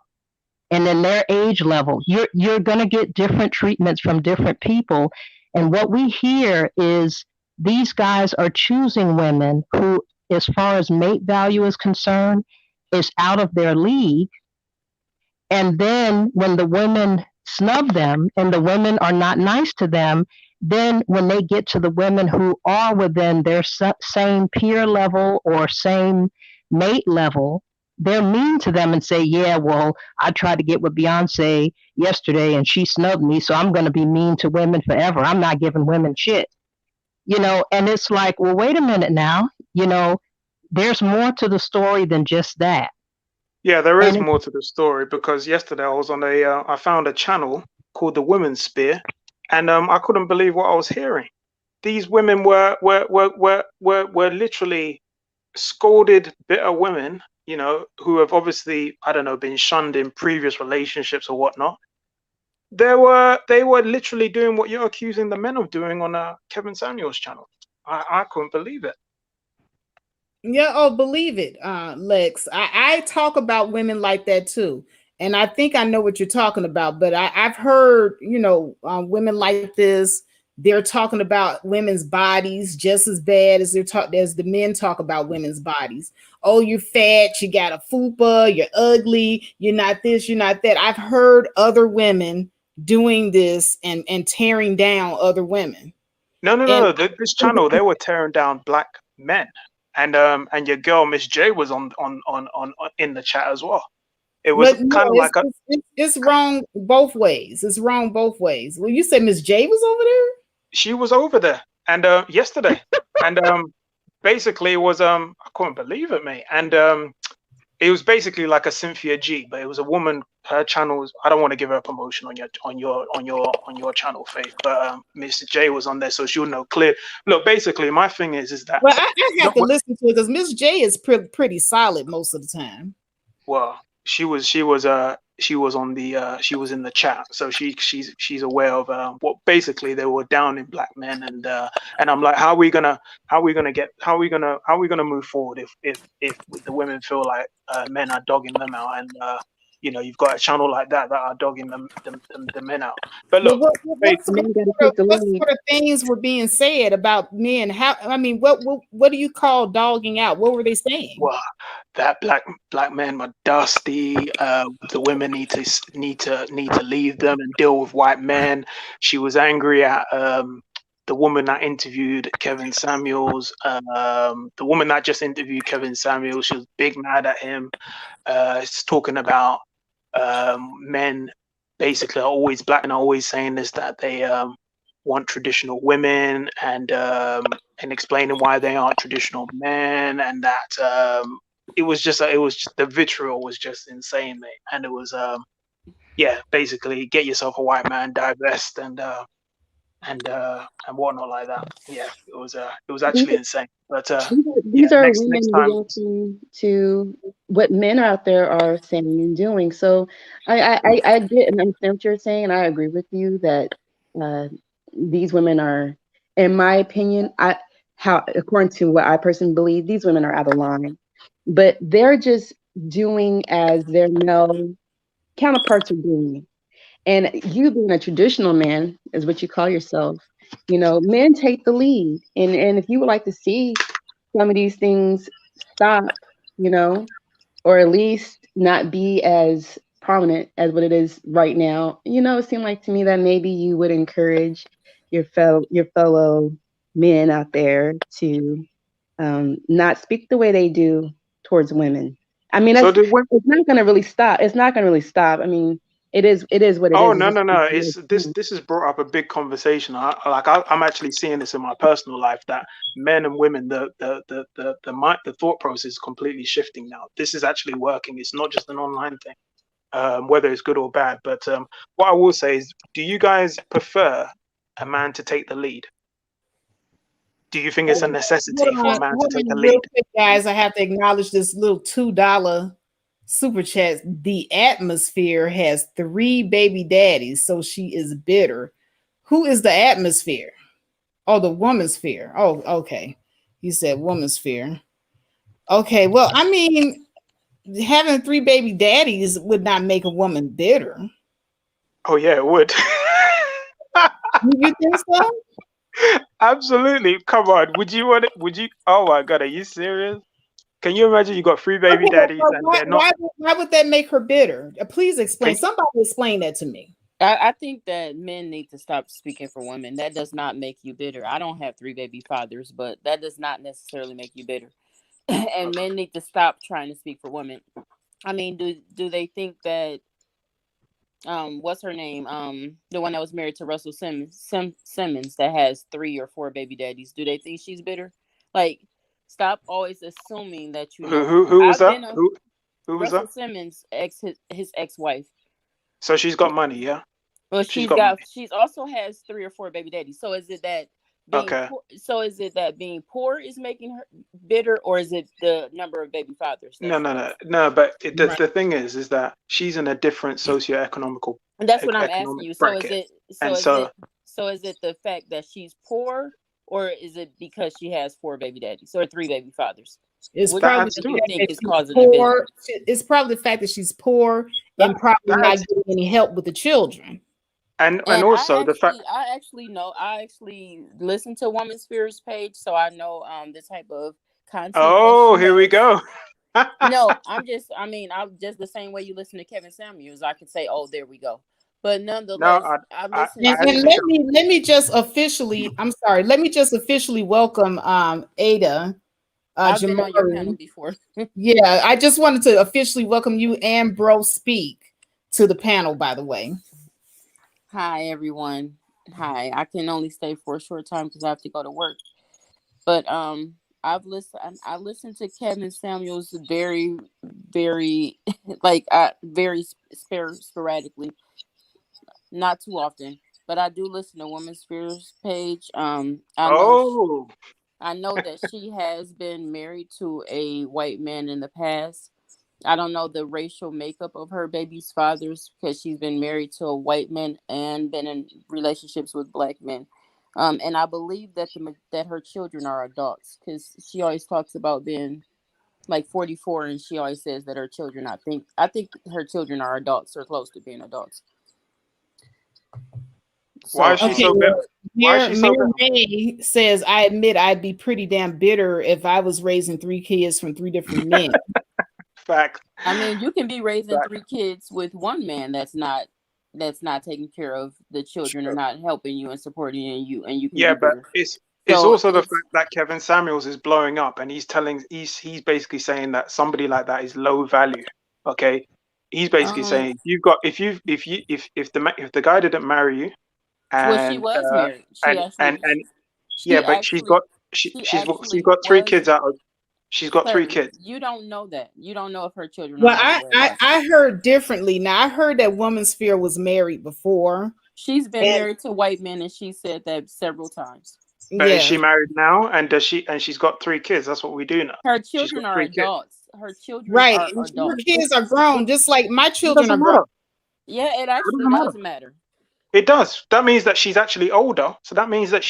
and in their age level. You're going to get different treatments from different people. And what we hear is these guys are choosing women who, as far as mate value is concerned, is out of their league. And then when the women snub them and the women are not nice to them, then when they get to the women who are within their same peer level or same mate level, they're mean to them and say, yeah, well, I tried to get with Beyonce yesterday and she snubbed me, so I'm going to be mean to women forever. I'm not giving women shit. You know, and it's like, well, wait a minute now. You know, there's more to the story than just that. Yeah, there is And more to the story because yesterday I was on I found a channel called the Women's Sphere, and I couldn't believe what I was hearing. These women were literally scolded, bitter women, you know, who have obviously, I don't know, been shunned in previous relationships or whatnot. They were literally doing what you're accusing the men of doing on Kevin Samuel's channel. I couldn't believe it. Yeah, oh, believe it, Lex. I talk about women like that too. And I think I know what you're talking about, but I've heard, you know, women like this. They're talking about women's bodies just as bad as as the men talk about women's bodies. Oh, you're fat, you got a fupa, you're ugly, you're not this, you're not that. I've heard other women doing this and tearing down other women. And This channel, they were tearing down black men, and your girl Miss J was on in the chat as well. It was but no, kind of like a it's wrong both ways. It's wrong both ways. Well, you said Miss J was over there? she was over there and yesterday, and basically it was I couldn't believe it, mate, and it was basically like a Cynthia G, but it was a woman. Her channel was, I don't want to give her a promotion on your channel, Faith, but Mr. J was on there, so she'll know clear. Look, basically, my thing is that Well, I have to listen to it because Miss J is pretty solid most of the time. well, she was on the she was in the chat, so she's aware of what basically they were down in black men, and I'm like, how are we gonna move forward if the women feel like men are dogging them out, and you know, you've got a channel like that are dogging the men out. But Well, look, Faith, Men got to take the what lead. sort of things were being said about men? How, I mean, what do you call dogging out? What were they saying? well, that black men are dusty. The women need to leave them and deal with white men. She was angry at the woman that interviewed Kevin Samuels. The woman that just interviewed Kevin Samuels, she was big mad at him. It's talking about men basically are always black and are always saying this, that they want traditional women, and explaining why they aren't traditional men, and that it was just the vitriol was just insane, mate. And it was yeah, basically get yourself a white man, divest, and whatnot like that. Yeah, it was actually insane. But yeah, These are next women time. reacting to what men out there are saying and doing. So I get and understand what you're saying, and I agree with you that these women are, in my opinion, according to what I personally believe, these women are out of line. But they're just doing as their male counterparts are doing. And you being a traditional man is what you call yourself. You know, men take the lead. And if you would like to see some of these things stop, you know, or at least not be as prominent as what it is right now, you know, it seemed like to me that maybe you would encourage your fellow men out there to not speak the way they do towards women. I mean, So it's not going to really stop. It's not going to really stop. I mean, it is what it oh, is. It's no, just, no, no! It's this has brought up a big conversation. I'm actually seeing this in my personal life, that men and women, the thought process is completely shifting now. This is actually working. It's not just an online thing, whether it's good or bad. But what I will say is, do you guys prefer a man to take the lead? Do you think it's a necessity for a man to take the Real lead? quick, guys. I have to acknowledge this little $2 Super chats. The atmosphere has 3 baby daddies, so she is bitter. Who is the atmosphere? Oh, the woman sphere. Oh, okay. You said woman sphere. Okay, well, I mean, having 3 baby daddies would not make a woman bitter. Oh yeah, it would. You think so? Absolutely. Come on. Would you want it? Would you? Oh my God, are you serious? Can you imagine you got 3 baby Okay, daddies but and they're not? why would that make her bitter? Please explain. Can, Somebody explain that to me. I think that men need to stop speaking for women. That does not make you bitter. I don't have 3 baby fathers, but that does not necessarily make you bitter. And men need to stop trying to speak for women. I mean, do they think that what's her name? The one that was married to Russell Simmons that has 3 or 4 baby daddies. Do they think she's bitter? Like, stop always assuming that you know. who was I've that? been a Who was Russell that? Simmons his ex-wife. So she's got money, yeah. Well, She's got money. she's also has 3 or 4 baby daddies. So is it that Okay. is it that being poor is making her bitter, or is it the number of baby fathers? No. But Right. the thing is that she's in a different socioeconomical And that's what I'm asking economic you. bracket, So and is so it so is it the fact that she's poor, or is it because she has 4 baby daddies or 3 baby fathers? It's What that probably adds the do to you it. fact think that is she's causing the bitter? poor. It's probably the fact that she's poor That, and probably that not adds, getting any help with the children. and And also the fact. I actually know, I actually listen to Woman Sphere's page, so I know the type of content that Oh, she here we has. go. No, I'm just the same way you listen to Kevin Samuels. I can say, oh, there we go. But No, nonetheless, I I listen And, actually and to. let me just officially, I'm sorry, let me just officially welcome Ada I've been on your panel Jamari. before. Yeah, I just wanted to officially welcome you and Bro Speak to the panel, by the way. Hi, everyone. Hi. I can only stay for a short time because I have to go to work. But I listened to Kevin Samuels very, very very sporadically, not too often. But I do listen to Women's Spheres page. Oh, I know that she has been married to a white man in the past. I don't know the racial makeup of her baby's fathers because she's been married to a white man and been in relationships with black men. And I believe that that her children are adults because she always talks about being like 44, and she always says that her children. I think her children are adults or close to being adults. why So is she Okay, so bitter? well, Why is she so Mayor bitter? May says, I admit I'd be pretty damn bitter if I was raising 3 kids from 3 different men. Fact. I mean, you can be raising Fact. 3 kids with one man that's not taking care of the children or Sure. not helping you and supporting you, and you can Yeah, be but bitter. it's So also the it's fact that Kevin Samuels is blowing up, and he's basically saying that somebody like that is low value. Okay, he's basically um saying you've got if the guy didn't marry you, well, she and was married. yeah, She but actually she she's actually got 3 was. kids out of she's got 3 Sir, kids. you don't know that. You don't know if her children are Well, married or not. I heard differently. Now, I heard that Woman Sphere was married before. She's been And married to white men, and she said that several times. But is yeah, she married now? And does she? And she's got 3 kids. That's what we do now. Her She's children got are 3 kids. adults. Her children right. are And her adults. kids are grown, just like my It children are doesn't grown. matter. Yeah, it It actually doesn't matter. does matter. It does. That means that she's actually older. So that means that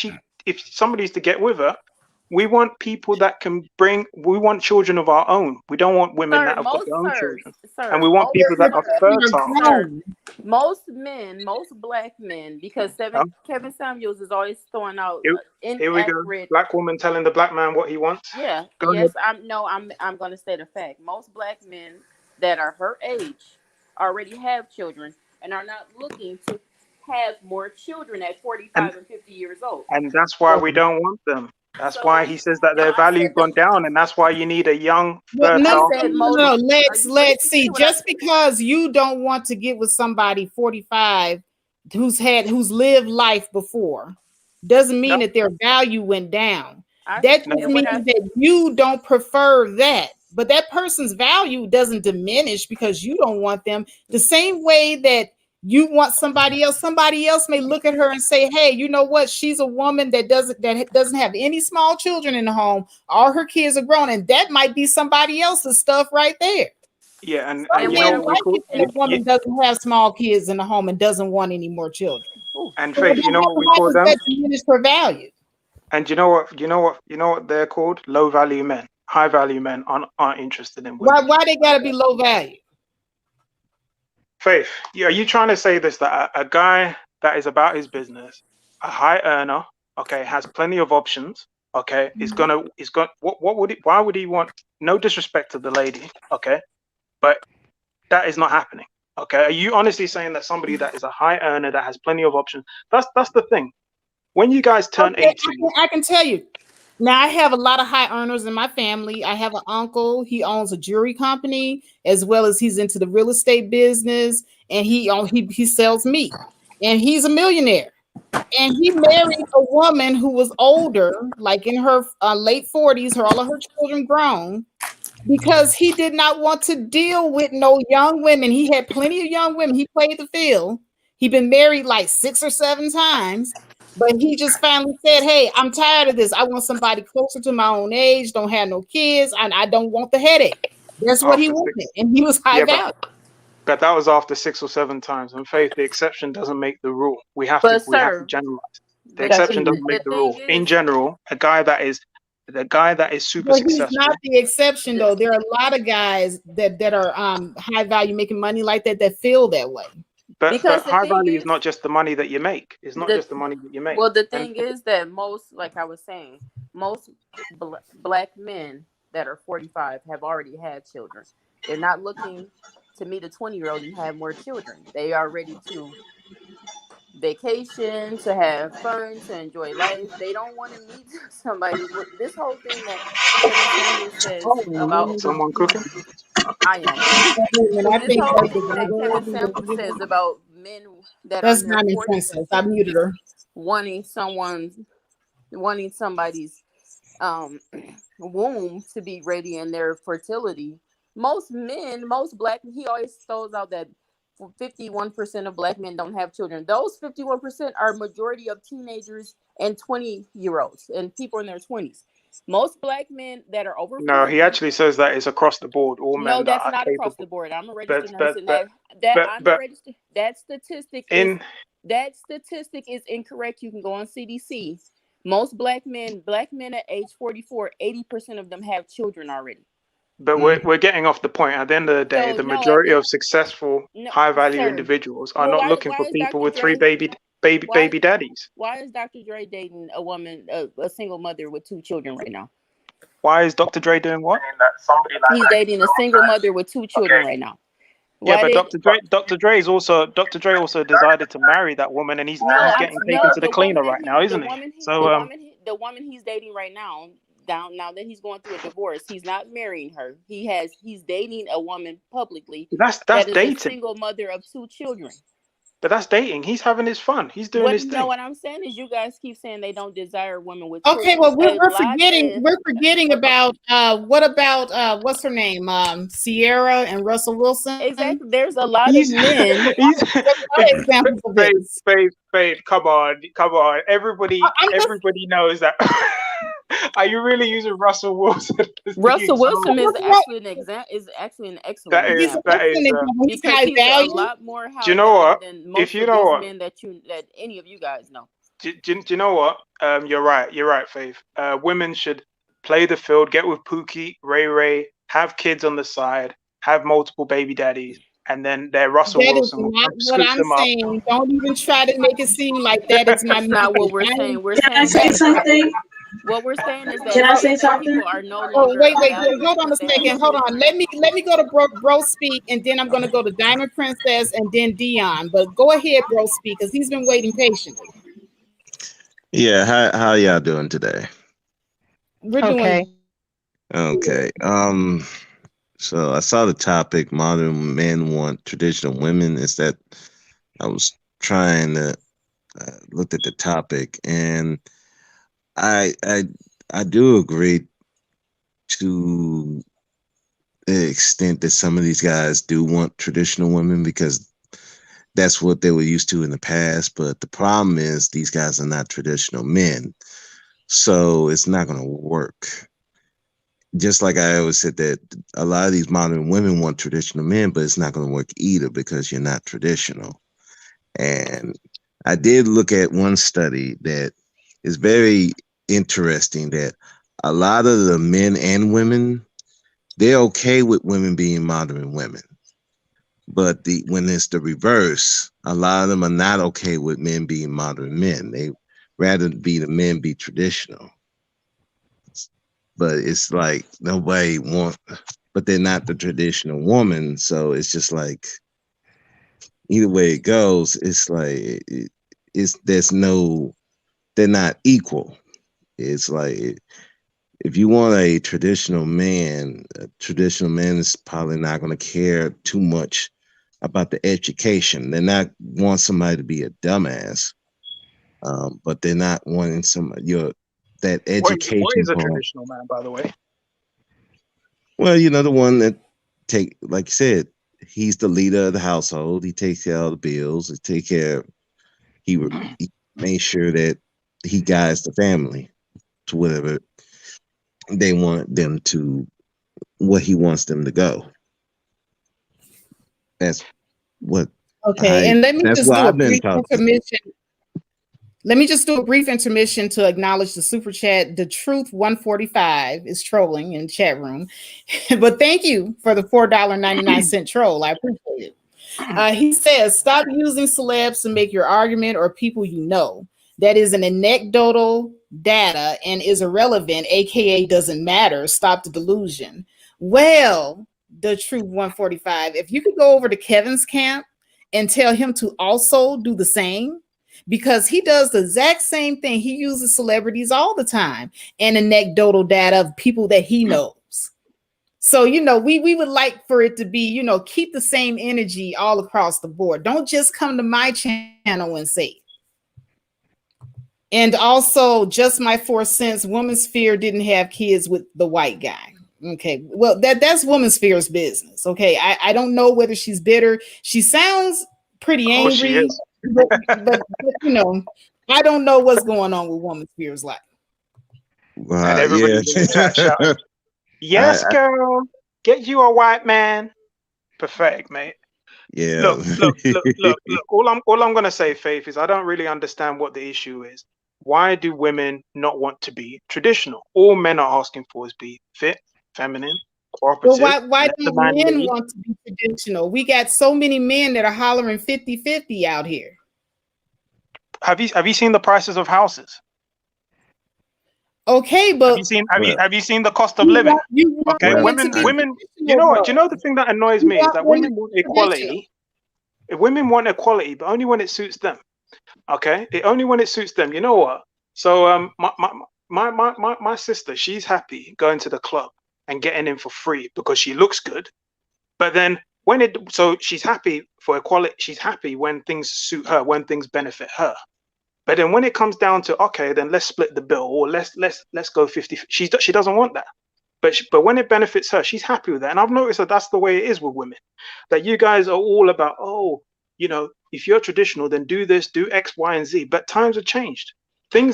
if somebody's to get with her, we want people that can we want children of our own. We don't want women that have got their own children. And we want people that are fertile. Grown. Most men, most black men, because Huh? Kevin Samuels is always throwing out Here we go. inaccurate. Black woman telling the black man what he wants. Yeah, Go yes, ahead. I'm going to state a fact. Most black men that are her age already have children and are not looking to have more children at 45 and 50 years old. And that's why we don't want them. That's why he says that their value's gone down, and that's why you need a young, Well, fertile. no. Let's you listening see. to what I Just because you don't want to get with somebody 45 who's lived life before doesn't mean No, that their value went down. I That said just what means I that you don't prefer that. But that person's value doesn't diminish because you don't want them. The same way that you want somebody else may look at her and say, hey, you know what? She's a woman that doesn't have any small children in the home. All her kids are grown, and that might be somebody else's stuff right there. Yeah, And and you where know Then do what why we we? call if a And yeah, woman doesn't have small kids in the home and doesn't want any more children? ooh, and So Faith, you know what we how call does them? that diminish her value? And you know what they're called? Low value men. High value men aren't interested in women. Why they gotta be Okay. low value? Faith, are you trying to say this that a guy that is about his business, a high earner, okay, has plenty of options, okay, is going what would he why would he want no disrespect to the lady, okay, but that is not happening. Okay. Are you honestly saying that somebody that is a high earner that has plenty of options? That's the thing. When you guys turn Okay, 18, I can tell you. Now I have a lot of high earners in my family. I have an uncle. He owns a jewelry company as well as he's into the real estate business, and he sells meat, and he's a millionaire. And he married a woman who was older, like in her late 40s. All of her children grown, because he did not want to deal with no young women. He had plenty of young women. He played the field. He'd been married like 6 or 7 times, but he just finally said, "Hey, I'm tired of this. I want somebody closer to my own age, don't have no kids, and I don't want the headache." That's what he after six, wanted, and he was high yeah, value. but that was after 6 or 7 times. And Faith, the exception doesn't make the rule. but We have to sir, generalize. The but That's exception true. doesn't the make the thing rule. In is, general, the guy that is super But he's not successful. the exception, the, though. There are a lot of guys that are high value, making money like that feel that way. because But the high thing value is is, not just the money that you make. It's not the just the money that you make. well, the And thing is that most, like I was saying, most black men that are 45 have already had children. They're not looking to meet a 20-year-old and have more children. They are ready to vacation, to have fun, to enjoy life. They don't want to meet somebody with this whole thing that Kevin Samuels says about someone cooking. I am. And I This think whole thing that Kevin Samuels says about men that are that's in their Diamond 40s and Princess. I muted 50s her. wanting wanting somebody's um womb to be ready in their fertility. Most men, most black, he always throws out that 51% of black men don't have children. Those 51% are majority of teenagers and 20-year-olds and people in their 20s. Most black men that are over No, he 40, actually says that it's across the board, all no, men that that's are not across the capable. board. I'm a But registered nurse, but and but that but I'm a but registered. in That statistic is incorrect. You can go on CDC. Most black men at age 44, 80% of them have children already. but we're getting off the point. At the end of the day, So the no, at majority the of successful no, high value sir. individuals are Well, not looking why for is people Dr. with three Dre why baby daddies. why is Dr. Dre dating a woman, a single mother with 2 children right now? Why is Dr. Dre doing what? He's dating a single mother with 2 children right now. Yeah, Why but did Dr. Dre also decided to marry that woman, and no? he's I'm getting taken no to the cleaner right now, isn't he? So the woman he's dating right now. Down now that he's going through a divorce, he's not marrying her. He's dating a woman publicly that's that is a dating. single mother of 2 children. But that's dating. He's having his fun. He's doing What his no, thing. what I'm saying is you guys keep saying they don't desire women with Okay, children. well A we're lot forgetting about what about what's her name? Sierra and Russell Wilson. exactly. There's a lot of He's men. he's There's a lot of examples of this. Faith. Come on. I'm just Everybody knows that. Are you really using Russell Wilson as the Russell Wilson example? is actually an excellent he's an That example is. excellent example. He's because high he's a value. lot more Do you high know value what? than If most you of know these what? men that any of you guys know. Do you know what? You're right. You're right, Faith. Women should play the field, get with Pookie, Ray Ray, have kids on the side, have multiple baby daddies, and then their Russell That is Wilson will not come what scoop I'm them up. saying. Don't even try to make it seem like that. It's my That's not what we're message. saying. We're Can I saying say that something? what we're saying is Can that I say cisgender something? people are no Oh, longer wait, as hold valuable on a if they have second. Hold on. children. Let me go to bro speak, and then I'm gonna go to Diamond Princess and then Dion. But go ahead, bro speak, because he's been waiting patiently. Yeah, how y'all doing today? We're Okay. doing Okay. So I saw the topic modern men want traditional women. Is that I was trying to look at the topic and I I I do agree to the extent that some of these guys do want traditional women because that's what they were used to in the past, but the problem is these guys are not traditional men. So it's not going to work. just like I always said that a lot of these modern women want traditional men, but it's not going to work either because you're not traditional. And I did look at one study that is very interesting that a lot of the men and women, they're okay with women being modern women. But when it's the reverse, a lot of them are not okay with men being modern men. They rather be the men be traditional. But it's like nobody want, but they're not the traditional woman. So it's just like either way it goes, it's like there's no, they're not equal. It's like if you want a traditional man is probably not going to care too much about the education. They're not want somebody to be a dumbass, but they're not wanting that What education is a part. traditional man, by the way? Well, the one that like you said, he's the leader of the household. He takes care of the bills. He made sure that he guides the family to whatever they want them to, what he wants them to go. That's what Okay, and that's what I've been taught. intermission. Let me just do a brief intermission to acknowledge the super chat. The Truth 145 is trolling in the chat room, but thank you for the $4.99 troll. I appreciate it. He says, stop using celebs to make your argument or people you know. That is an anecdotal data and is irrelevant, aka doesn't matter. Stop the delusion. Well, the Truth 145, if you could go over to Kevin's camp and tell him to also do the same, because he does the exact same thing. He uses celebrities all the time and anecdotal data of people that he knows. So, we would like for it to be, keep the same energy all across the board. Don't just come to my channel and say it. And also, just my 4 cents, Woman's Fear didn't have kids with the white guy. Okay, well, that's Woman's Fear's business. Okay, I don't know whether she's bitter. She sounds pretty angry. She is. but I don't know what's going on with Woman's Fear's life. And everybody's in the chat shouting, yes, girl, get you a white man. Pathetic, mate. Yeah. Look. All I'm gonna say, Faith, is I don't really understand what the issue is. Why do women not want to be traditional? All men are asking for is be fit, feminine, cooperative. Well, why don't men want to be traditional? We got so many men that are hollering 50-50 out here. Have you seen the prices of houses? Okay, but have you seen the cost of living? Okay, women. You know what? Do you know the thing that annoys me is that women want equality. If women want equality, but only when it suits them. Okay, only when it suits them. You know what? So my sister, she's happy going to the club and getting in for free because she looks good. But then so she's happy for equality. She's happy when things suit her, when things benefit her. But then when it comes down to, okay, then let's split the bill or let's go 50. She doesn't want that. But when it benefits her, she's happy with that. And I've noticed that that's the way it is with women. That you guys are all about, if you're traditional, then do this, do X, Y, and Z. But times have changed.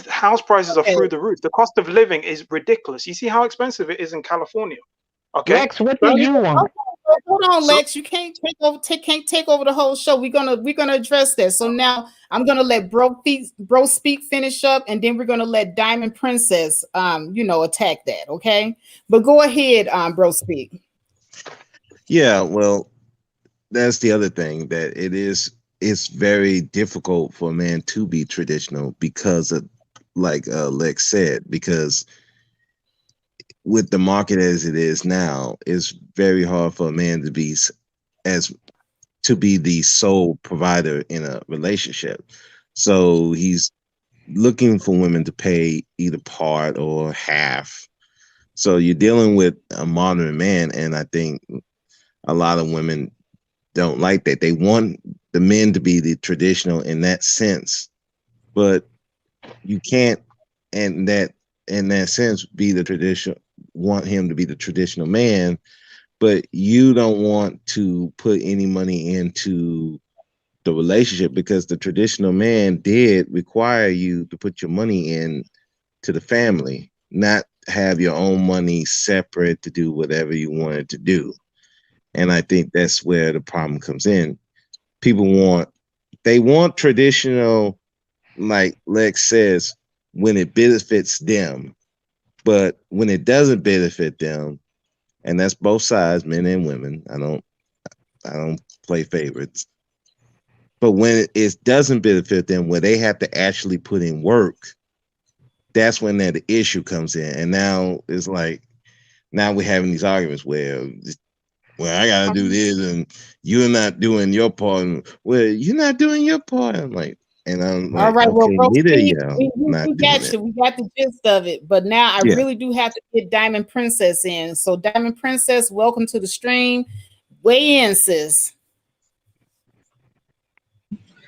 House prices are through the roof. The cost of living is ridiculous. You see how expensive it is in California. Okay. Lex, what do you want? Hold on, Lex. You can't take over the whole show. We're gonna address that. So now I'm gonna let Bro Speak finish up, and then we're gonna let Diamond Princess attack that. Okay, but go ahead, Bro Speak. Yeah, well, that's the other thing, that it's very difficult for a man to be traditional because of, like Lex said, because with the market as it is now, it's very hard for a man to be the sole provider in a relationship. So he's looking for women to pay either part or half. So you're dealing with a modern man, and I think a lot of women don't like that. They want the men to be the traditional in that sense, but you can't, in that sense, be the traditional. Want him to be the traditional man, but you don't want to put any money into the relationship because the traditional man did require you to put your money in to the family, not have your own money separate to do whatever you wanted to do. And I think that's where the problem comes in. People they want traditional, like Lex says, when it benefits them. But when it doesn't benefit them, and that's both sides, men and women. I don't play favorites. But when it doesn't benefit them, where they have to actually put in work, that's when that issue comes in. And now it's like now we're having these arguments where, well, I gotta do this, and you're not doing your part. And, well, you're not doing your part. I'm All like, right, well, okay, bro, neither of Steve, y'all we not doing got it. you. We got the gist of it. But now I Yeah. really do have to get Diamond Princess in. So, Diamond Princess, welcome to the stream. Weigh in, sis.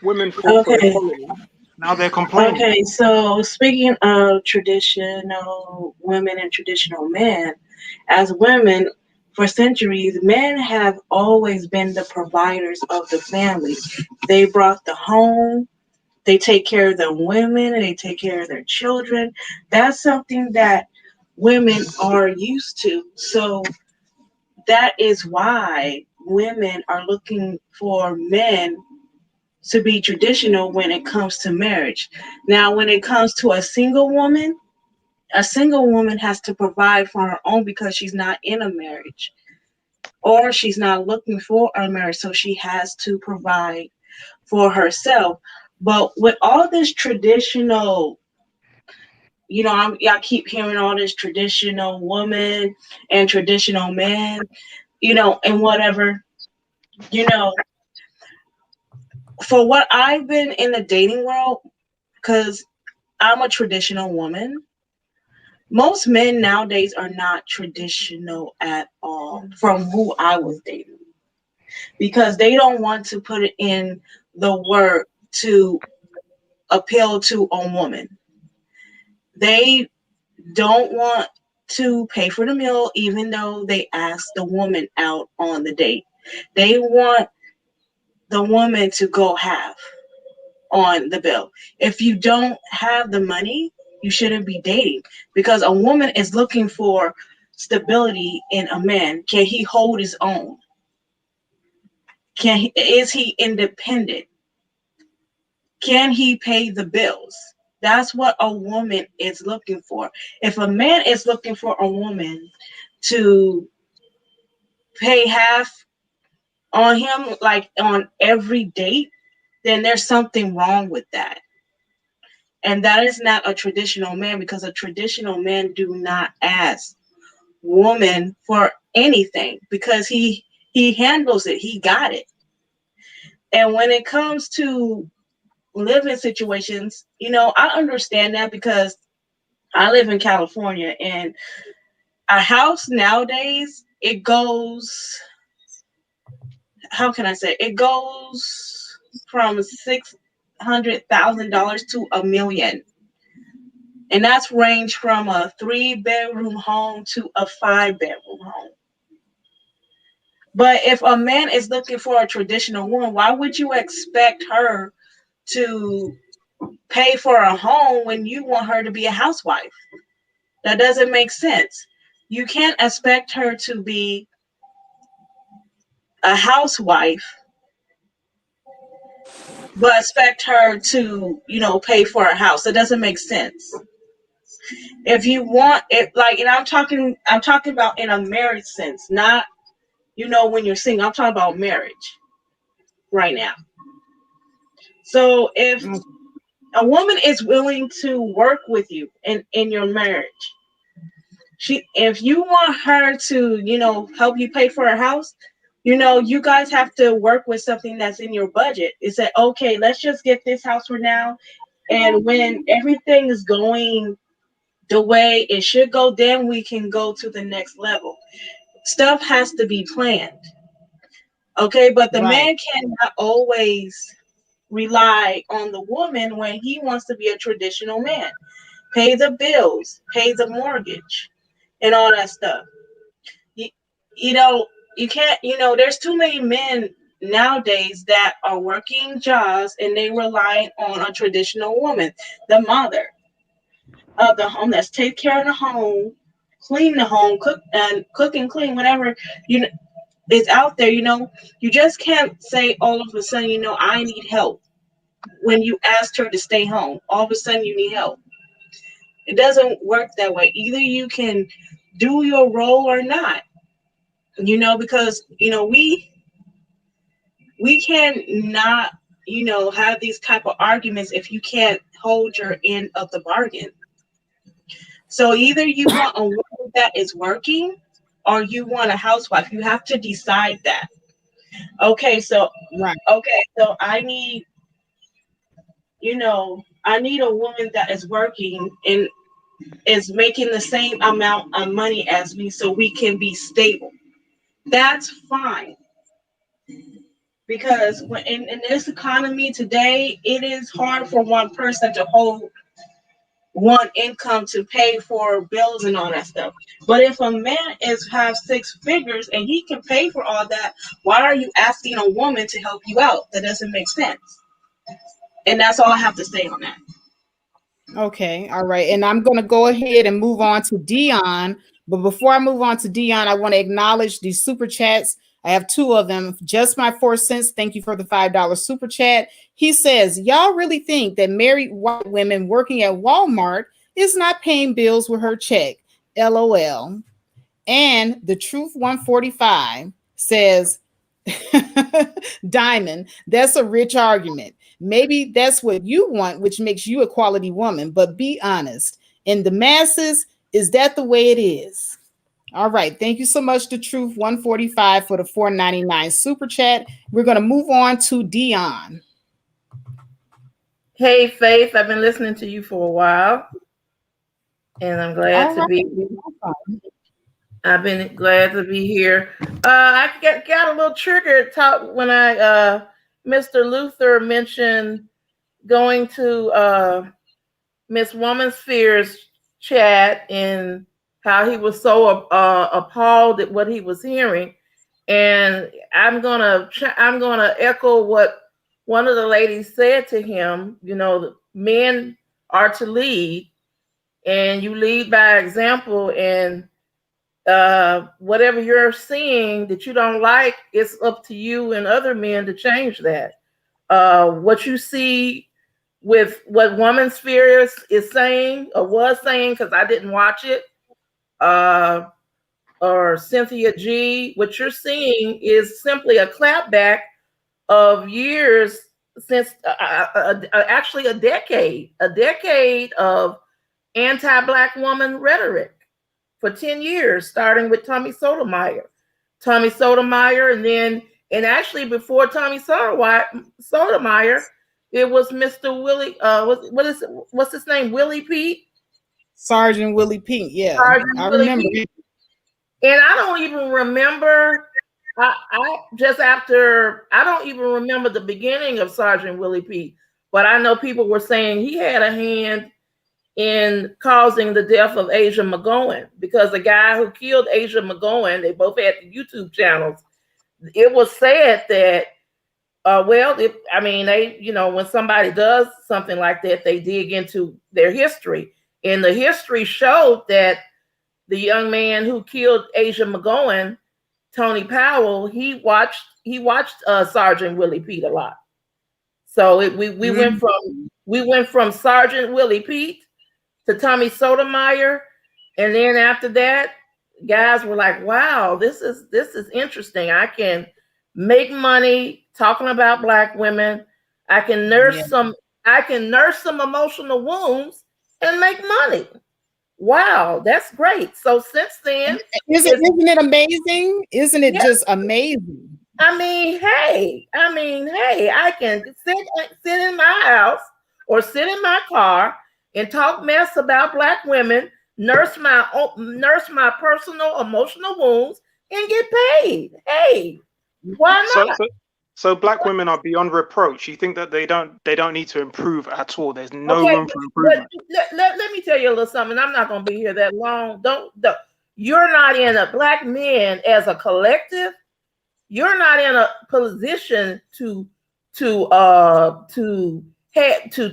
Women fought for Okay. equality. Now they're complaining. Okay. So speaking of traditional women and traditional men, as women, for centuries, men have always been the providers of the family. They brought the home. They take care of the women. They take care of their children. That's something that women are used to. So that is why women are looking for men to be traditional when it comes to marriage. Now, when it comes to a single woman has to provide for her own because she's not in a marriage or she's not looking for a marriage. So she has to provide for herself. But with all this traditional, I keep hearing all this traditional woman and traditional man, and whatever, you know, for what I've been in the dating world, because I'm a traditional woman. Most men nowadays are not traditional at all from who I was dating because they don't want to put it in the work to appeal to a woman. They don't want to pay for the meal even though they ask the woman out on the date. They want the woman to go half on the bill. If you don't have the money, you shouldn't be dating because a woman is looking for stability in a man. Can he hold his own? Is he independent? Can he pay the bills? That's what a woman is looking for. If a man is looking for a woman to pay half on him, like on every date, then there's something wrong with that. And that is not a traditional man because a traditional man do not ask woman for anything because he handles it. He got it. And when it comes to living situations, I understand that because I live in California and a house nowadays, it goes, how can I say, it goes from $600,000 to $1 million. And that's range from a 3-bedroom home to a 5-bedroom home. But if a man is looking for a traditional woman, why would you expect her to pay for a home when you want her to be a housewife? That doesn't make sense. You can't expect her to be a housewife, but expect her to, pay for a house. That doesn't make sense. If you want it, like, and I'm talking about in a marriage sense, not, when you're single. I'm talking about marriage right now. So if a woman is willing to work with you in your marriage, if you want her to, help you pay for a house, you guys have to work with something that's in your budget. It's that, okay, let's just get this house for now. And when everything is going the way it should go, then we can go to the next level. Stuff has to be planned. Okay, but the Right. man cannot always rely on the woman when he wants to be a traditional man. Pay the bills, pay the mortgage, and all that stuff. You, you know, you can't, there's too many men nowadays that are working jobs and they rely on a traditional woman, the mother of the home that's take care of the home, clean the home, cook and clean whatever you know is out there. You just can't say all of a sudden, I need help when you asked her to stay home. All of a sudden, you need help. It doesn't work that way. Either you can do your role or not. Because we can not have these type of arguments if you can't hold your end of the bargain. So either you want a woman that is working or you want a housewife. You have to decide that. Okay, so Right. I need a woman that is working and is making the same amount of money as me so we can be stable. That's fine. Because in this economy today, it is hard for one person to hold one income to pay for bills and all that stuff. But if a man have six figures and he can pay for all that, why are you asking a woman to help you out? That doesn't make sense. And that's all I have to say on that. Okay, all right. And I'm going to go ahead and move on to Dion. But before I move on to Dion, I want to acknowledge these super chats. I have two of them. Just my 4 cents. Thank you for the $5 super chat. He says, y'all really think that married white women working at Walmart is not paying bills with her check? LOL. And the Truth 145 says, Diamond, that's a rich argument. Maybe that's what you want, which makes you a quality woman, but be honest. In the masses, is that the way it is? All right. Thank you so much, The Truth 145 for the $4.99 super chat. We're going to move on to Dion. Hey, Faith, I've been listening to you for a while, and I'm glad to be here. I've been glad to be here. I got a little triggered when Mr. Luther mentioned going to Miss Womansphere's chat and how he was so appalled at what he was hearing. And I'm gonna echo what one of the ladies said to him. Men are to lead, and you lead by example. And whatever you're seeing that you don't like, it's up to you and other men to change that. What you see with what Womansphere is saying or was saying, because I didn't watch it, or Cynthia G, what you're seeing is simply a clapback of years since actually a decade of anti-Black woman rhetoric for 10 years, starting with Tommy Sotomayor, and actually before Tommy Sotomayor, it was Mr. Willie, what's his name? Willie Pete? Sergeant Willie Pete, yeah. Sergeant I Willie remember Pete. it. And I don't even remember, I don't even remember the beginning of Sergeant Willie Pete, but I know people were saying he had a hand in causing the death of Asia McGowan, because the guy who killed Asia McGowan, they both had the YouTube channels. It was said that, when somebody does something like that, they dig into their history. And the history showed that the young man who killed Asia McGowan, Tony Powell, he watched Sergeant Willie Pete a lot. So we went from Sergeant Willie Pete to Tommy Sotomayor, and then after that, guys were like, "Wow, this is interesting. I can make money talking about Black women. I can nurse some emotional wounds and make money. Wow, that's great." So since then, isn't it amazing? Isn't it just amazing? I mean, hey, I can sit in my house or sit in my car and talk mess about Black women, nurse my personal emotional wounds, and get paid. Hey, why not? So Black women are beyond reproach. You think that they don't need to improve at all? There's no room for improvement. Let me tell you a little something. I'm not going to be here that long. You're not in a Black men as a collective. You're not in a position to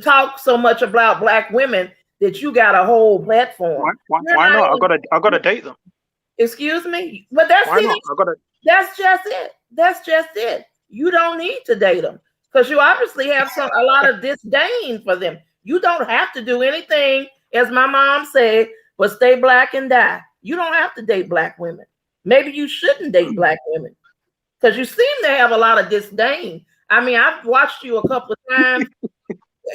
talk so much about Black women that you got a whole platform. You're Why not not? even, I gotta date them. excuse me, but that's Why not? I gotta. that's just it. That's just it. You don't need to date them because you obviously have a lot of disdain for them. You don't have to do anything, as my mom said, but stay black and die. You don't have to date black women. Maybe you shouldn't date black women because you seem to have a lot of disdain. I mean, I've watched you a couple of times.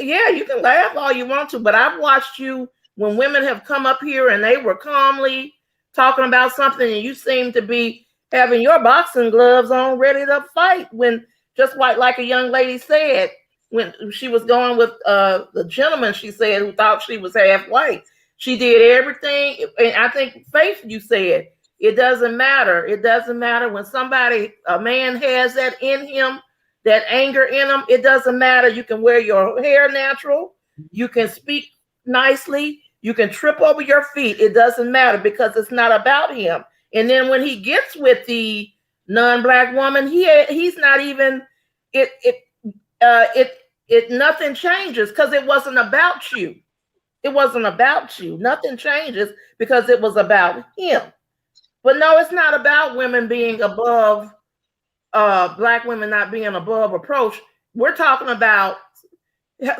Yeah, you can laugh all you want to, but I've watched you when women have come up here and they were calmly talking about something, and you seem to be having your boxing gloves on, ready to fight. When just like a young lady said when she was going with the gentleman, she said who thought she was half white. She did everything, and I think Faith, you said it doesn't matter. It doesn't matter when a man has that in him, that anger in them. It doesn't matter. You can wear your hair natural. You can speak nicely. You can trip over your feet. It doesn't matter because it's not about him. And then when he gets with the non-black woman, he's not even nothing changes because it wasn't about you. It wasn't about you. Nothing changes because it was about him. But no, it's not about women being above black women not being above reproach. We're talking about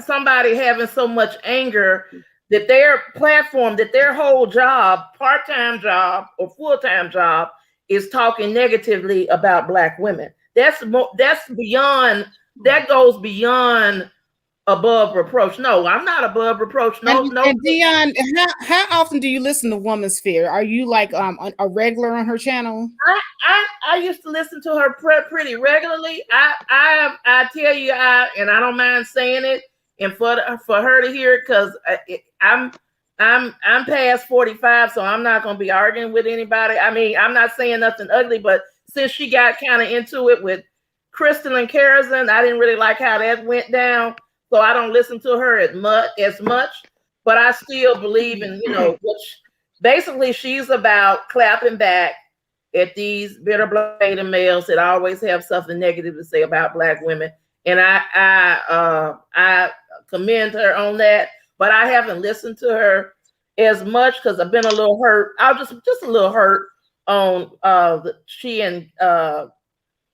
somebody having so much anger that their platform, that their whole job, part-time job or full-time job, is talking negatively about black women. That's beyond. That goes beyond above reproach. No, I'm not above reproach. No. And Dion, how often do you listen to Woman's Sphere? Are you like a regular on her channel? I used to listen to her pretty regularly. I tell you, and I don't mind saying it, and for her to hear it, because I'm past 45, so I'm not gonna be arguing with anybody. I mean, I'm not saying nothing ugly, but since she got kind of into it with Crystal and Karazin, I didn't really like how that went down. So I don't listen to her as much, but I still believe in, which basically she's about clapping back at these bitter bladed males that always have something negative to say about black women. And I commend her on that, but I haven't listened to her as much because I've been a little hurt. I was just a little hurt on she and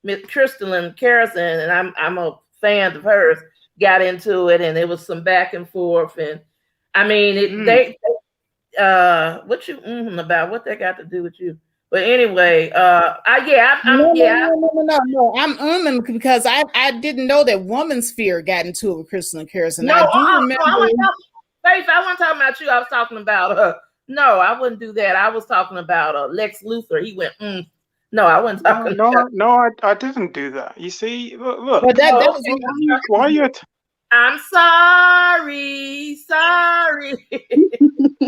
Miss Crystal and Karazin, and I'm a fan of hers. Got into it, and it was some back and forth, and I mean, they what you about? What they got to do with you? But anyway, I'm I'm because I didn't know that Woman's Sphere got into it with Crystal and Karazin. No, I do remember. Faith, I wasn't talking about you. I was talking about no, I wouldn't do that. I was talking about Lex Luthor. He went No, I wasn't talking. No, I didn't do that. You see, look. But that was why are you? I'm sorry. But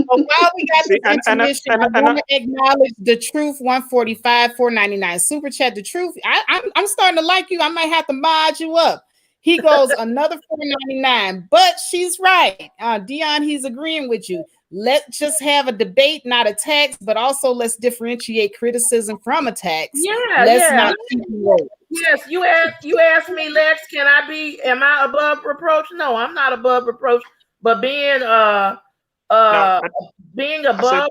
while we got this intermission, I want to acknowledge the truth. 145, 499 super chat. The truth. I'm starting to like you. I might have to mod you up. He goes another 499, but she's right. Dion, he's agreeing with you. Let's just have a debate, not attacks, but also let's differentiate criticism from attacks. Not Yes, you asked me, Lex, am I above reproach? No, I'm not above reproach, but being above,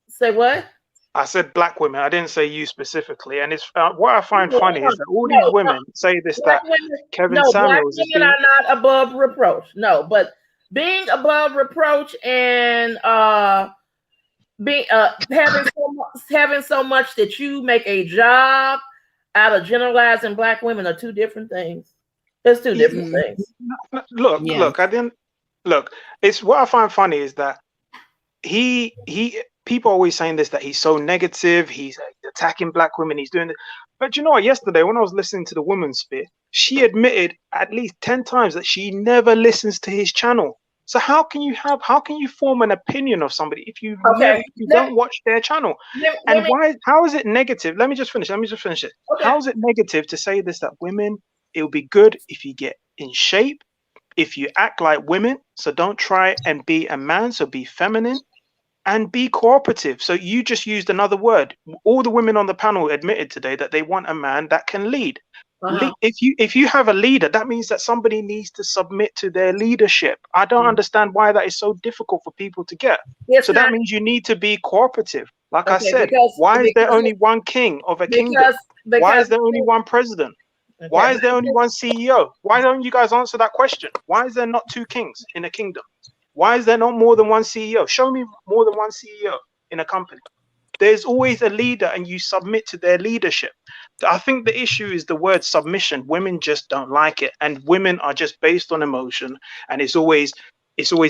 say what? I said black women. I didn't say you specifically. And it's what I find funny is that all these women say this, that Kevin Samuels black women are not above reproach. No, but being above reproach and having so much that you make a job out of generalizing black women are two different things. There's two different things. Look. It's what I find funny is that he people are always saying this, that he's so negative, he's attacking black women, he's doing it. But you know what? Yesterday, when I was listening to the Woman's Sphere, she admitted at least 10 times that she never listens to his channel. So how can you form an opinion of somebody if you don't watch their channel? How is it negative? Let me just finish it. Okay. How is it negative to say this, that women, it would be good if you get in shape, if you act like women, so don't try and be a man, so be feminine, and be cooperative. So you just used another word. All the women on the panel admitted today that they want a man that can lead. Uh-huh. If you have a leader, that means that somebody needs to submit to their leadership. I don't understand why that is so difficult for people to get. It's So that not means you need to be cooperative. Like I okay said, why is there because only one king of a kingdom? because Why because is there only one president? okay, Why is there only one CEO? Why don't you guys answer that question? Why is there not two kings in a kingdom? Why is there not more than one CEO? Show me more than one CEO in a company. There's always a leader and you submit to their leadership. I think the issue is the word submission. Women just don't like it. And women are just based on emotion. And it's always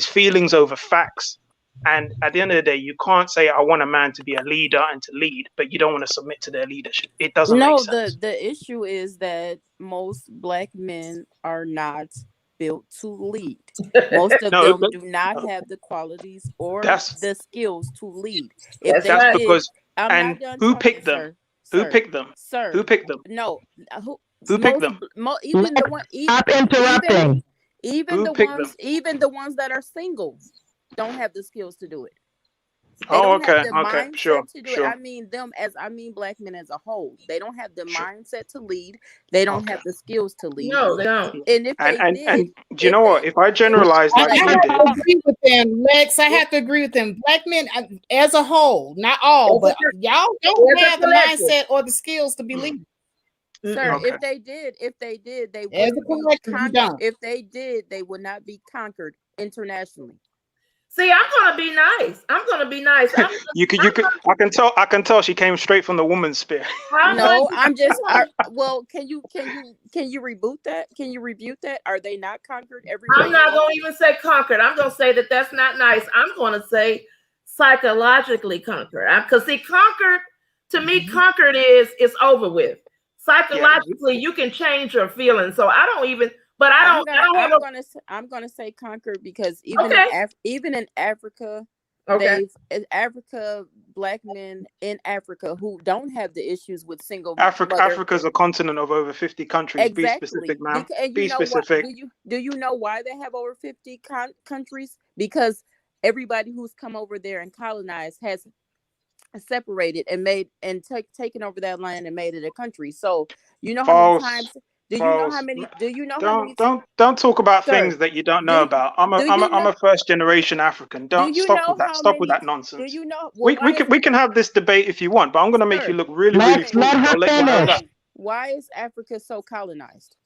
feelings over facts. And at the end of the day, you can't say I want a man to be a leader and to lead, but you don't want to submit to their leadership. It doesn't make No, sense. the issue is that most black men are not built to lead. Most of No, them do not uh, have the qualities or that's the skills to lead. If that's they that's right. did, because I'm not and done who talking, picked them? sir. Who Sir, picked them? sir. Who picked them? No, who Who picked them? even the one Stop even interrupting. even Who the picked them? ones that are single don't have the skills to do it. They Oh, don't have okay, the okay, sure, mindset to do it. sure. I mean I mean black men as a whole. They don't have the mindset to lead. They don't Okay. have the skills to lead. No, they don't. Yeah. And if And they and did, and do you know what? If I if generalize I like like have you did, to agree with them, Lex. I if have to agree with them. Black men, as a whole, not all, As a, but y'all don't as a have the collective. mindset or the skills to be leaders. sir, Mm-mm. okay. if they did, they As a wouldn't be collective, you don't. if they did, they would not be conquered internationally. See, I'm gonna be nice. I'm gonna be nice. You could I can tell she came straight from the woman's sphere. I'm going No, to I'm just well, can you reboot that? Can you rebuke that? Are they not conquered everywhere I'm in the not world? gonna even say conquered. I'm gonna say that that's not nice. I'm gonna say psychologically conquered. Because see, conquered to me, conquered is it's over with. Yeah, Psychologically, you can change your feelings. So I don't even. But I don't have I'm gonna say conquered because a. Okay. even in Africa, Okay. in Africa, black men in Africa who don't have the issues with single mother. Africa's a continent of over 50 countries. Be specific, Exactly. ma'am. Because and you Be know what? specific. Do you know why they have over 50 countries? Because everybody who's come over there and colonized has separated and made and taken over that land and made it a country. So you know how many False. times? Do you know how False. many? Do you know how Don't many? don't don't talk about Sir, things that you don't know do about. I'm a do I'm a you I'm know? a first generation African. Do Don't you stop with know that. how Stop with many? that Do nonsense. you know? Well, We why can is we can have this debate if you want, but I'm gonna make you sir? look really, really Lex, Okay, let foolish. her I'll let you know that. finish. why is Africa so colonized?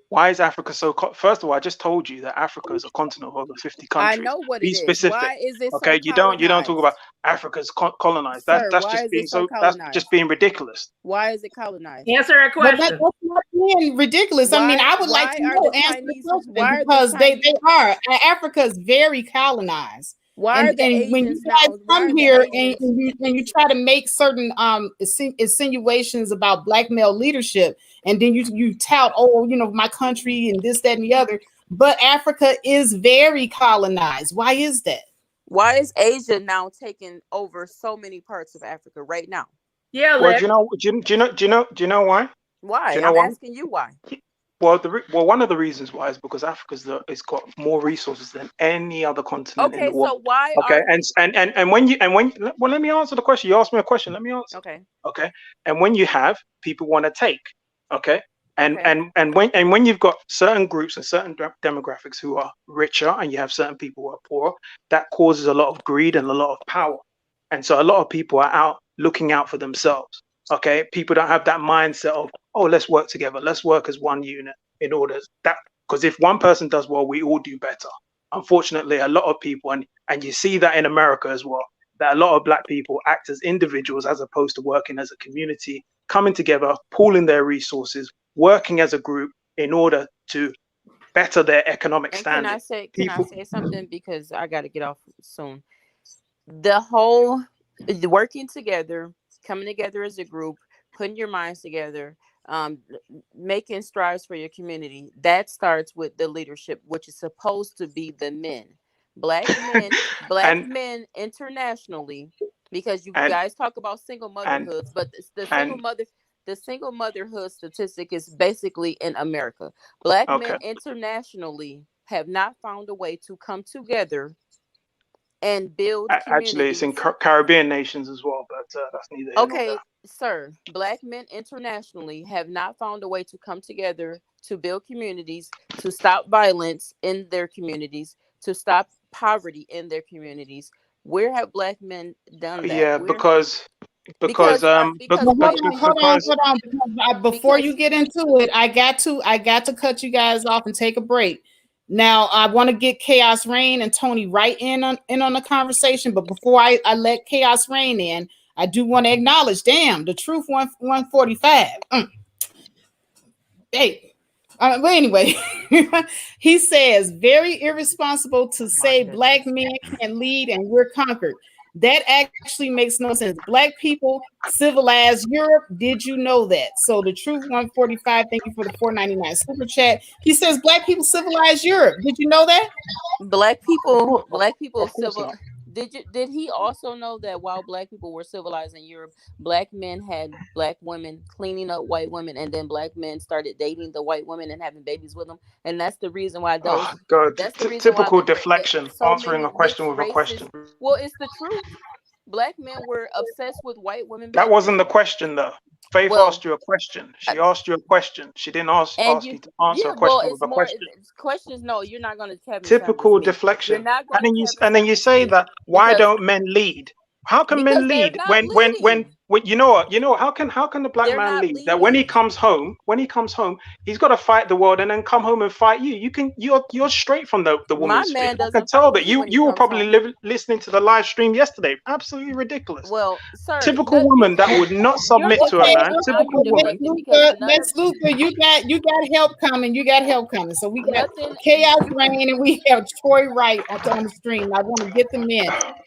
Why is Africa so? First of all, I just told you that Africa is a continent of over 50 I countries. know what Be it is. specific, Why is it so okay? You don't talk about colonized, Africa's colonized. That's sir? that's Why just is being it so so. That's just colonized? being ridiculous. Why is it colonized? Answer that But question. that's not being ridiculous. I mean, I would like to know, answer the question Why are the because they Chinese? are. Africa is very colonized. Why are And the when Asians you now? guys Why come are the here Asians? and you try to make certain insinuations about black male leadership, and then you tout, oh, my country and this, that, and the other. But Africa is very colonized. Why is that? Why is Asia now taking over so many parts of Africa right now? Yeah, Well, do Lex. you know? Do you know why? Do Why? you know I'm why? asking you why. Well, one of the reasons why is because it's got more resources than any other continent in the Okay, world. so why Okay, are and when well, let me answer the question. You asked me a question. Let me answer. okay, Okay, and when you have people want to take, okay, and okay, and and when you've got certain groups and certain demographics who are richer, and you have certain people who are poor, that causes a lot of greed and a lot of power, and so a lot of people are out looking out for themselves. Okay, people don't have that mindset of, oh, let's work together, let's work as one unit in order that, because if one person does well, we all do better. Unfortunately, a lot of people, and you see that in America as well, that a lot of black people act as individuals as opposed to working as a community, coming together, pooling their resources, working as a group in order to better their economic and standing. can I People, say something because I got to get off soon. The whole working together, coming together as a group, putting your minds together, making strides for your community. That starts with the leadership, which is supposed to be the men, black and men internationally, because you and guys talk about single and motherhoods, but and the single motherhood statistic is basically in America. Black okay, men internationally have not found a way to come together and build Actually, it's in communities. Caribbean nations as well, but that's neither here nor there. Okay, sir, black men internationally have not found a way to come together to build communities, to stop violence in their communities, to stop poverty in their communities. Where have black men done that? Yeah, Where because because Well, hold white on, women hold on, because it, hold on. Before you because get into it, I got to cut you guys off and take a break. Now, I want to get Chaos Rain and Tony right in on the conversation. But before I let Chaos Rain in, I do want to acknowledge, damn, the truth 145. Hey, but anyway, he says very irresponsible to my say black goodness. men can't lead and we're conquered. That actually makes no sense. Black people civilized Europe. Did you know that? So the truth 145. Thank you for the 4.99 super chat. He says black people civilized Europe. Did you know that? Black people of course civil. not. Did he also know that while black people were civilized in Europe, black men had black women cleaning up white women, and then black men started dating the white women and having babies with them, and that's the reason why Oh those. God, That's the reason why typical the deflection, so answering a many question mixed with a races. question. Well, it's the truth. Black men were obsessed with white women That back wasn't the then. question though. Faith Well, asked you a question. uh, She asked you a question. She didn't and ask you, you to answer yeah, a well, question with it's a more question. questions. No, you're not going to Kevin Samuels Typical me. You're deflection. not going to Kevin And then you Samuels say me that why because don't men lead? How can men they're lead not leading. when you know how can the black They're man not lead? That when he leading. comes home, he's got to fight the world and then come home and fight you. You're straight from the My woman's sphere. man I can doesn't tell fight that me when he you were comes probably home. listening to the live stream yesterday. Absolutely ridiculous. Well, sir, Typical woman that would not you're submit to a Okay, man. deflecting. Now Typical you're Lex woman. deflecting because Luthor, none of Lex Luthor, you got help coming. You got help coming. So we got nothing. Chaos You Rain and we have Troy Wright on the stream. I want to get them in.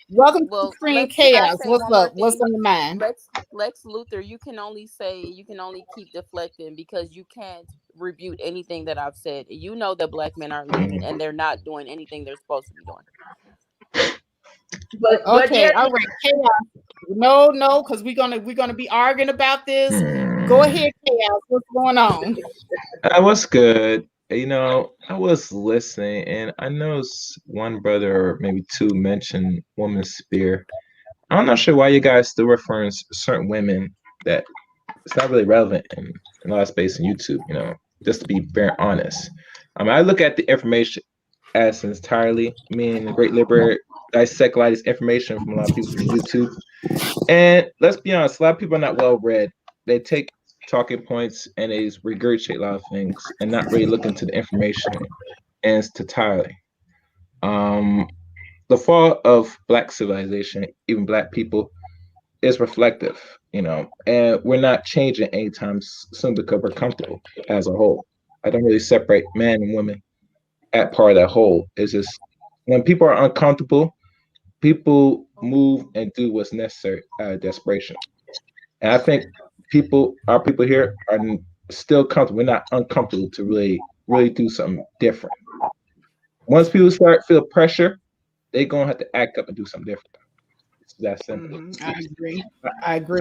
Welcome to the well, stream, let's. Can I Chaos. say What's one more up? What's thing? on your mind? Lex Luthor, you can only keep deflecting because you can't rebuke anything that I've said. You know that black men aren't leading and they're not doing anything they're supposed to be doing. But Okay, yet all right, Chaos. No, because we're gonna be arguing about this. Go ahead, Chaos. What's going on? Was good. I was listening, and I noticed one brother or maybe two mentioned woman's spear. I'm not sure why you guys still referring to certain women that it's not really relevant in a lot of space in YouTube. Just to be very honest. I look at the information as entirely. Me and the Great Liberator dissect a lot of this information from a lot of people from YouTube. And let's be honest, a lot of people are not well read. They take talking points and they just regurgitate a lot of things and not really look into the information in its totality. Um, the fall of Black civilization, even Black people, is reflective, and we're not changing anytime soon because we're comfortable as a whole. I don't really separate man and women at part of that whole. It's just when people are uncomfortable, people move and do what's necessary out of desperation. And I think our people here are still comfortable. We're not uncomfortable to really do something different. Once people start feel pressure, they're gonna have to act up and do something different. It's that simple. I agree. I I, agree.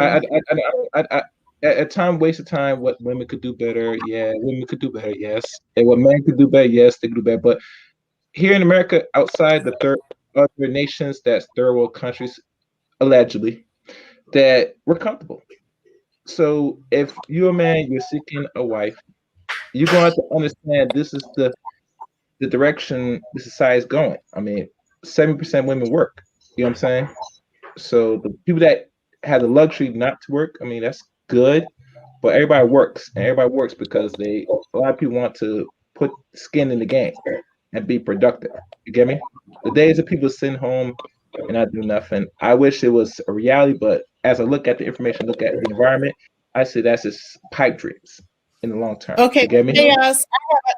at time, waste of time. What women could do better? Yeah, women could do better. Yes, and what men could do better? Yes, they could do better. But here in America, outside the other nations, that's third world countries, allegedly, that we're comfortable. So if you're a man, you're seeking a wife, you're going to have to understand this is the direction the society is going. 70% women work. You know what I'm saying? So the people that have the luxury not to work, that's good. But everybody works, and everybody works because a lot of people want to put skin in the game and be productive. You get me? The days of people sitting home and not do nothing. I wish it was a reality, but as I look at the information, look at the environment, I say that's just pipe dreams in the long term. Okay, You get me? Chaos.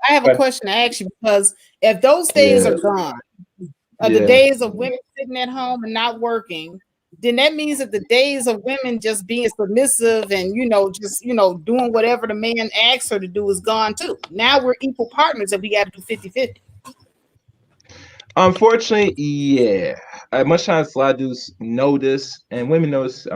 I have a But question to ask you because if those days yeah, are gone, the yeah. days of women sitting at home and not working, then that means that the days of women just being submissive and just doing whatever the man asks her to do is gone too. Now we're equal partners and we got to do 50-50. Unfortunately, yeah. Much times a lot of dudes know this, and women know this.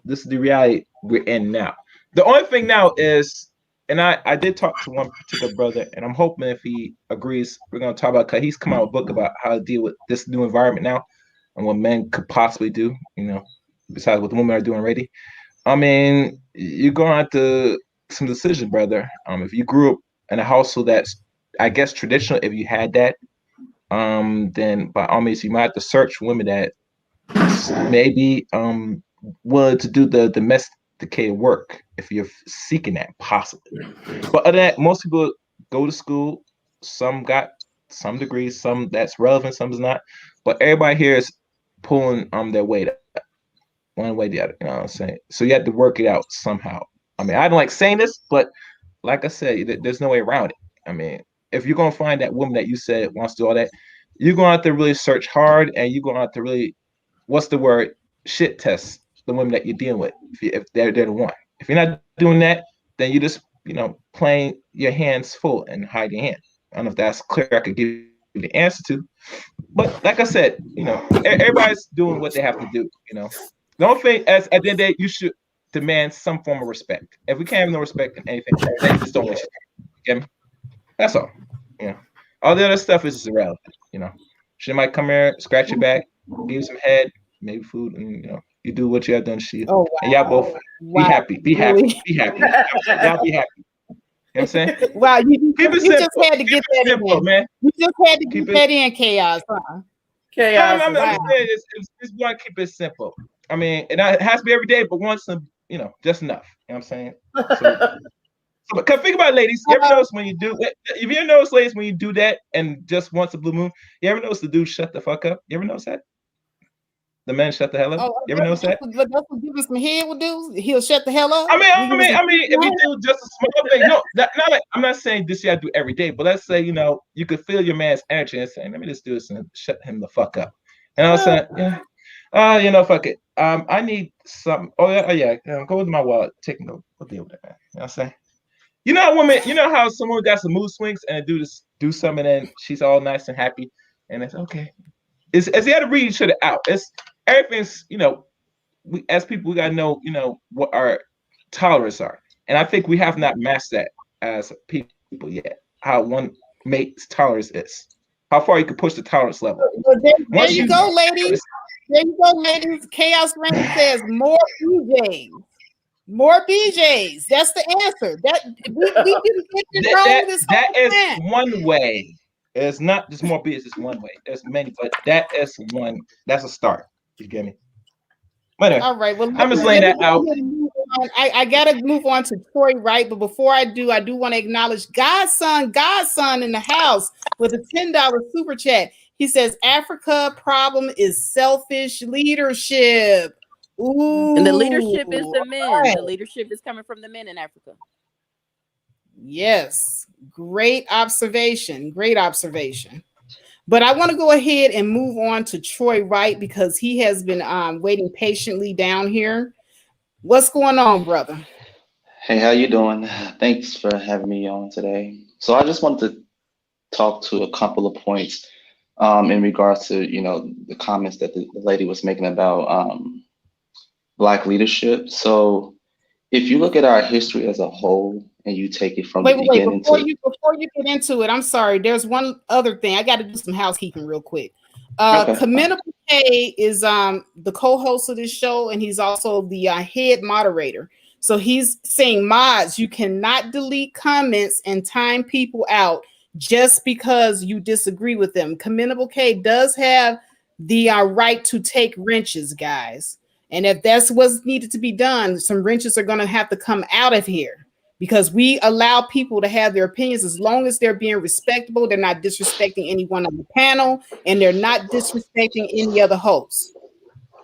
This is the reality we're in now. The only thing now is, and I did talk to one particular brother, and I'm hoping if he agrees, we're gonna talk about because he's come out with a book about how to deal with this new environment now. and what men could possibly do, besides what the women are doing already. I mean, you're going to have to some decision, brother. If you grew up in a household that's, I guess, traditional, if you had that, then by all means, you might have to search women that maybe willing to do the domesticated work if you're seeking that, possibly. But other than that, most people go to school. Some got some degrees, some that's relevant, some is not. But everybody here is pulling their weight up, one way or the other. You know what I'm saying? So you have to work it out somehow. I mean, I don't like saying this, but like I said, there's no way around it. I mean, if you're gonna find that woman that you said wants to do all that, you're gonna have to really search hard, and you're gonna have to really, what's the word? Shit test the women that you're dealing with. If they're the one. If you're not doing that, then you just playing your hands full and hide your hand. I don't know if that's clear. I could give you the answer to, but like I said, everybody's doing what they have to do. Don't think as at the end of the day you should demand some form of respect. If we can't have no respect in anything, then just don't waste your time. Okay? That's all. All the other stuff is just irrelevant. She might come here, scratch your back, give you some head, maybe food, and you do what you have done to you. Oh, wow. And y'all both be happy. Be happy. Be happy. Y'all be happy. You know what I'm saying? Wow, you just had to get that simple, in, man. You just had to get that in, Chaos, huh? Chaos. I'm saying it's going to keep it simple. I mean, it has to be every day, but once just enough. You know what I'm saying? So, cause think about it, ladies. You ever notice when you do? If you ever notice, ladies, when you do that and just once a blue moon, you ever notice the dude shut the fuck up? You ever notice that? The man shut the hell up. You ever notice that? That's what giving some head will do. He'll shut the hell up. I mean, if you do just a small thing, no, not like I'm not saying this you have to do every day, but let's say you could feel your man's energy and saying, "Let me just do this and shut him the fuck up." And I was saying, yeah, fuck it. I need some. Oh yeah. Go with my wallet. Take no. We'll deal with that, man. You know what I'm saying? Women. You know how someone got some mood swings and do something, and she's all nice and happy, and it's okay. It's you got to read each other out. It's everything's. We as people we gotta know what our tolerance are, and I think we have not mastered that as people yet. How one mate's tolerance is, how far you can push the tolerance level. Well, there you go, ladies. There you go, ladies. Chaos Rain says more BJs. More BJs. That's the answer. That we can control this. That is one way. It's not just more BJs. It's one way. There's many, but that is one. That's a start. You get me? Anyway, all right. Well, I'm just laying that out. I gotta move on to Troy Wright, but before I do want to acknowledge Godson in the house with a $10 super chat. He says Africa problem is selfish leadership. Ooh, and the leadership is the men. Right. The leadership is coming from the men in Africa. Yes, great observation. But I want to go ahead and move on to Troy Wright because he has been waiting patiently down here. What's going on, brother? Hey, how you doing? Thanks for having me on today. So I just wanted to talk to a couple of points in regards to, the comments that the lady was making about Black leadership. So if you look at our history as a whole and you take it from the beginning before you get into it, I'm sorry. There's one other thing. I got to do some housekeeping real quick. Commendable K is the co-host of this show, and he's also the head moderator. So he's saying, mods, you cannot delete comments and time people out just because you disagree with them. Commendable K does have the right to take wrenches, guys. And if that's what's needed to be done, some wrenches are going to have to come out of here because we allow people to have their opinions as long as they're being respectable. They're not disrespecting anyone on the panel, and they're not disrespecting any other hosts.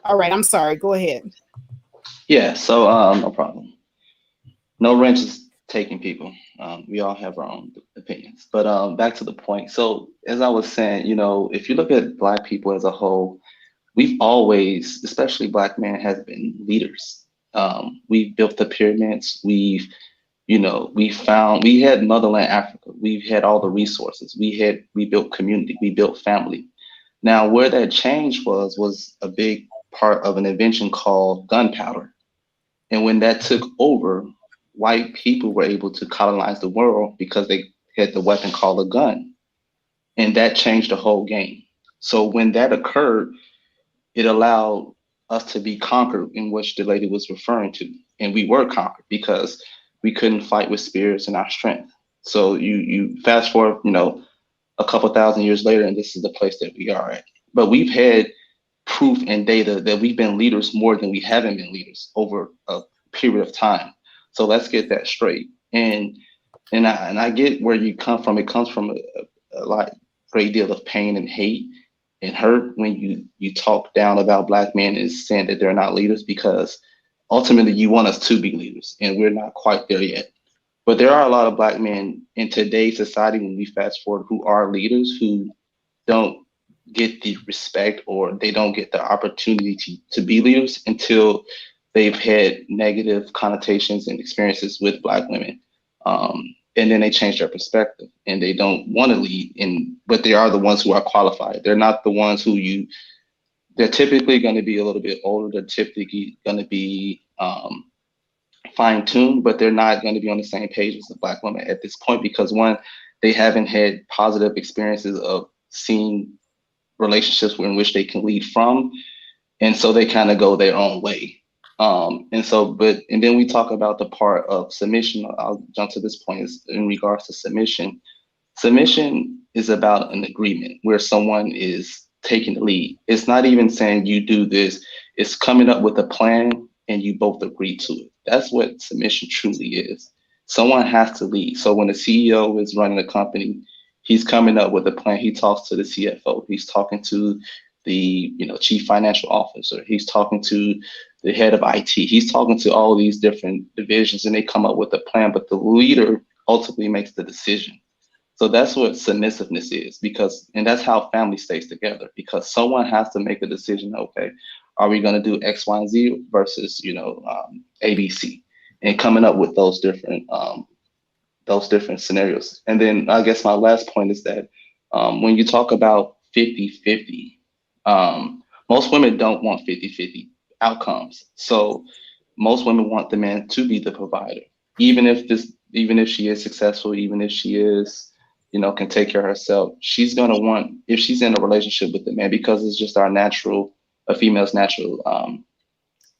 All right, I'm sorry. Go ahead. Yeah, so no problem. No wrenches taking people. We all have our own opinions. But back to the point. So as I was saying, if you look at Black people as a whole, we've always, especially Black men, has been leaders. We've built the pyramids. We had motherland Africa. We've had all the resources. We built community. We built family. Now, where that change was a big part of an invention called gunpowder. And when that took over, white people were able to colonize the world because they had the weapon called a gun. And that changed the whole game. So when that occurred, it allowed us to be conquered, in which the lady was referring to. And we were conquered because we couldn't fight with spirits and our strength. So you fast forward, a couple thousand years later, and this is the place that we are at. But we've had proof and data that we've been leaders more than we haven't been leaders over a period of time. So let's get that straight. And I get where you come from. It comes from a great deal of pain and hate and hurt when you talk down about black men and saying that they're not leaders, because ultimately you want us to be leaders, and we're not quite there yet. But there are a lot of black men in today's society, when we fast forward, who are leaders who don't get the respect, or they don't get the opportunity to be leaders until they've had negative connotations and experiences with black women. And then they change their perspective and they don't want to lead, but they are the ones who are qualified. They're not the ones they're typically going to be a little bit older. They're typically going to be fine-tuned, but they're not going to be on the same page as the black women at this point, because one, they haven't had positive experiences of seeing relationships in which they can lead from. And so they kind of go their own way. And then we talk about the part of submission. I'll jump to this point, is in regards to submission. Submission is about an agreement where someone is taking the lead. It's not even saying you do this, it's coming up with a plan and you both agree to it. That's what submission truly is. Someone has to lead. So when the CEO is running a company, he's coming up with a plan. He talks to the CFO. He's talking to the chief financial officer. He's talking to the head of IT. He's talking to all these different divisions, and they come up with a plan. But the leader ultimately makes the decision. So that's what submissiveness is, and that's how family stays together, because someone has to make a decision. Okay, are we going to do X, Y, and Z versus ABC, and coming up with those different scenarios. And then I guess my last point is that when you talk about 50-50, most women don't want 50-50 outcomes. So most women want the man to be the provider, even if she is successful, even if she is, can take care of herself. She's gonna want, if she's in a relationship with the man, because it's just a female's natural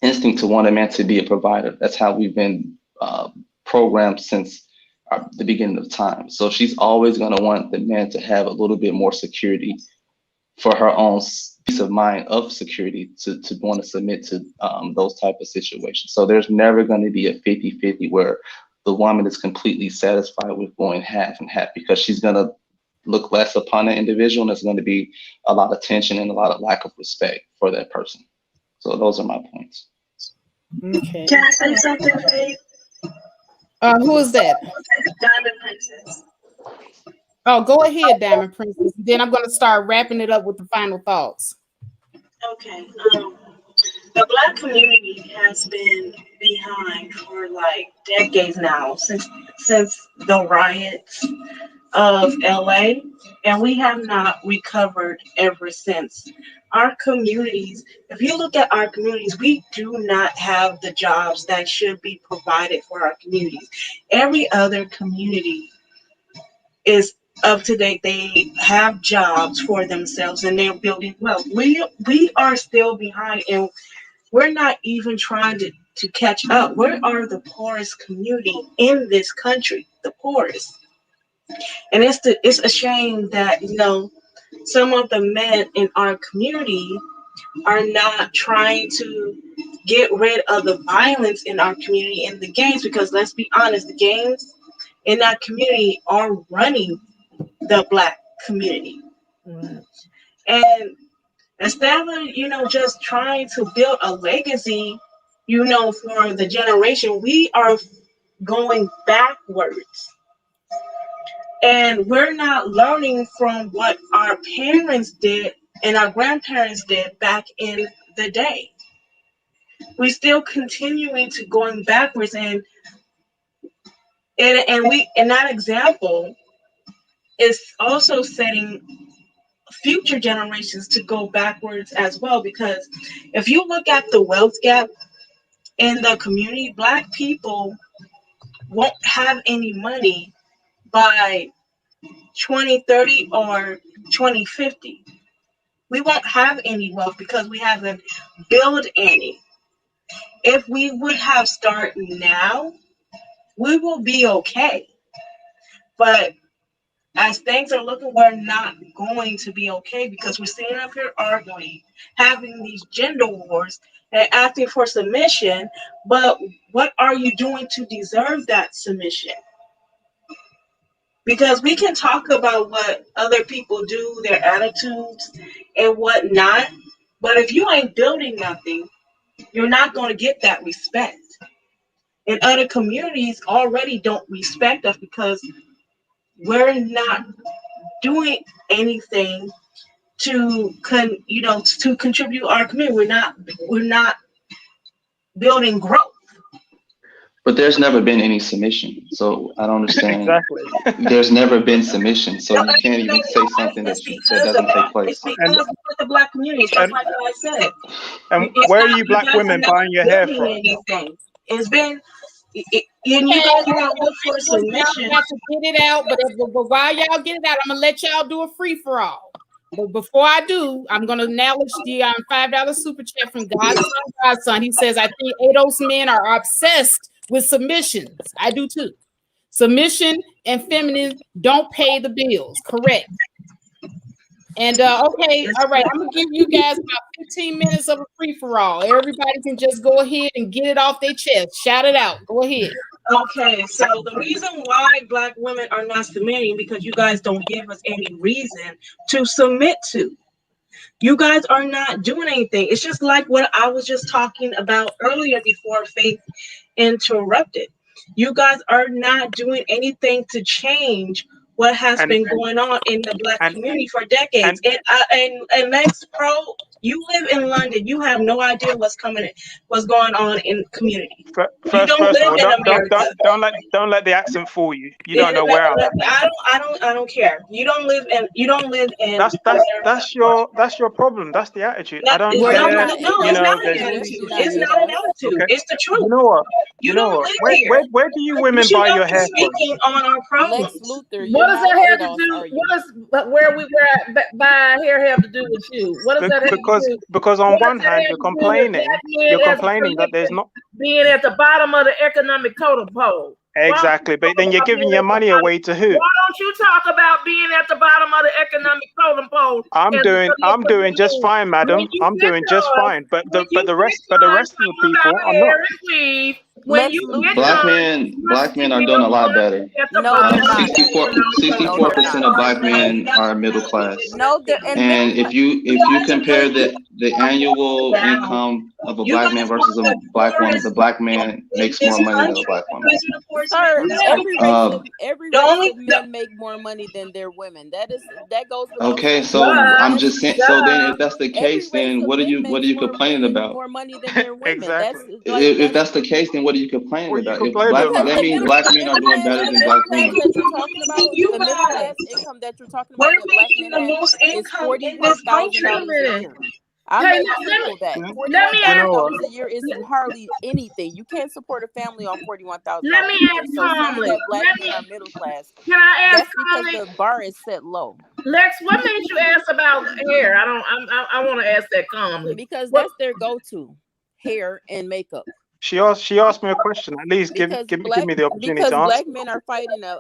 instinct to want a man to be a provider. That's how we've been programmed since the beginning of time. So she's always going to want the man to have a little bit more security for her own peace of mind of security to want to submit to those type of situations. So there's never going to be a 50-50 where the woman is completely satisfied with going half and half, because she's going to look less upon an individual, and there's going to be a lot of tension and a lot of lack of respect for that person. So those are my points. Okay. Can I say something, Faith? Who is that? Diamond Princess. Oh, go ahead, Diamond Princess. Then I'm going to start wrapping it up with the final thoughts. Okay. The Black community has been behind for like decades now, since the riots of LA, and we have not recovered ever since. Our communities, if you look at our communities, we do not have the jobs that should be provided for our communities. Every other community is up to date. They have jobs for themselves and they're building wealth. We are still behind, and we're not even trying to catch up. We are the poorest community in this country, the poorest. And it's a shame that some of the men in our community are not trying to get rid of the violence in our community and the gangs, because let's be honest, the gangs in that community are running the Black community. Right. And instead of just trying to build a legacy for the generation, we are going backwards. And we're not learning from what our parents did and our grandparents did back in the day. We're still continuing to going backwards, and that example is also setting future generations to go backwards as well. Because if you look at the wealth gap in the community, Black people won't have any money by 2030 or 2050. We won't have any wealth because we haven't built any. If we would have started now, we will be okay. But as things are looking, we're not going to be okay because we're sitting up here arguing, having these gender wars, and asking for submission. But what are you doing to deserve that submission? Because we can talk about what other people do, their attitudes, and whatnot. But if you ain't building nothing, you're not going to get that respect. And other communities already don't respect us because we're not doing anything to contribute our community. We're not building growth. But there's never been any submission, so I don't understand. Exactly. There's never been submission, so you can't even say something that doesn't take place. It's because of the black community, just like I said. And where are you black women buying your hair from? Anything. It's been, and you guys want to look for submission. Y'all got to get it out, but while y'all get it out, I'm gonna let y'all do a free for all. But before I do, I'm gonna acknowledge the $5 super chat from Godson. He says, I think ADOS men are obsessed with submissions. I do too. Submission and feminism don't pay the bills. Correct. And okay, all right. I'm gonna give you guys about 15 minutes of a free for all. Everybody can just go ahead and get it off their chest. Shout it out. Go ahead. Okay, so the reason why black women are not submitting because you guys don't give us any reason to submit to. You guys are not doing anything. It's just like what I was just talking about earlier before Faith interrupted. You guys are not doing anything to change what has been going on in the black community for decades. And Lex Pro, you live in London. You have no idea what's going on in the community. First of all, don't let the accent fool you. You don't know where I'm at. I don't care. You don't live in. That's your problem. That's the attitude. I don't care. It's not an attitude. It's not an attitude. Okay. It's the truth. You know what? You don't live here. Where do you women buy your hair from? Speaking on our problems. Lex Luthor, What does that have to do? Where we buy hair have to do with you? What does that have to do? Because on one hand you're complaining that there's not being at the bottom of the economic totem pole. Exactly, but then you're giving your money away to who? Why don't you talk about being at the bottom of the economic totem pole? I'm doing just fine, madam. I'm doing just fine. But the rest of the people are not. Black men are doing a lot better. 64% of black men are middle class. And if you compare the annual income of a black man versus a black woman, the black man makes more money than a black woman. Sir, every race of men make more money than their women. That goes. Okay, so I'm just saying. So then, if that's the case, then what are you complaining about? More money than their women. Exactly. If that's the case, then what are you complaining about? If that means black men are doing better than black women. The middle class income that you're talking about, the black men is $41,000 a year. I'm not simple that. $41,000 a year isn't hardly anything. You can't support a family on $41,000. Let me ask calmly. Black men are middle class. Can I ask That's because the bar is set low. Lex, what made you ask about hair? I want to ask that calmly. Because that's their go-to, hair and makeup. She asked me a question. At least give me the opportunity because to answer. Black men are fighting a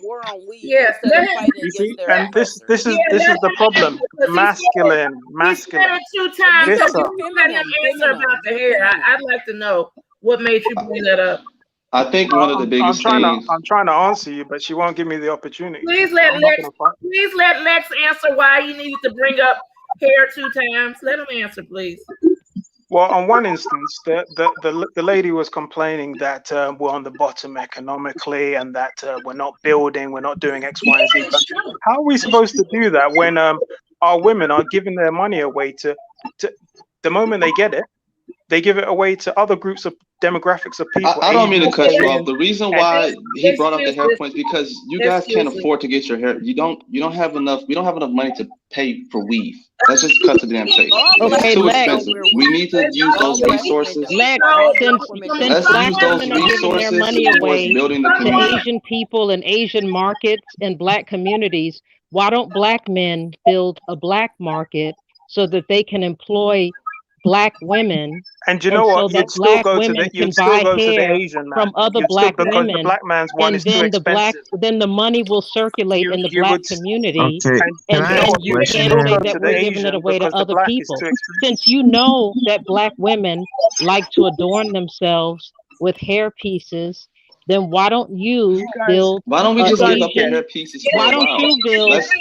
war on weed. Yes, and this is the problem. Masculine. He said it 2 times. Let him answer about the hair. I'd like to know what made you bring that up. I think one of the biggest things. I'm trying to answer you, but she won't give me the opportunity. Please let Lex answer why you needed to bring up hair 2 times. Let him answer, please. Well, on one instance, the lady was complaining that we're on the bottom economically and that we're not building, we're not doing X, Y, and Z. But how are we supposed to do that when our women are giving their money away to the moment they get it, they give it away to other groups of demographics of people. I don't mean to cut you off. The reason why he brought up the hair points because you guys can't afford to get your hair. You don't have enough. We don't have enough money to pay for weave. Let's just cut to the damn chase. It's too expensive. We need to use those resources. Let's use those resources towards building the community. Asian people and Asian markets and Black communities. Why don't Black men build a Black market so that they can employ black women, And you and know so what? that You'd still black go to women can you'd still buy go to the hair Asian man. from other You'd still, black because the women, black man's one and is too then expensive. the money will circulate You in the you black would community, Okay, and can and I you know ask then a what? you You would question can't still say then? go that to the we're giving it Asian away to because the other black is people. too expensive. Since you know that black women like to adorn themselves with hair pieces, then why don't you You guys, build Why don't we a just give up the Asian? hair pieces for Why a don't while? you build Let's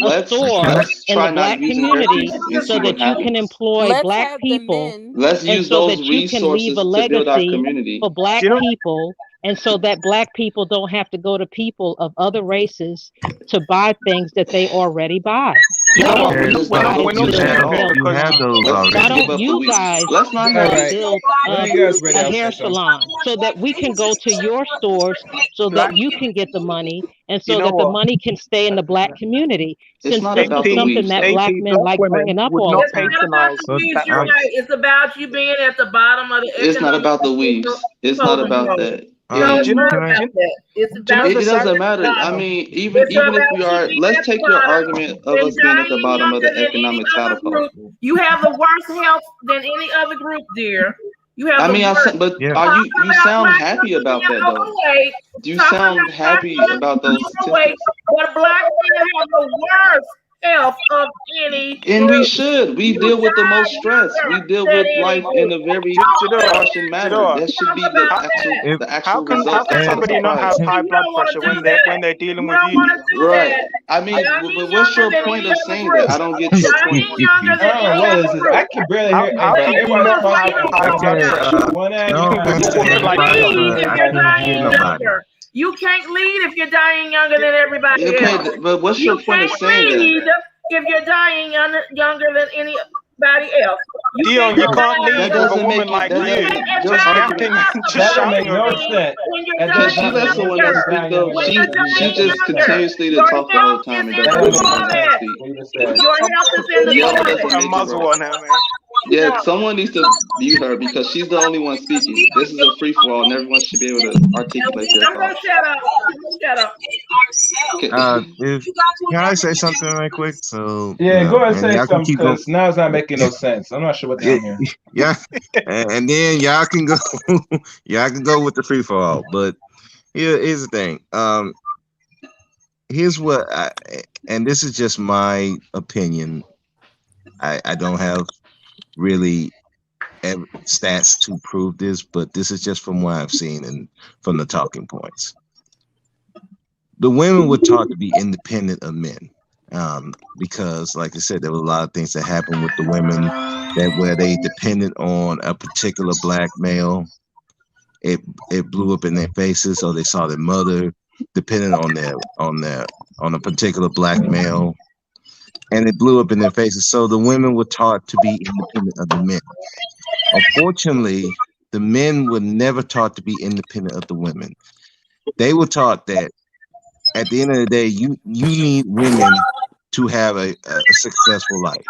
a let's store Can I? let's in the try not black using hair community pieces and so see what that you can happens. employ Let's black have the people, men. Let's and use so those that you can leave a resources to build our legacy community. for black you know, people, and so that black people don't have to go to people of other races to buy things that they already buy. you know Why what? don't We Okay, you just We're don't not but go guys we're to not you them build at saying have okay all. you because have those Let's why just already. give don't up the you weeds. guys Let's not All have. right. build When are you guys ready? a I'll hair say something. salon so that we can go to your stores so that black, you can get the money, and you so know that the what? money can stay in the black community, It's since not this about is the AP something weeds, that though. black AP men black like women bringing up would all not the It's time. not about patronize the But weeds. black You're I'm women. right. It's about you being at the bottom of the It's not economic about the weaves. It's not totem about pole. that. No, um. it's Do you And know? not Can I? Do about you, that. It's do you know about it the you being sad? doesn't at the matter. I bottom. mean, It's even if about we you are, being let's at the take your bottom argument of and us being at the dying bottom of younger the than any economic other catapult. group. You have the worst health than any other group, dear. You have I the mean, worst. but Yeah. are Talking you about sound black happy women about being that though? overweight. Do you Talking sound about black happy women about those being overweight. statistics? But black men have the worst health of any And we group. should. We You deal with the die most stress. younger We deal than with any life in group. a very Talk Do you know about what? harsh it. and Do you know manner. what? That should Talk be about actual that. If the How actual can Talk results that about set somebody the not that. have price. high You blood don't want to pressure do that. when they're dealing You with don't you? want to Then? do Right. that. I mean, Dying but what's younger your than point any of other saying that? group. I don't get your point. Dying younger I than don't know any what other is this. group. I can barely How hear how anybody. can you Everybody's have That's why talking you at don't high I talk one blood can, enough. pressure one no, after I'm You another. saying can't everybody, lead but if I you're can't hear dying nobody. younger. You can't lead if you're dying younger than everybody Okay, else. but what's You your point of can't saying that? lead if you're dying younger than anybody else. You Dion, can't you No, can't that lead with a advance. doesn't woman make it. like That You you, can't doesn't. just Just advance yapping because and just That don't shouting make no over positively everybody. sense. when you're That can does she not dying let make someone any else sense. younger. speak Dying though? younger When than you're She dying just younger, continuously to your talk all health the time is and in that the doesn't don't let make no anyone else sense. toilet. speak. What you just said. Your health is in the Yelling toilet. doesn't Put a make it muzzle right. on her, man. Yeah, No. someone needs to mute her because she's the only one speaking. This is a free for all, and everyone should be able to articulate their I'm gonna thoughts. shut up. I'm gonna shut up. If can I say something right quick? So, Yeah, go ahead and and say y'all can something keep going. because now it's not making no sense. I'm not sure what the hell Yeah, I'm hearing. yeah, and then y'all can go. Y'all can go with the free for all. But here's the thing. Here's what and this is just my opinion. I don't have really stats to prove this, but this is just from what I've seen and from the talking points. The women were taught to be independent of men, because, like I said, there were a lot of things that happened with the women that where they depended on a particular black male. It it blew up in their faces, or they saw their mother dependent on a particular black male, and it blew up in their faces. So the women were taught to be independent of the men. Unfortunately, the men were never taught to be independent of the women. They were taught that at the end of the day, you need women to have a successful life,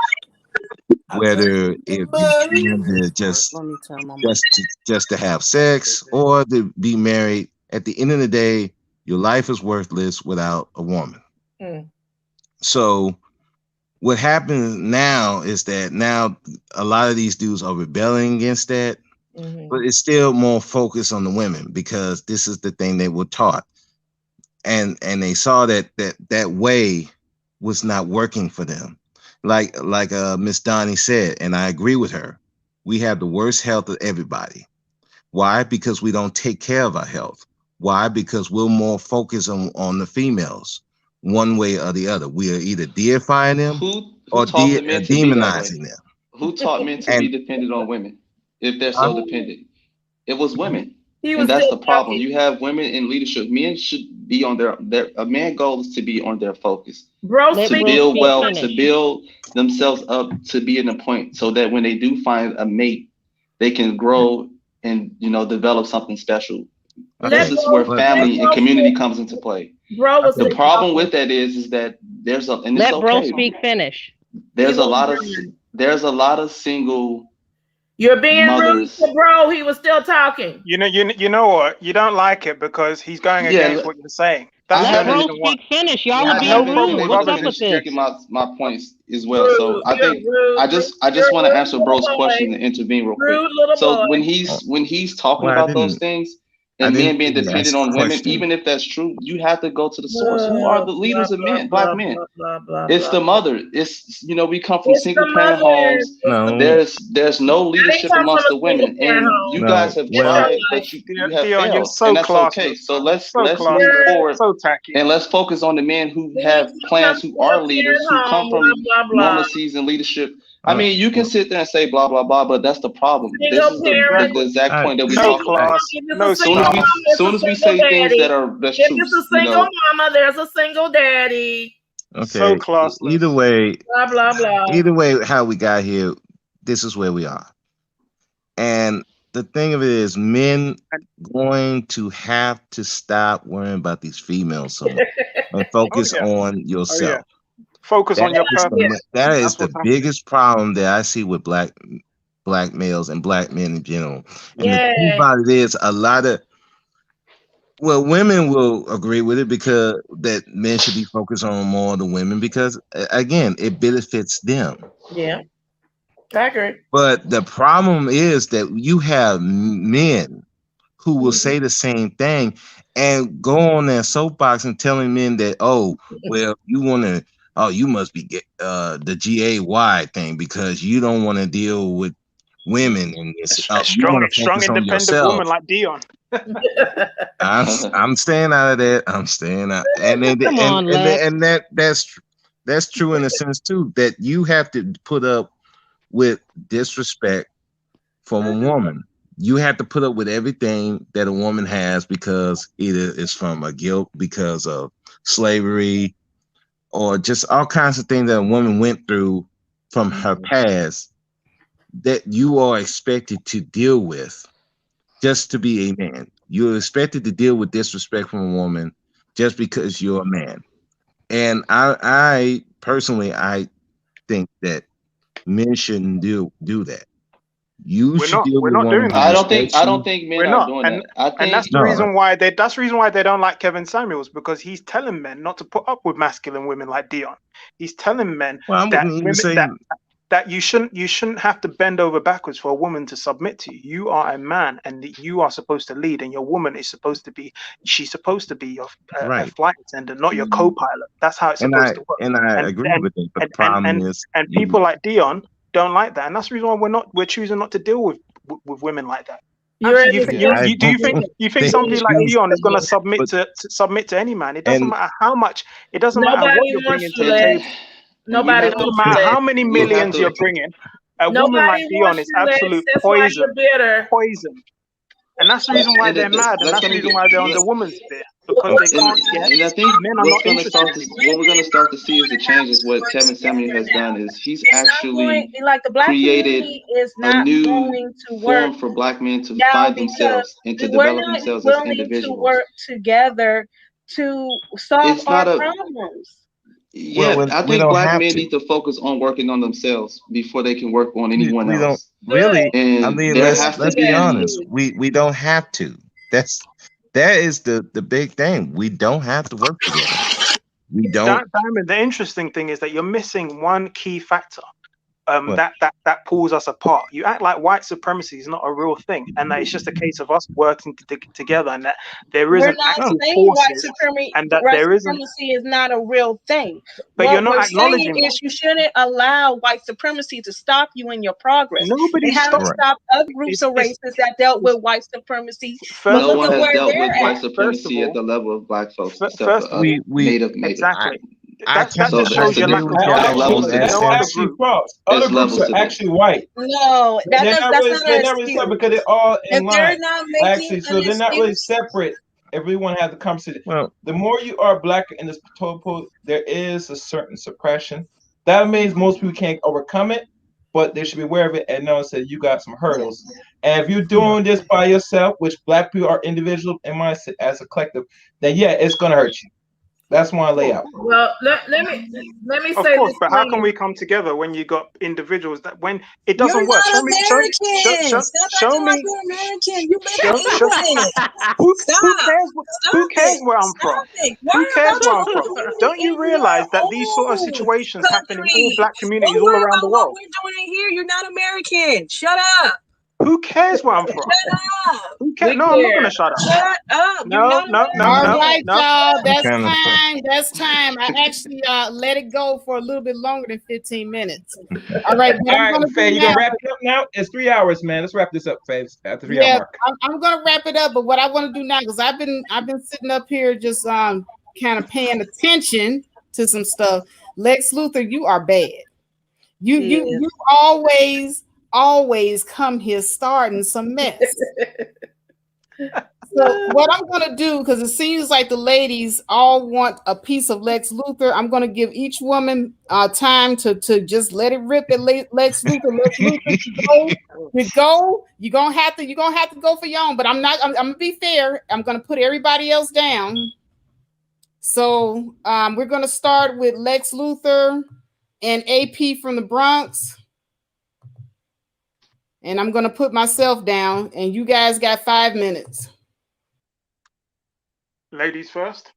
whether it be for them to Let me turn my mic. just to have sex or to be married. At the end of the day, your life is worthless without a woman. Mm. So what happens now is that now a lot of these dudes are rebelling against that, but it's still more focused on the women because this is the thing they were taught. And they saw that way was not working for them. Like Miss Donnie said, and I agree with her. We have the worst health of everybody. Why? Because we don't take care of our health. Why? Because we're more focused on the females, one way or the other. We are either deifying them Who or taught the men to be that way? demonizing them. Who taught men to be And dependent on women if they're uh, so dependent? It was women. He And was that's still the problem. talking. You have women in leadership. Men should be on their a man goal is to be on their focus, Bro, Let to speak. Bro build speak wealth, to finish. build themselves up to be in a point so that when they do find a mate, they can grow and develop something special. Let This okay, is where bro, but let family and bro community speak. comes into play. Bro was The okay, still problem talking. with that is that and it's Let Bro okay. speak finish. He There's a wasn't lot of done. there's a lot of single You're being rude mothers. to bro. He was still talking. You know what? You don't like it because he's going Yeah, against what you're saying. That's I the Let only haven't bro reason why. speak finish. Y'all You are I had no being haven't problem rude. finished. with What's others up Brothers with are this? interjecting my points as well. So Rude. I You're think rude. I just You're want to rude answer little bro's question boy. and intervene real quick. Rude little So boy. when he's talking Well, about those things I and men didn't being really ask dependent a on women, question. even if that's true, you have to go to the source. Who are Blah, the blah, leaders of blah, men, black blah, men? blah, blah, It's blah, the blah. mother. It's we come from It's the single parent mothers. homes. It's the No, There's no I didn't leadership come from amongst a the single women, parent and home. you guys no. have It's your Well, tried, but life. you have Dion, you're failed, so and that's okay. classless, So man. So let's move classless, You're, forward so tacky. and let's focus on the men who we have come plans, from who a are parent leaders, who come home, from blah, blah, blah. normacies and leadership. I uh, mean, you can well, sit there and say blah blah blah, but that's the problem. This Single is the parent. Exactly. exact I, point that we're No talking Single about. mom. class, If it's no a Soon single as style. we mom, there's a soon as we single say things daddy. that's If truth, it's a single mama, there's a single daddy. So okay. classless. Blah, blah, blah. Either way, how we got here, this is where we are. And the thing of it is, men And, going to have to stop worrying about these females so much and oh focus yeah, on oh yeah. yourself. Focus That on your is Yeah. purpose. that is That's the what's happening. biggest problem that I see with black males and black men in general. And the thing Yeah. about it is, a lot of women will agree with it because that men should be focused on more the women because again, it benefits them. Yeah. I agree. But the problem is that you have men who will Mhm. say the same thing and go on their soapbox and telling men that, oh, well, you want to, oh, you must be the GAY thing because you don't want to deal with women and A, this. a You strong, want to strong, focus on independent woman yourself. like Dion. I'm staying out of that. I'm staying out, Come on, Lex. and that's true in a sense too. That you have to put up with disrespect from a woman. You have to put up with everything that a woman has because either it's from a guilt because of slavery or just all kinds of things that a woman went through from her past that you are expected to deal with just to be a man. You're expected to deal with disrespect from a woman just because you're a man. And I personally, I think that men shouldn't do that. You should deal We're with a not woman doing that. who respects I don't you. think men We're are not, doing that. I and that's think the No, reason why that's the reason why they don't like Kevin Samuels because he's telling men not to put up with masculine women like Dion. He's telling men well, I that wouldn't even women say that you shouldn't have to bend over backwards for a woman to submit to you. You are a man, and you are supposed to lead, and your woman is supposed to be she's supposed to be your a right, flight attendant, not your co-pilot. That's how it's and supposed to work. I And agree and with it. But and the and problem and, is, and people like Dion don't like that, and that's the reason why we're choosing not to deal with women like that. You're in Absolutely. the yeah, I Do you agree. think They somebody like choose, Dion is going to but submit to any man? It doesn't and matter how much. It doesn't matter what Nobody you're wants bringing you, to the and Lex. table. and we Nobody have It to doesn't wants you, matter Lex. how many we have millions you're to bringing. A woman Nobody like Dion wants is you, Lex. absolute That's why poison, you're bitter. poison, and that's the reason why and they're mad, and let's that's let the me reason get why they're on the let, woman's sphere because What they and can't get I think men are not interested in you. what we're gonna start to see is the changes. What Work Kevin Samuel together has now. done is he's It's not going actually like the black created community is a not new going to work forum for black men to now find because themselves and to we're develop not themselves as willing to individuals. work together to solve It's our not a problems. well, Yeah, I we think don't black have men to. need to focus on working on themselves before they can work on anyone We don't else. really. Good. I And mean, there Good. has to let's be be honest. We don't have to. That's that is the big thing. We don't have to work together. We don't. Diamond, the interesting thing is that you're missing one key factor. What? That pulls us apart. You act like white supremacy is not a real thing, and that it's just a case of us working together, and that there We're isn't not Oh, actual saying forces, and that white there isn't. supremacy is not a real thing. But you're What not we're saying acknowledging that. is you shouldn't allow white supremacy to stop you in your progress. It Nobody's hasn't stopping. right. stopped other groups of It's, races that dealt it's with white supremacy, but first no of look one at all, has where dealt with they're white at. first of supremacy at all, the level of black folks except for first of all, We native I exactly. I That kind So of just shows you disagree lack with of y'all knowledge on levels because to that no this. other sense. group. Other It's groups levels are to this. actually white. No, that's not They're an not really separate because excuse. they're all If in they're line. not making Actually, an so they're not really excuse, separate. Everyone has the conversation. Well, The more you are black in this total, there is a certain suppression. That means most people can't overcome it, but they should be aware of it and know that you got some hurdles. And if you're yeah. doing this by yourself, which black people are individual in mindset as a collective, then yeah, it's gonna hurt you. That's my layout. Well, let me Of say course, this but how can clean. we come together when you got individuals that when it You're doesn't work? not Show me, American. Stop show acting like me, you're American. You live show, in show. England. Who Stop. cares? Who Stop cares it. where I'm from? Stop it. Worry Who cares about where your I'm own from? community Don't in you your realize that these sort of own situations happen in all country. black Don't communities all worry around the about what world? we're doing in here. You're not American. Shut up. Who cares where I'm from? Shut up. Who cares? We No, I'm not going care. to shut up. Shut up. You're No, not no, no, All no, American. right, no. y'all. I'm That's kind of time. That's time. I actually let it go for a little bit longer than 15 minutes. All right, what All I'm right, gonna do Faye, you now. gonna wrap it up now? It's 3 hours, man. Let's wrap this up, Faye. At the 3 hour Yeah, mark. I'm gonna wrap it up. But what I want to do now, because I've been sitting up here just kind of paying attention to some stuff. Lex Luthor, you are bad. You always come here starting some mess. So what I'm gonna do, because it seems like the ladies all want a piece of Lex Luthor, I'm gonna give each woman time to just let it rip at Lex Luthor. Lex Luthor, you go. You're gonna have to go for your own. But I'm gonna be fair. I'm gonna put everybody else down. So we're gonna start with Lex Luthor and AP from the Bronx. And I'm gonna put myself down, and you guys got 5 minutes. Ladies first.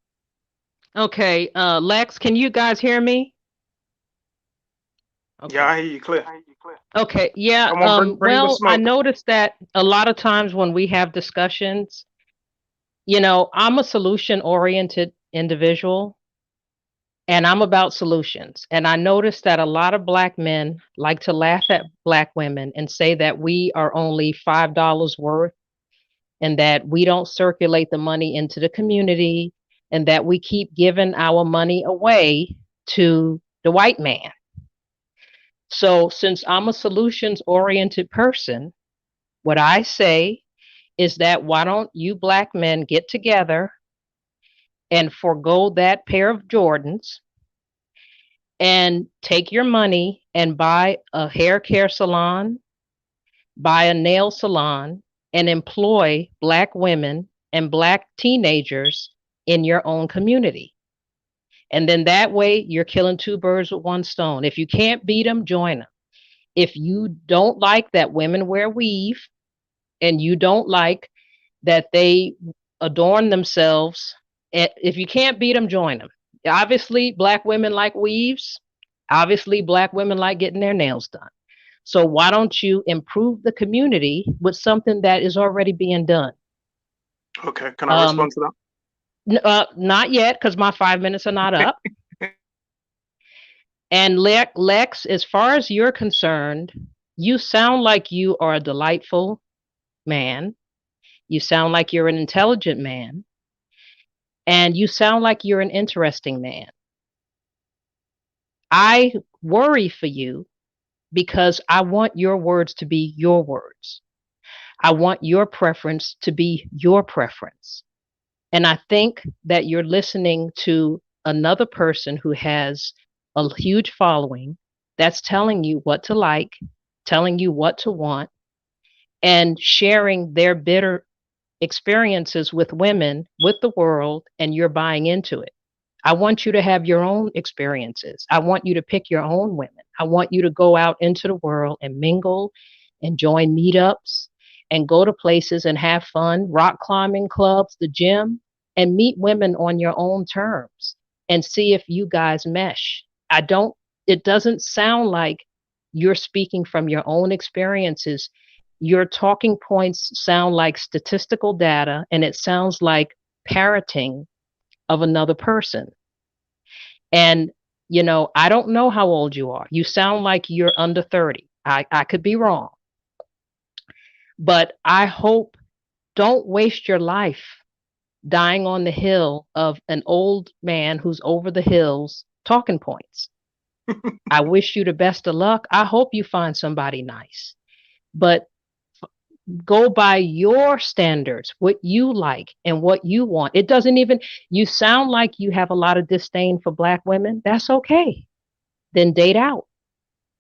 Okay, Lex, can you guys hear me? Okay. Yeah, I hear you clear. Okay, yeah. Come on, bring the Well, I smoke. noticed that a lot of times when we have discussions, I'm a solution-oriented individual and I'm about solutions. And I noticed that a lot of Black men like to laugh at Black women and say that we are only $5 worth and that we don't circulate the money into the community and that we keep giving our money away to the white man. So, since I'm a solutions oriented person, what I say is that why don't you Black men get together and forego that pair of Jordans and take your money and buy a hair care salon, buy a nail salon, and employ Black women and Black teenagers in your own community. And then that way you're killing two birds with one stone. If you can't beat them, join them. If you don't like that women wear weave and you don't like that they adorn themselves, if you can't beat them, join them. Obviously, Black women like weaves. Obviously, Black women like getting their nails done. So why don't you improve the community with something that is already being done? Okay, can I respond to that? Not yet, because my 5 minutes are not up. And Lex, as far as you're concerned, you sound like you are a delightful man. You sound like you're an intelligent man. And you sound like you're an interesting man. I worry for you because I want your words to be your words. I want your preference to be your preference. And I think that you're listening to another person who has a huge following that's telling you what to like, telling you what to want, and sharing their bitter experiences with women, with the world, and you're buying into it. I want you to have your own experiences. I want you to pick your own women. I want you to go out into the world and mingle and join meetups and go to places and have fun, rock climbing clubs, the gym, and meet women on your own terms and see if you guys mesh. It doesn't sound like you're speaking from your own experiences. Your talking points sound like statistical data and it sounds like parroting of another person. And, I don't know how old you are. You sound like you're under 30. I could be wrong. But I hope don't waste your life dying on the hill of an old man who's over the hills talking points. I wish you the best of luck. I hope you find somebody nice. But go by your standards, what you like and what you want. It doesn't even, you sound like you have a lot of disdain for Black women. That's okay. Then date out.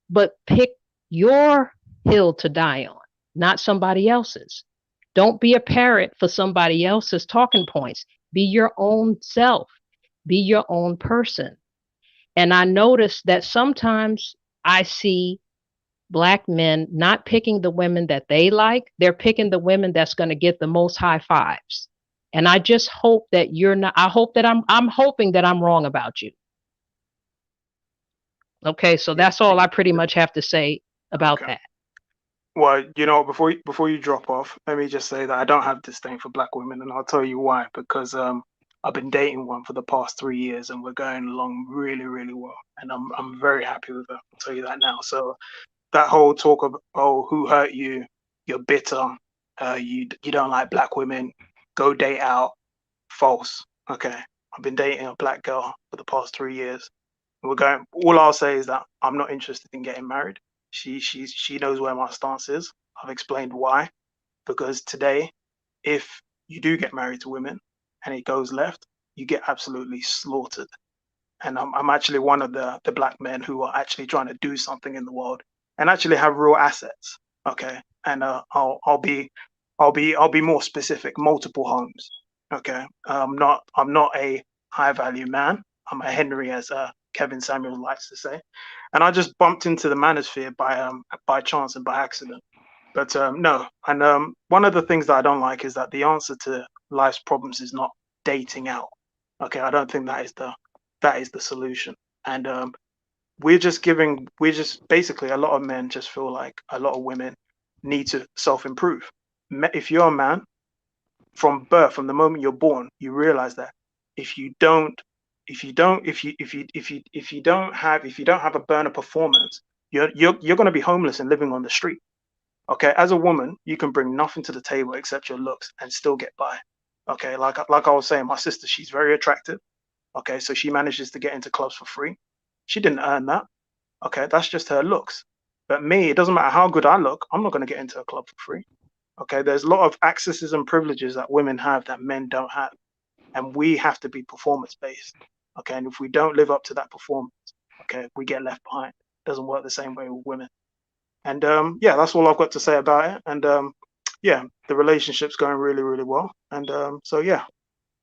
But pick your hill to die on, not somebody else's. Don't be a parrot for somebody else's talking points. Be your own self. Be your own person. And I noticed that sometimes I see Black men not picking the women that they like, they're picking the women that's going to get the most high fives. And I just hope that you're not, I hope that I'm hoping that I'm wrong about you. Okay, so that's all I pretty much have to say about Okay. that. Well, before you drop off, let me just say that I don't have disdain for black women, and I'll tell you why. Because I've been dating one for the past 3 years, and we're going along really, really well, and I'm very happy with her. I'll tell you that now. So that whole talk of, oh, who hurt you, you're bitter, you don't like black women, go date out, false. Okay, I've been dating a black girl for the past 3 years. We're going. All I'll say is that I'm not interested in getting married. She knows where my stance is. I've explained why. Because today, if you do get married to women and it goes left, you get absolutely slaughtered. And I'm actually one of the black men who are actually trying to do something in the world and actually have real assets. Okay, and I'll be more specific. Multiple homes. Okay, I'm not a high value man. I'm a Henry, as Kevin Samuel likes to say, and I just bumped into the manosphere by chance and by accident. But no, and one of the things that I don't like is that the answer to life's problems is not dating out. Okay, I don't think that is the solution. And we're just basically, a lot of men just feel like a lot of women need to self-improve. If you're a man, from birth, from the moment you're born, you realize that if you don't, if you don't have a burner performance, you're going to be homeless and living on the street. Okay, as a woman, you can bring nothing to the table except your looks and still get by. Okay, like I was saying, my sister, she's very attractive. Okay, so she manages to get into clubs for free. She didn't earn that. Okay, that's just her looks. But me, it doesn't matter how good I look, I'm not going to get into a club for free. Okay, there's a lot of accesses and privileges that women have that men don't have, and we have to be performance based. Okay, and if we don't live up to that performance, okay, we get left behind. It doesn't work the same way with women. And yeah, that's all I've got to say about it. And yeah, the relationship's going really, really well. And so yeah,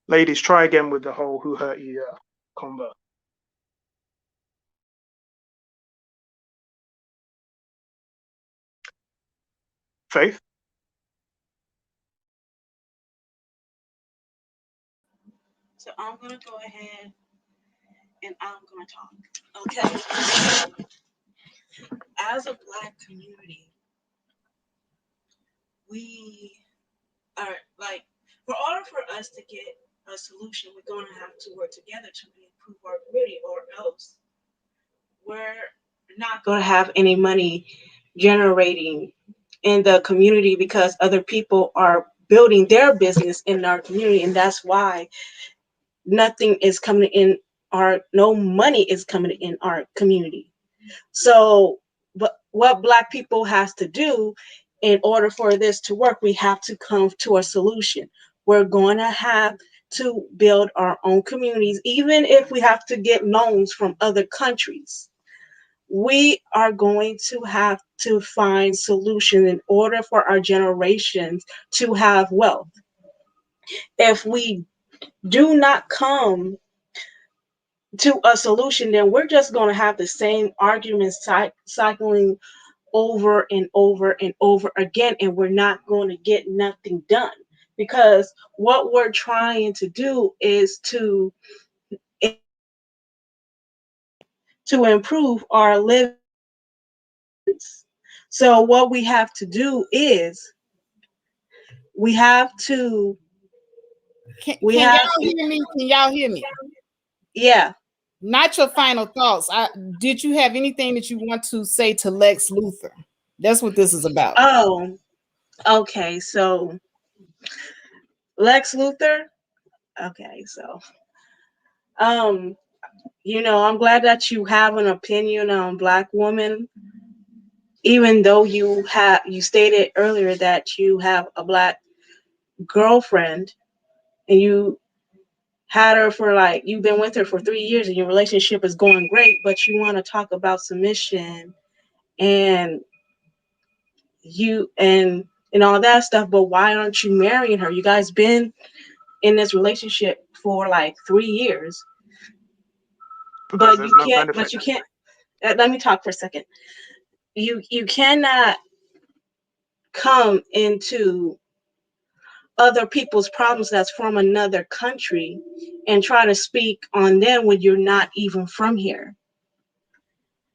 ladies, try again with the whole "who hurt you" convo. Faith. So I'm gonna go ahead and I'm gonna talk. Okay. As a black community, we are like, for order for us to get a solution, we're gonna have to work together to improve our community, or else we're not gonna have any money generating in the community because other people are building their business in our community, and that's why nothing is coming in our no money is coming in our community. So but what black people has to do in order for this to work, we have to come to a solution. We're going to have to build our own communities, even if we have to get loans from other countries. We are going to have to find solutions in order for our generations to have wealth. If we do not come to a solution, then we're just going to have the same arguments cycling over and over and over again, and we're not going to get nothing done, because what we're trying to do is to improve our lives. So what we have to do is we have to we Can have y'all to, hear me? Can y'all hear me? yeah. Not your final thoughts. Did you have anything that you want to say to Lex Luthor? That's what this is about. Oh, okay. So Lex Luthor. Okay, so um, I'm glad that you have an opinion on black women, even though you stated earlier that you have a black girlfriend and you had her for, like, you've been with her for 3 years and your relationship is going great, but you want to talk about submission and you and all that stuff. But why aren't you marrying her? You guys been in this relationship for like 3 years. because but there's you no can't. benefit. But you can't. Let me talk for a second. You cannot come into other people's problems that's from another country and try to speak on them when you're not even from here.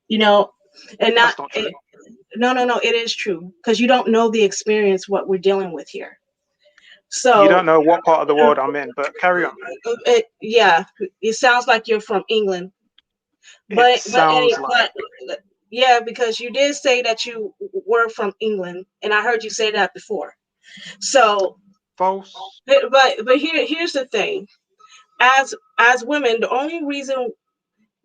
You know, and not That's not true. no, it is true because you don't know the experience what we're dealing with here. You don't So know what part of the world I'm in, but carry on. yeah, it sounds like you're from England, It but sounds like yeah, because you did say that you were from England, and I heard you say that before. So, false. but here's the thing: as women, the only reason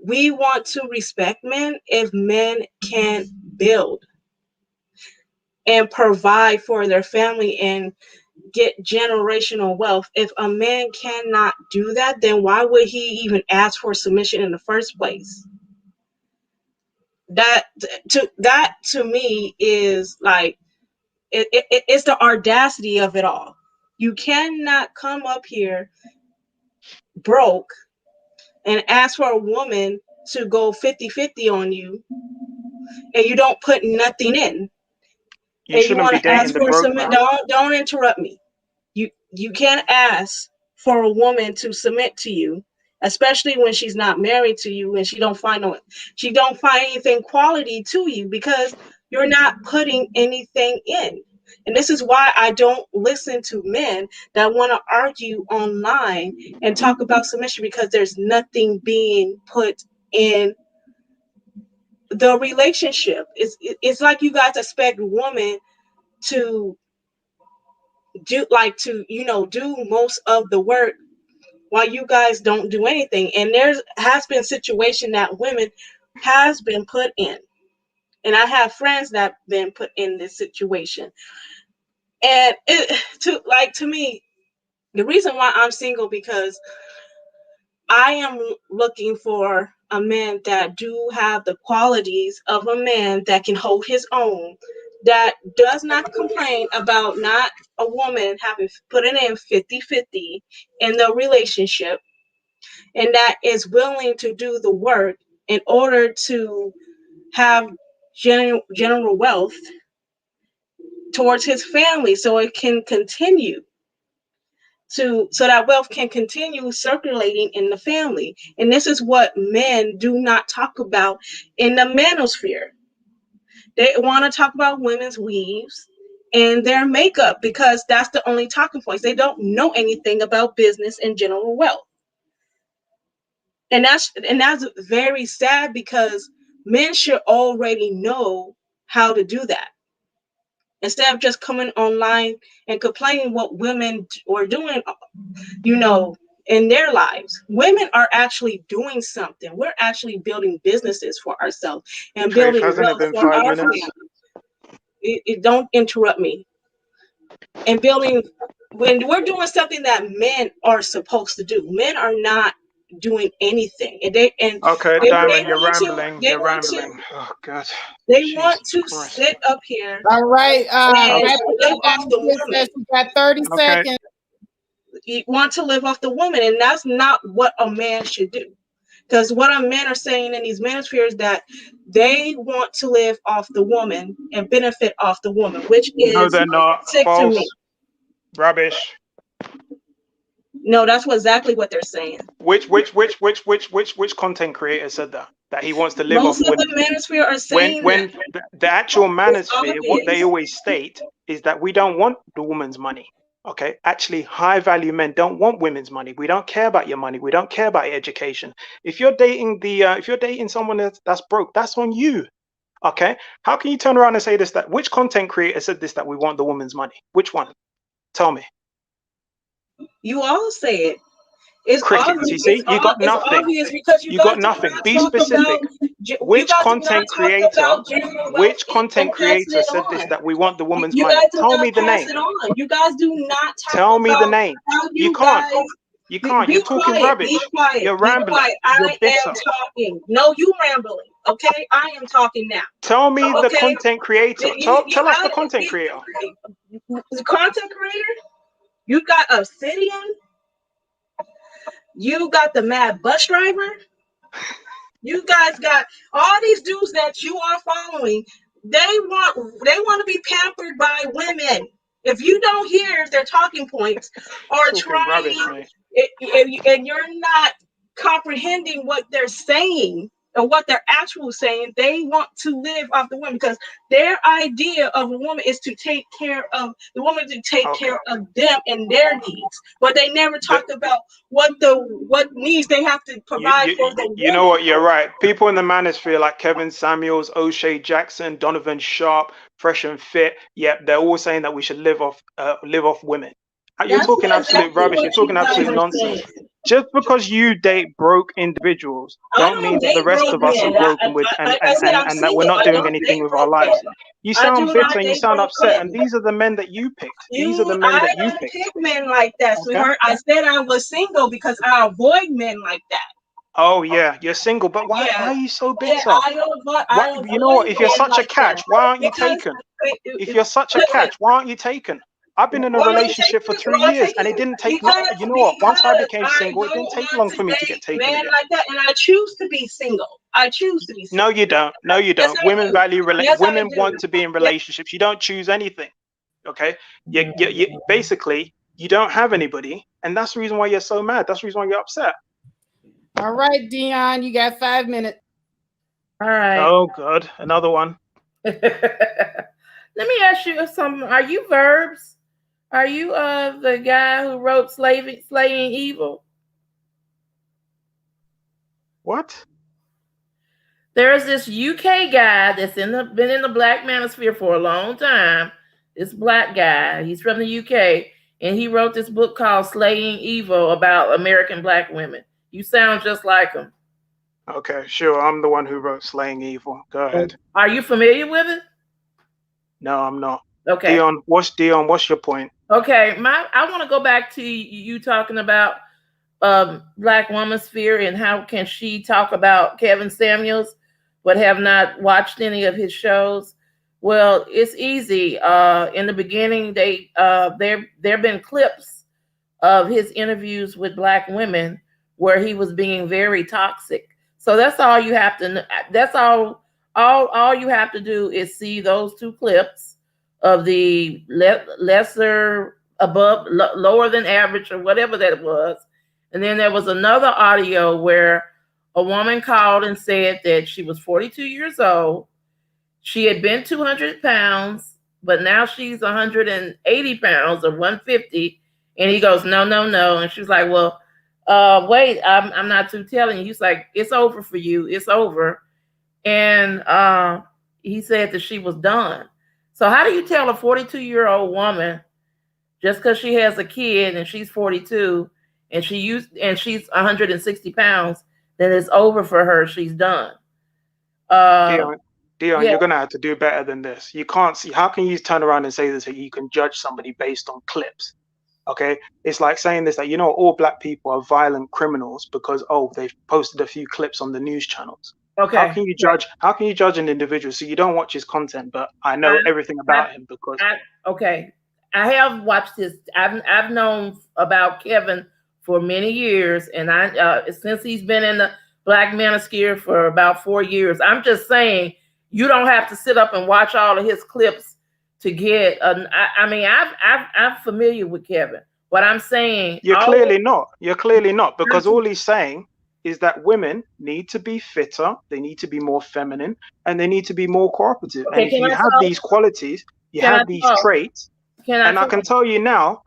we want to respect men if men can build and provide for their family and get generational wealth. If a man cannot do that, then why would he even ask for submission in the first place? That to me is like it's the audacity of it all. You cannot come up here broke and ask for a woman to go 50-50 on you and you don't put nothing in You and you shouldn't want be to ask dating the for broke submit. man. Don't interrupt me. You can't ask for a woman to submit to you, especially when she's not married to you and she don't find anything quality to you because you're not putting anything in. And this is why I don't listen to men that want to argue online and talk about submission because there's nothing being put in the relationship. It's like you guys expect women to do most of the work while you guys don't do anything. And has been situation that women has been put in, and I have friends that been put in this situation. And to me, the reason why I'm single because I am looking for a man that do have the qualities of a man that can hold his own, that does not complain about not a woman having put it in 50-50 in the relationship, and that is willing to do the work in order to have general wealth towards his family so it can continue so that wealth can continue circulating in the family. And this is what men do not talk about in the manosphere. They want to talk about women's weaves and their makeup because that's the only talking points. They don't know anything about business and general wealth. And that's very sad because men should already know how to do that instead of just coming online and complaining what women are doing, in their lives. Women are actually doing something. We're actually building businesses for ourselves and Faith, building hasn't it wealth been for our 5 minutes? family. Don't interrupt me. And building when we're doing something that men are supposed to do. Men are not doing anything, and they Okay, Diamond, you're want to rambling. they You're want to rambling. Oh God, they want Jesus to Christ. sit up here All right. and Wrap live it up, off the Diamond woman. Princess. You got 30 Okay, seconds. You want to live off the woman, and that's not what a man should do. Because what our men are saying in these manospheres that they want to live off the woman and benefit off the woman, which no, is they're not. sick to me. False, rubbish. No, that's exactly what they're saying. Which content creator said that? That he wants to live Most off of women. the manosphere are When saying when that. the actual It's manosphere, what they obvious. always state is that we don't want the woman's money. Okay, actually, high value men don't want women's money. We don't care about your money. We don't care about your education. If you're dating if you're dating someone that's broke, that's on you. Okay, how can you turn around and say this? That which content creator said this? That we want the woman's money? Which one? Tell me. You all say it. It's Crickets. obvious. You see, you got It's nothing. obvious because you You guys got do nothing. not Be talk specific. about. You Which guys do not content talk creator? about general wealth Which content and passing creator it said this? on. That we want the woman's You money? guys do Tell not me the pass name. it on. You guys do not talk Tell me the about name. how You you can't. guys. You can't. Be You're talking quiet. rubbish. Be quiet. You're Be rambling. quiet. I You're bitter. am talking. No, you rambling. Okay, I am talking now. Tell me the Okay, content creator. Tell us the content creator. the content creator. You got Obsidian. You got the mad bus driver. You guys got all these dudes that you are following. They want to be pampered by women. If you don't hear their talking points or Talking rubbish, trying, mate. and you're not comprehending what they're saying or what they're actually saying, they want to live off the woman because their idea of a woman is to take care of the woman, to take Okay. care of them and their needs. But they never The- talked about what needs they have to provide for the You know woman. what? You're right. People in the manosphere like Kevin Samuels, O'Shea Jackson, Donovan Sharp, Fresh and Fit. Yep, they're all saying that we should live off women. You're That's talking absolute exactly rubbish. You're what you talking guys absolute are nonsense. saying. Just because you date broke individuals, I don't don't mean that the date rest broke of us are men. broken with Like I said, I'm and that we're single. not I doing don't anything date with our broke men. lives. You I sound do not bitter and you date sound broke upset, and men. these are the men that you picked. These are the men I that you don't picked. pick men like that, Okay. sweetheart. I said I was single because I avoid men like that. Oh yeah, you're single, but why Yeah, are you so yeah. bitter? I You know what? avoid If you're men such a like that catch, why aren't you because taken? If you're such a listen. catch, why aren't you taken? I've been in a Why am I relationship for taking? 3 years, and it didn't take long. Because You know what? Once I became I single, it don't didn't take want long to for me to get date taken men again. like that, and I choose to be single. I choose to be No, single. you don't. No, you Yes, don't. I Women do. value Yes, I women do. want to be in Yes, relationships. You don't choose anything. Okay? Basically you don't have anybody, and that's the reason why you're so mad. That's the reason why you're upset. All right, Dion, you got 5 minutes. All right. Oh God, another one. Let me ask you something. Are you Verbs? Are you the guy who wrote Slaying Evil? What? There's this UK guy that's been in the black manosphere for a long time. This black guy, he's from the UK, and he wrote this book called Slaying Evil about American black women. You sound just like him. Okay, sure. I'm the one who wrote Slaying Evil. Go ahead. Are you familiar with it? No, I'm not. Okay. Dion, what's your point? Okay, I want to go back to you talking about black woman sphere and how can she talk about Kevin Samuels but have not watched any of his shows. Well, it's easy. In the beginning, there have been clips of his interviews with black women where he was being very toxic. So that's all you have to. That's all you have to do is see those two clips of the lesser, above, lower than average, or whatever that was. And then there was another audio where a woman called and said that she was 42 years old. She had been 200 pounds, but now she's 180 pounds or 150. And he goes, no, no, no. And she's like, well, wait, I'm not too telling you. He's like, it's over for you. It's over. And he said that she was done. So how do you tell a 42-year-old woman just because she has a kid and she's 42 and she's 160 pounds that it's over for her? She's done. Dion, Yeah. you're gonna have to do better than this. You can't see. How can you turn around and say this? That you can judge somebody based on clips? Okay, it's like saying this, that you know all black people are violent criminals because they've posted a few clips on the news channels. Okay. How can you judge? How can you judge an individual? So you don't watch his content, but I know everything about him because. Okay, I have watched his. I've known about Kevin for many years, and since he's been in the black manosphere for about 4 years. I'm just saying you don't have to sit up and watch all of his clips to get. I'm familiar with Kevin. What I'm saying, You're clearly not. You're clearly not, because all he's saying is that women need to be fitter, they need to be more feminine, and they need to be more cooperative. Okay, and if you have these qualities, you have these traits, and I can tell you now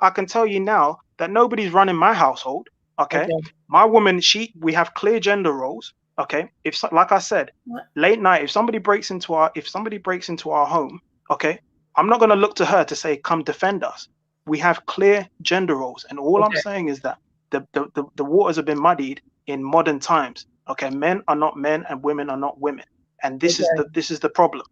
that nobody's running my household. Okay, my woman, we have clear gender roles. Okay, like I said, late night, if somebody breaks into our home, okay, I'm not going to look to her to say, come defend us. We have clear gender roles, and all I'm saying is that the waters have been muddied in modern times. Okay, men are not men and women are not women, and this is the problem.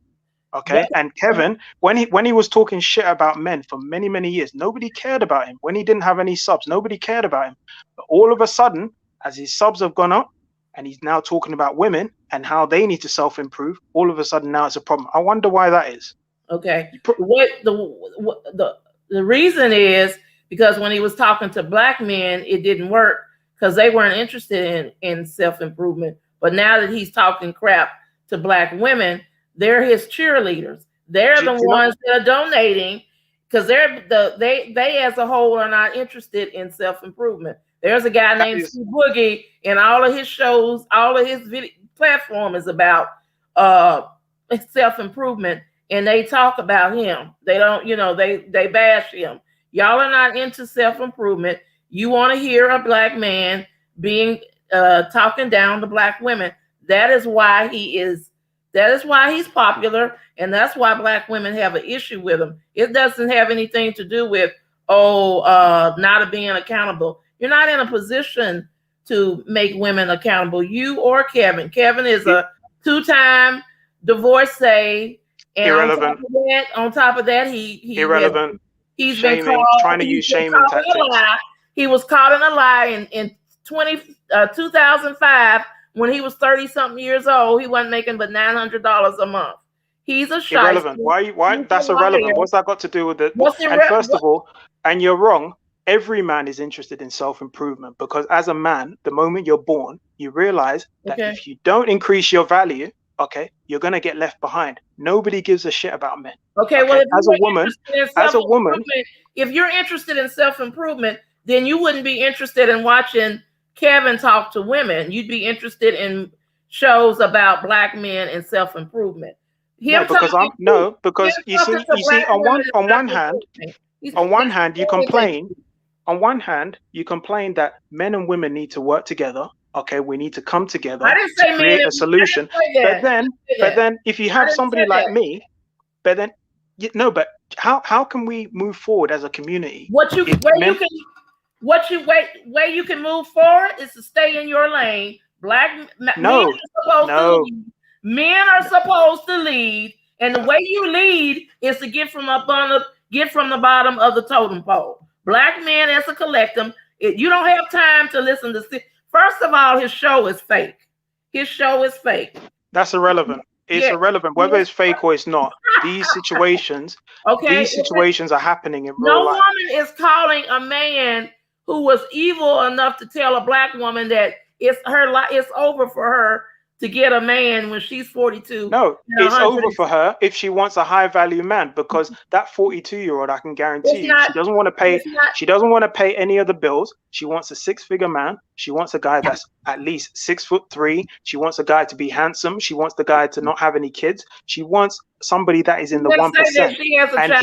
Okay, and Kevin, when he was talking shit about men for many years, nobody cared about him. When he didn't have any subs, nobody cared about him. But all of a sudden, as his subs have gone up, and he's now talking about women and how they need to self-improve, all of a sudden now it's a problem. I wonder why that is. Okay, the reason is because when he was talking to black men, it didn't work because they weren't interested in self-improvement. But now that he's talking crap to black women, they're his cheerleaders. They're the ones that are donating because they as a whole are not interested in self-improvement. There's a guy named Steve Boogie, and all of his shows, all of his video platform is about self-improvement, and they talk about him. They don't, they bash him. Y'all are not into self-improvement. You want to hear a black man being talking down to black women. That is why he's popular, and that's why black women have an issue with him. It doesn't have anything to do with not being accountable. You're not in a position to make women accountable. You or Kevin. Kevin is a 2-time divorcee, and irrelevant. On top of that, he irrelevant. He's shaming, been trying to use shaming tactics. He was caught in a lie in 2005 when he was 30-something years old. He wasn't making but $900 a month. He's a shyster. Irrelevant. Why? That's irrelevant. What's that got to do with it? And first of all, and you're wrong. Every man is interested in self-improvement because as a man, the moment you're born, you realize that if you don't increase your value, you're gonna get left behind. Nobody gives a shit about men. Well, as a woman, if you're interested in self-improvement, then you wouldn't be interested in watching Kevin talk to women. You'd be interested in shows about black men and self-improvement. Because you see, on one hand, you complain. On one hand, you complain that men and women need to work together. We need to come together to create a solution. But then, if you have somebody like me, but how can we move forward as a community? Way you can move forward is to stay in your lane. Men are supposed to lead, and the way you lead is to get from the bottom of the totem pole. Black men as a collective, you don't have time to listen to. First of all, his show is fake. That's irrelevant. It's irrelevant whether it's fake or it's not. These situations are happening in real life. No woman is calling a man who was evil enough to tell a black woman that it's over for her to get a man when she's 42. No, it's over for her if she wants a high value man, because that 42-year-old, I can guarantee you, she doesn't want to pay. She doesn't want to pay any of the bills. She wants a 6-figure man. She wants a guy that's at least 6'3". She wants a guy to be handsome. She wants the guy to not have any kids. She wants somebody that is in the 1%. And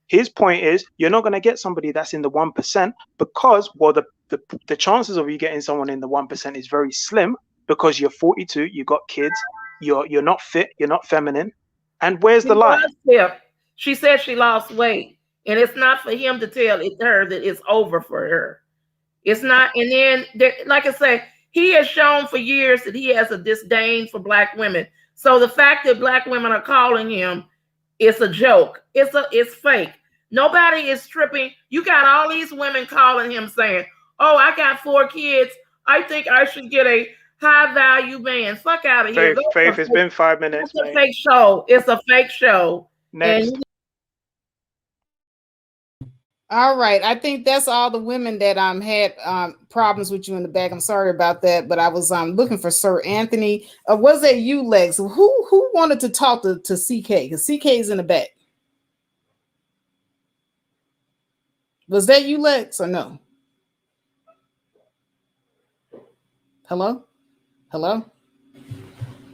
his point is, you're not going to get somebody that's in the 1% because, well, the chances of you getting someone in the 1% is very slim. Because you're 42, you got kids, you're not fit, you're not feminine, and where's the lie? She said she lost weight, and it's not for him to tell her that it's over for her. It's not. And then, like I say, he has shown for years that he has a disdain for black women. So the fact that black women are calling him, it's a joke. It's fake. Nobody is stripping. You got all these women calling him saying, "Oh, I got 4 kids. I think I should get a high value man." Fuck out of here. Faith, it's been 5 minutes. It's a fake show. It's a fake show. Next. All right. I think that's all the women that had problems with you in the back. I'm sorry about that, but I was looking for Sir Anthony. Was that you, Lex? Who wanted to talk to CK? Because CK is in the back. Was that you, Lex, or no? Hello?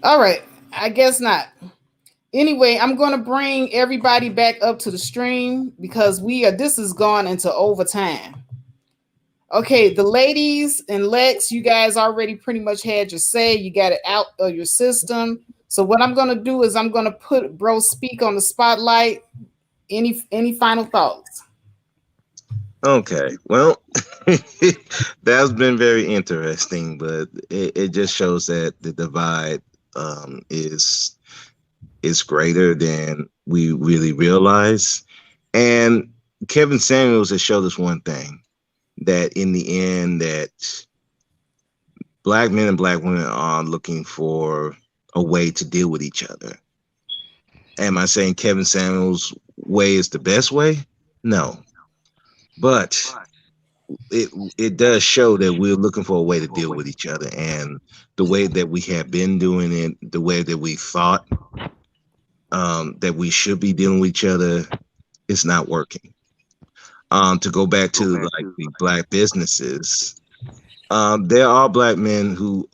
All right, I guess not. Anyway, I'm going to bring everybody back up to the stream because this has gone into overtime. Okay, the ladies and Lex, you guys already pretty much had your say. You got it out of your system. So what I'm going to do is I'm going to put Bro Speak on the spotlight. Any final thoughts? Okay, well, that's been very interesting, but it just shows that the divide is greater than we really realize. And Kevin Samuels has showed us one thing, that in the end, that black men and black women are looking for a way to deal with each other. Am I saying Kevin Samuels' way is the best way? No. But it does show that we're looking for a way to deal with each other, and the way that we have been doing it, the way that we thought that we should be dealing with each other, it's not working. To go back to like the black businesses, there are black men who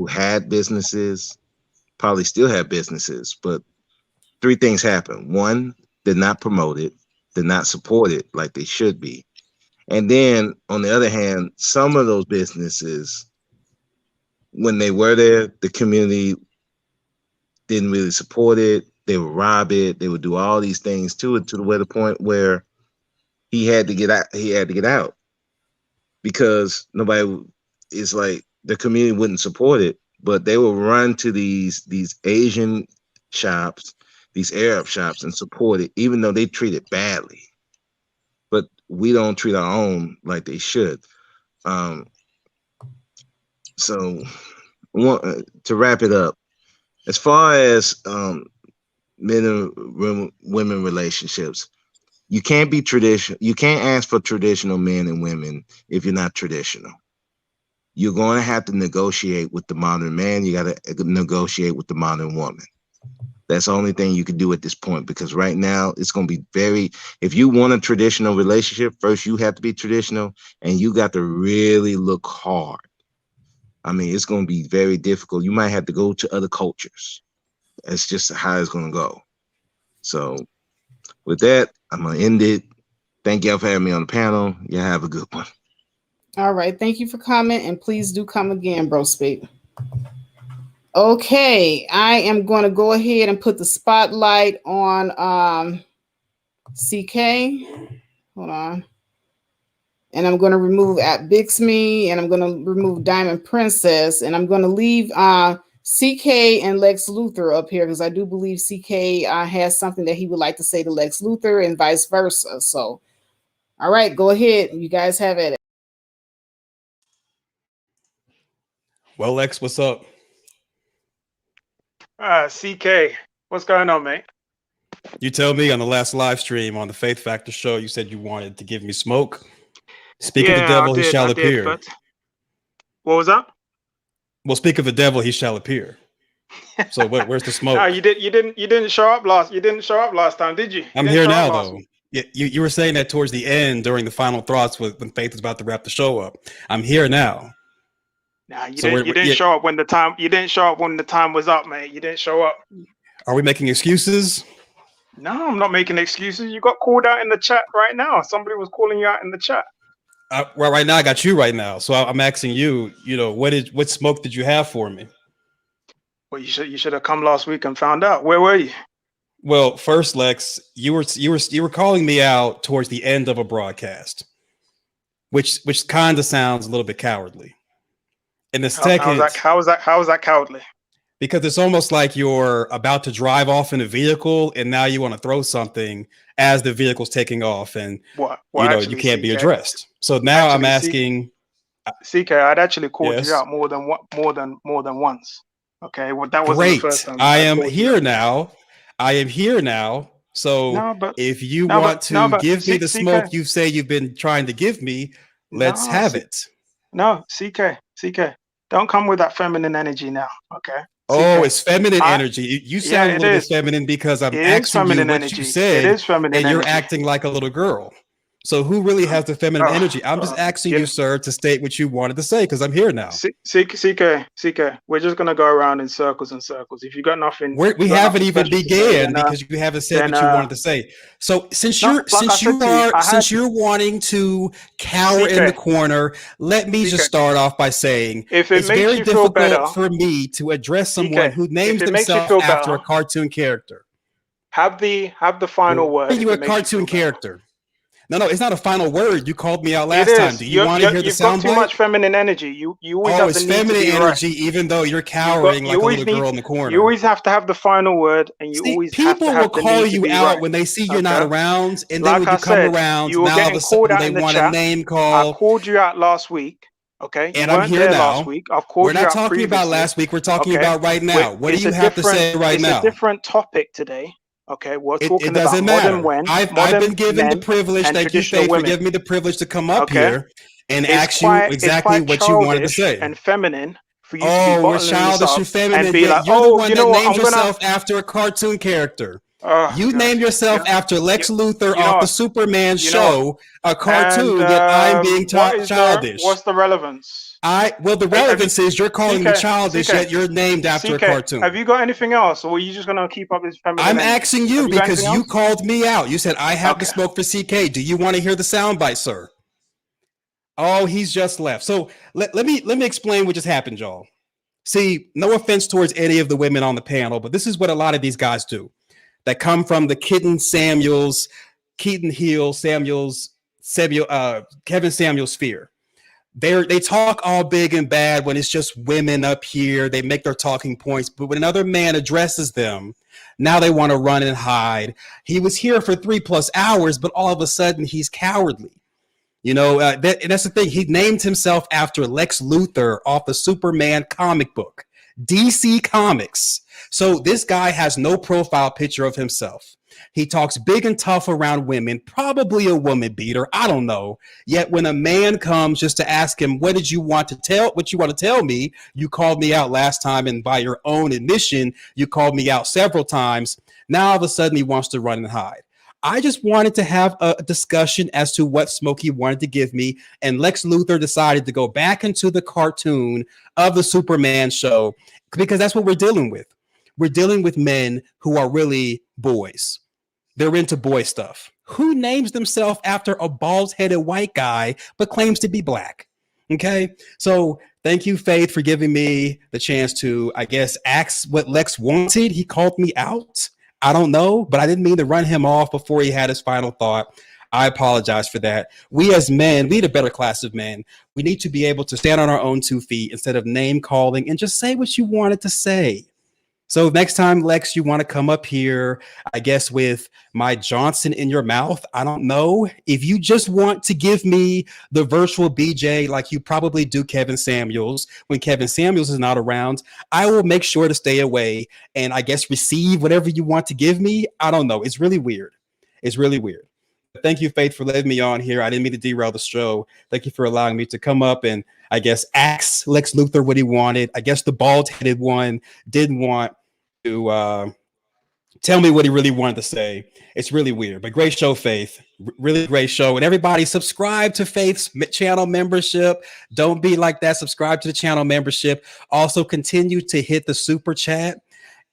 had businesses, probably still have businesses, but three things happen. One, they're not promoted, they're not supported like they should be. And then on the other hand, some of those businesses, when they were there, the community didn't really support it. They would rob it. They would do all these things to it, to the point where he had to get out. He had to get out because nobody is like the community wouldn't support it. But they will run to these Asian shops, these Arab shops, and support it, even though they treat it badly. But we don't treat our own like they should. So to wrap it up, as far as men and women relationships, you can't be traditional. You can't ask for traditional men and women if you're not traditional. You're going to have to negotiate with the modern man. You got to negotiate with the modern woman. That's the only thing you can do at this point, because right now it's going to be if you want a traditional relationship, first you have to be traditional, and you got to really look hard. I mean, it's going to be very difficult. You might have to go to other cultures. That's just how it's going to go. So with that, I'm going to end it. Thank y'all for having me on the panel. Y'all have a good one. All right. Thank you for coming, and please do come again, Bro Speak. Okay, I am going to go ahead and put the spotlight on CK. Hold on. And I'm going to remove at Bixme, and I'm going to remove Diamond Princess, and I'm going to leave CK and Lex Luthor up here because I do believe CK has something that he would like to say to Lex Luthor and vice versa. So, all right, go ahead. You guys have it. Well, Lex, what's up? CK, what's going on, mate? You tell me. On the last live stream on the Faith Factor show, you said you wanted to give me smoke. Speak of the devil, he shall appear. But what was that? Well, speak of the devil, he shall appear. So where's the smoke? No, you didn't show up last. You didn't show up last time, did you? I'm here now, though. You were saying that towards the end, during the final thoughts, when Faith was about to wrap the show up. I'm here now. Nah, you didn't show up when the time. You didn't show up when the time was up, mate. You didn't show up. Are we making excuses? No, I'm not making excuses. You got called out in the chat right now. Somebody was calling you out in the chat. Well, right now I got you right now, so I'm asking you. You know, what smoke did you have for me? Well, you should have come last week and found out. Where were you? Well, first, Lex, you were calling me out towards the end of a broadcast, which kind of sounds a little bit cowardly. And the second, how is that cowardly? Because it's almost like you're about to drive off in a vehicle, and now you want to throw something as the vehicle's taking off, and you can't be addressed. So now I'm asking, CK, I'd actually called you out more than once. Okay, well that wasn't the first time. I am here now. So if you want to give me the smoke you say you've been trying to give me, let's have it. No, CK, don't come with that feminine energy now. Okay. Oh, it's feminine energy. You sound a little bit feminine because I'm asking you what you said, it is feminine and you're energy. acting like a little girl. So who really has the feminine energy? I'm just asking you, sir, to state what you wanted to say because I'm here now. CK, we're just gonna go around in circles and circles. If you got nothing, we haven't even began because you haven't said what you wanted to say. So since you're wanting to cower in the corner, let me just start off by saying if it it's makes very you feel difficult better, for me to address someone who names it makes you themselves feel after better, a cartoon character. Have the final word. Are you a cartoon character? No, it's not a final word. You called me out last time. Do you want to hear the soundbite? You've got too much feminine energy. You always have the need feminine to be energy, right. even though you're cowering like a little girl in the corner. You always have to have the final word, and people will call you out when they see you're not around, and then when you come around, now all of a sudden they want a name call. I called you out last week. Okay, and I'm here now. Last week. I've called We're not talking about last week. We're talking about right now. What do you have to say right now? It's a different topic today. Okay, we're It talking about doesn't modern matter. I've been given the men privilege. and Thank you, traditional Faith, for women. giving me the privilege to come up Okay, here and ask you it's exactly quite what you wanted to childish say. and feminine for you to be Oh, we're bottling this childish up and and feminine, be like, yet you're the oh, one you that know what, names I'm gonna. yourself after a cartoon character. Oh You God, named yourself yeah, after Lex Luthor you know off the what, Superman you know what, show, a and cartoon, yet I'm being what's childish. the relevance? Well, the Have you, relevance is you're calling me childish, CK, yet you're named after a have cartoon. you got anything else, or are you just gonna keep up this feminine I'm energy? asking Have you you got because anything you else? called me out. You said I have to Okay. smoke for CK. Do you want to hear the soundbite, sir? Oh, he's just left. So let me explain what just happened, y'all. See, no offense towards any of the women on the panel, but this is what a lot of these guys do that come from the Keaton Hill, Kevin Samuels sphere. They talk all big and bad when it's just women up here. They make their talking points, but when another man addresses them, now they want to run and hide. He was here for 3+ hours, but all of a sudden he's cowardly. You know, and that's the thing. He named himself after Lex Luthor off the Superman comic book, DC Comics. So this guy has no profile picture of himself. He talks big and tough around women, probably a woman beater. I don't know. Yet when a man comes just to ask him, what you want to tell me? You called me out last time, and by your own admission, you called me out several times. Now all of a sudden he wants to run and hide. I just wanted to have a discussion as to what Smokey wanted to give me, and Lex Luthor decided to go back into the cartoon of the Superman show because that's what we're dealing with. We're dealing with men who are really boys. They're into boy stuff. Who names themselves after a bald-headed white guy but claims to be black? Okay, so thank you, Faith, for giving me the chance to, I guess, ask what Lex wanted. He called me out. I don't know, but I didn't mean to run him off before he had his final thought. I apologize for that. We as men, we need a better class of men. We need to be able to stand on our own 2 feet instead of name calling and just say what you wanted to say. So next time, Lex, you want to come up here, I guess, with my Johnson in your mouth. I don't know. If you just want to give me the virtual BJ like you probably do Kevin Samuels when Kevin Samuels is not around, I will make sure to stay away and I guess receive whatever you want to give me. I don't know. It's really weird. It's really weird. Thank you, Faith, for letting me on here. I didn't mean to derail the show. Thank you for allowing me to come up and I guess ask Lex Luthor what he wanted. I guess the bald-headed one didn't want to tell me what he really wanted to say. It's really weird, but great show, Faith. Really great show. And everybody subscribe to Faith's channel membership. Don't be like that. Subscribe to the channel membership. Also continue to hit the super chat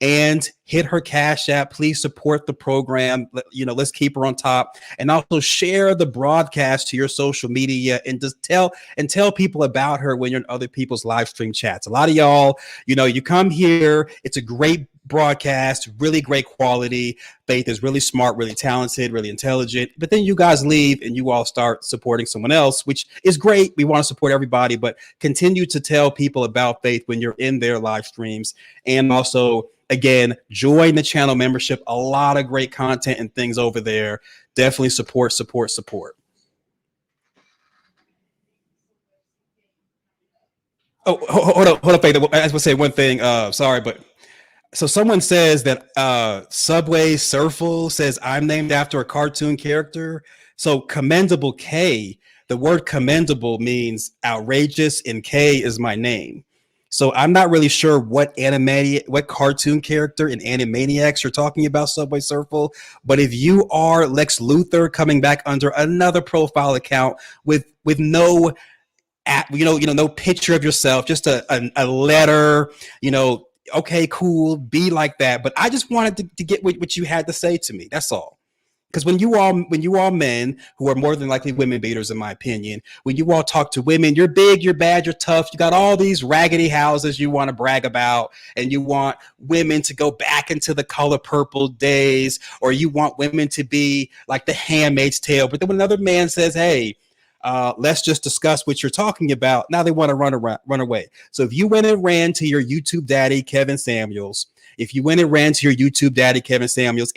and hit her Cash App. Please support the program. You know, let's keep her on top, and also share the broadcast to your social media and just tell people about her when you're in other people's live stream chats. A lot of y'all, you know, you come here. It's a great broadcast, really great quality. Faith is really smart, really talented, really intelligent. But then you guys leave and you all start supporting someone else, which is great. We want to support everybody, but continue to tell people about Faith when you're in their live streams. And also, again, join the channel membership. A lot of great content and things over there. Definitely support. Oh, hold up, Faith. I just want to say one thing. Sorry, but so someone says that Subway Surfle says I'm named after a cartoon character. So commendable K, the word commendable means outrageous, and K is my name. So I'm not really sure what cartoon character in Animaniacs you're talking about, Subway Surfle. But if you are Lex Luthor coming back under another profile account with no no picture of yourself, just a letter, okay, cool, be like that. But I just wanted to get what you had to say to me. That's all. Because when you all men who are more than likely women beaters, in my opinion, when you all talk to women, you're big, you're bad, you're tough. You got all these raggedy houses you want to brag about, and you want women to go back into the color purple days, or you want women to be like the Handmaid's Tale. But then when another man says, "Hey, let's just discuss what you're talking about," now they want to run away. So if you went and ran to your YouTube daddy, Kevin Samuels, and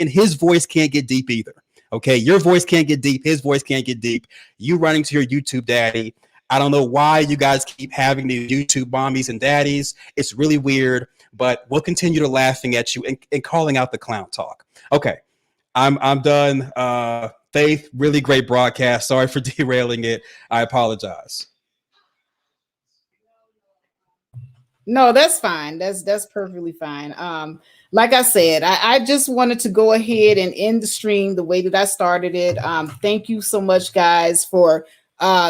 his voice can't get deep either. Okay, your voice can't get deep. His voice can't get deep. You running to your YouTube daddy. I don't know why you guys keep having these YouTube mommies and daddies. It's really weird. but we'll continue to laughing at you and calling out the clown talk. Okay, I'm done. Faith, really great broadcast. Sorry for derailing it. I apologize. No, that's fine. That's perfectly fine. Like I said, I just wanted to go ahead and end the stream the way that I started it. Thank you so much, guys, for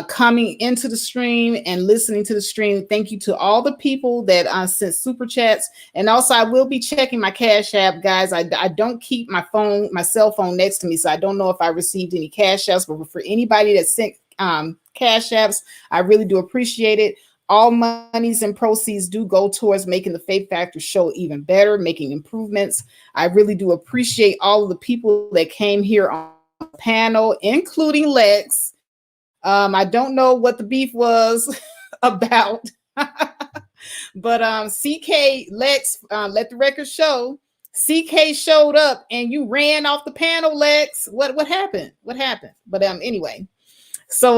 coming into the stream and listening to the stream. Thank you to all the people that sent super chats, and also I will be checking my Cash App, guys. I don't keep my cell phone next to me, so I don't know if I received any Cash Apps. But for anybody that sent Cash Apps, I really do appreciate it. All monies and proceeds do go towards making the Faith Factor show even better, making improvements. I really do appreciate all of the people that came here on the panel, including Lex. I don't know what the beef was about, but CK, Lex, let the record show. CK showed up and you ran off the panel, Lex. What happened? What happened? But anyway. So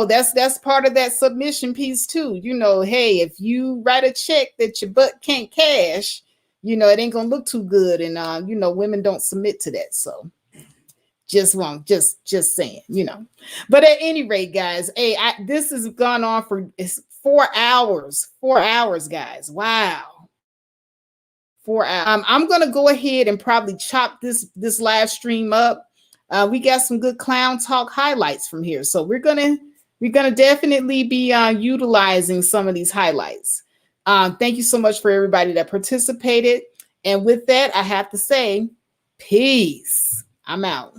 that's part of that submission piece too. Hey, if you write a check that your butt can't cash, it ain't gonna look too good. And women don't submit to that. So just saying, But at any rate, guys, hey, this has gone on for 4 hours. 4 hours, guys. Wow. 4 hours. I'm gonna go ahead and probably chop this live stream up. We got some good clown talk highlights from here, so we're gonna definitely be utilizing some of these highlights. Thank you so much for everybody that participated, and with that, I have to say, peace. I'm out.